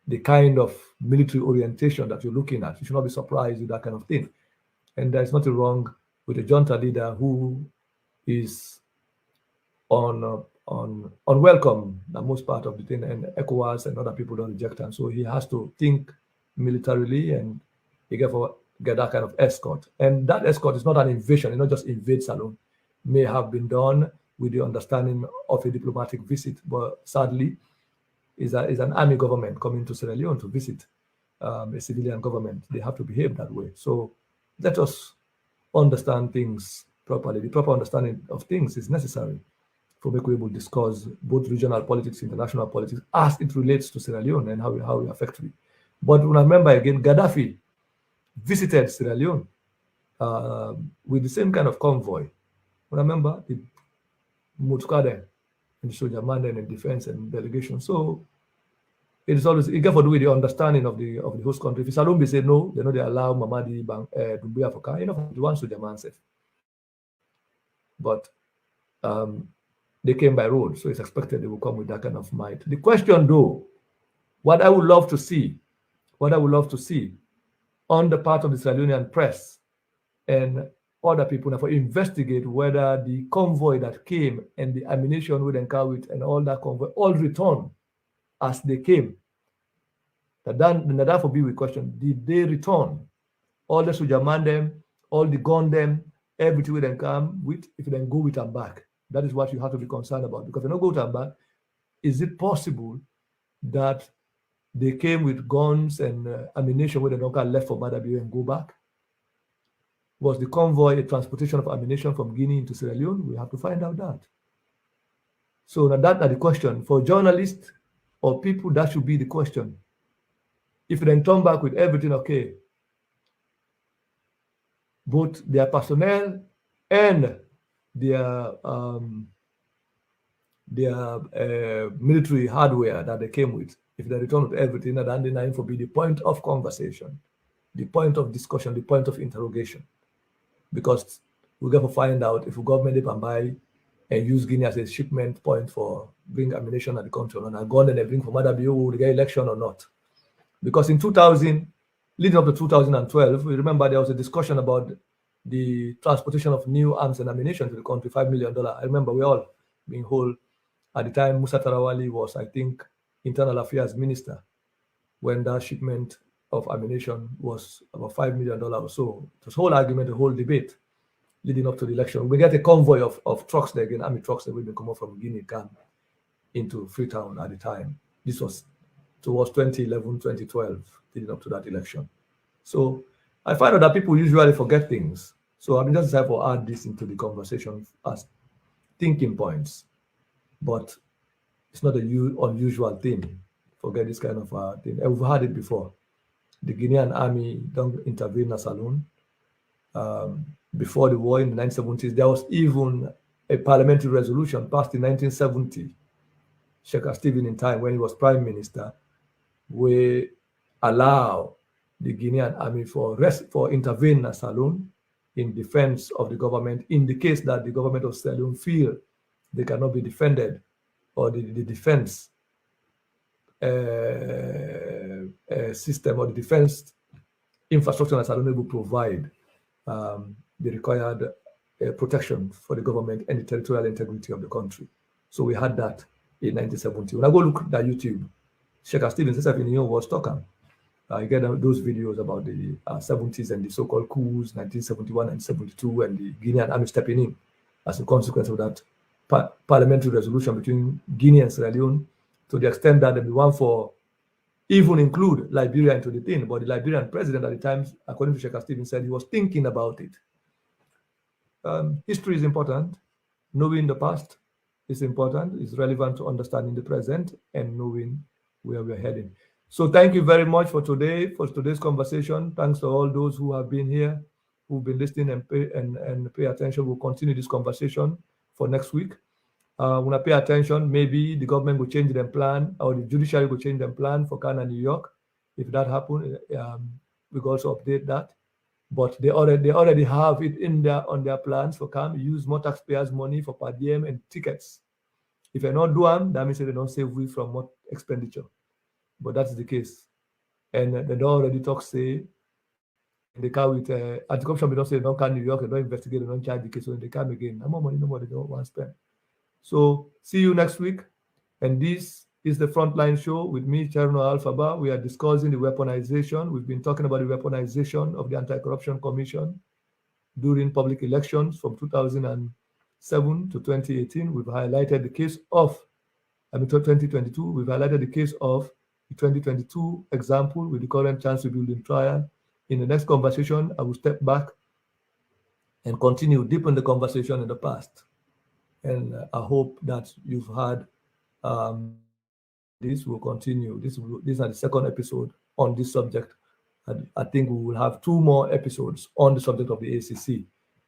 the kind of military orientation that you're looking at, you should not be surprised with that kind of thing. And there's nothing wrong with a junta leader who is unwelcome the most part of the thing, and ECOWAS and other people don't reject him. So he has to think militarily, and he get that kind of escort. And that escort is not an invasion, it's not just invade Salon. May have been done with the understanding of a diplomatic visit, but sadly, is an army government coming to Sierra Leone to visit a civilian government. They have to behave that way. So let us understand things properly. The proper understanding of things is necessary for make we able to discuss both regional politics, international politics, as it relates to Sierra Leone and how it affects it. But remember again, Gaddafi visited Sierra Leone with the same kind of convoy. Remember the Mutkade and the soldier man and defense and delegation. So it is always, you get for do with the understanding of the host country. If Salombi say no, they allow Mamadi Doumbouya for the one soldier man said. But They came by road, so it's expected they will come with that kind of might. The question, though, what I would love to see on the part of the Sierra Leonean press and other people now for investigate whether the convoy that came and the ammunition with Nkawit and all that convoy all returned as they came. That for be with question, did they return? All the Sujaman them, all the gun them, everything with them come with, if they then go with them back. That is what you have to be concerned about. Because if they don't go with them back, is it possible that they came with guns and ammunition where they don't get left for Madabi and go back? Was the convoy a transportation of ammunition from Guinea into Sierra Leone? We have to find out that. So now that's the question. For journalists or people, that should be the question. If they then turn back with everything okay, both their personnel and their military hardware that they came with, if they return with everything, then they will be the point of conversation, the point of discussion, the point of interrogation. Because we're going to find out if the government can buy and use Guinea as a shipment point for bring ammunition at the country or not, gun and they bring from other BO, will get election or not. Because in 2000, leading up to 2012, we remember there was a discussion about the transportation of new arms and ammunition to the country, $5 million. I remember we all being whole. At the time, Musa Tarawali was, I think, Internal Affairs Minister when that shipment of ammunition was about $5 million or so. It was a whole argument, a whole debate leading up to the election. We get a convoy of trucks there again, army trucks that will be coming from Guinea camp into Freetown at the time. This was towards 2011, 2012, leading up to that election. So I find out that people usually forget things. So I'm just decided to add this into the conversation as thinking points. But it's not an unusual thing. Forget this kind of thing. And we've had it before. The Guinean army don't intervene as alone. Before the war in the 1970s, there was even a parliamentary resolution passed in 1970, Sheikh Stephen in time when he was prime minister, we allow the Guinean army for intervene as alone in defense of the government in the case that the government of Sierra Leone feel they cannot be defended or the defense system or the defense infrastructure that Sierra Leone will provide the required protection for the government and the territorial integrity of the country. So we had that in 1970. When I go look at YouTube, Sheikh Stevens himself in was talking. You get those videos about the 70s and the so-called coups, 1971 and 72, and the Guinean army stepping in as a consequence of that parliamentary resolution between Guinea and Sierra Leone, to the extent that they want for even include Liberia into the thing. But the Liberian president at the time, according to Sheikh Stevens, said he was thinking about it. History is important. Knowing the past is important. It's relevant to understanding the present and knowing where we're heading. So thank you very much for today's conversation. Thanks to all those who have been here, who've been listening and pay attention. We'll continue this conversation for next week. When I pay attention, maybe the government will change their plan, or the judiciary will change their plan for Ghana and New York. If that happens, we will also update that. But they already have it on their plans for CAM. Use more taxpayers' money for per diem and tickets. If you're not doing, that means they don't save we from more expenditure. But that's the case. And they don't already talk, say, they come with anti-corruption, they don't say they don't come New York, they don't investigate, they don't charge the case, so they come again. No more money, no more, they don't want to spend. So see you next week. And this is the Frontline Show with me, Cherno Alphaba. We are discussing the weaponization. We've been talking about the weaponization of the Anti-Corruption Commission during public elections from 2007 to 2018. We've highlighted the case of, 2022, we've highlighted the case of the 2022 example with the current chance rebuilding trial. In the next conversation, I will step back and continue deepen the conversation in the past. And I hope that you've had this will continue. This is the second episode on this subject. I think we will have 2 more episodes on the subject of the ACC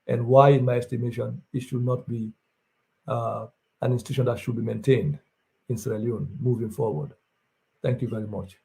and why, in my estimation, it should not be an institution that should be maintained in Sierra Leone moving forward. Thank you very much.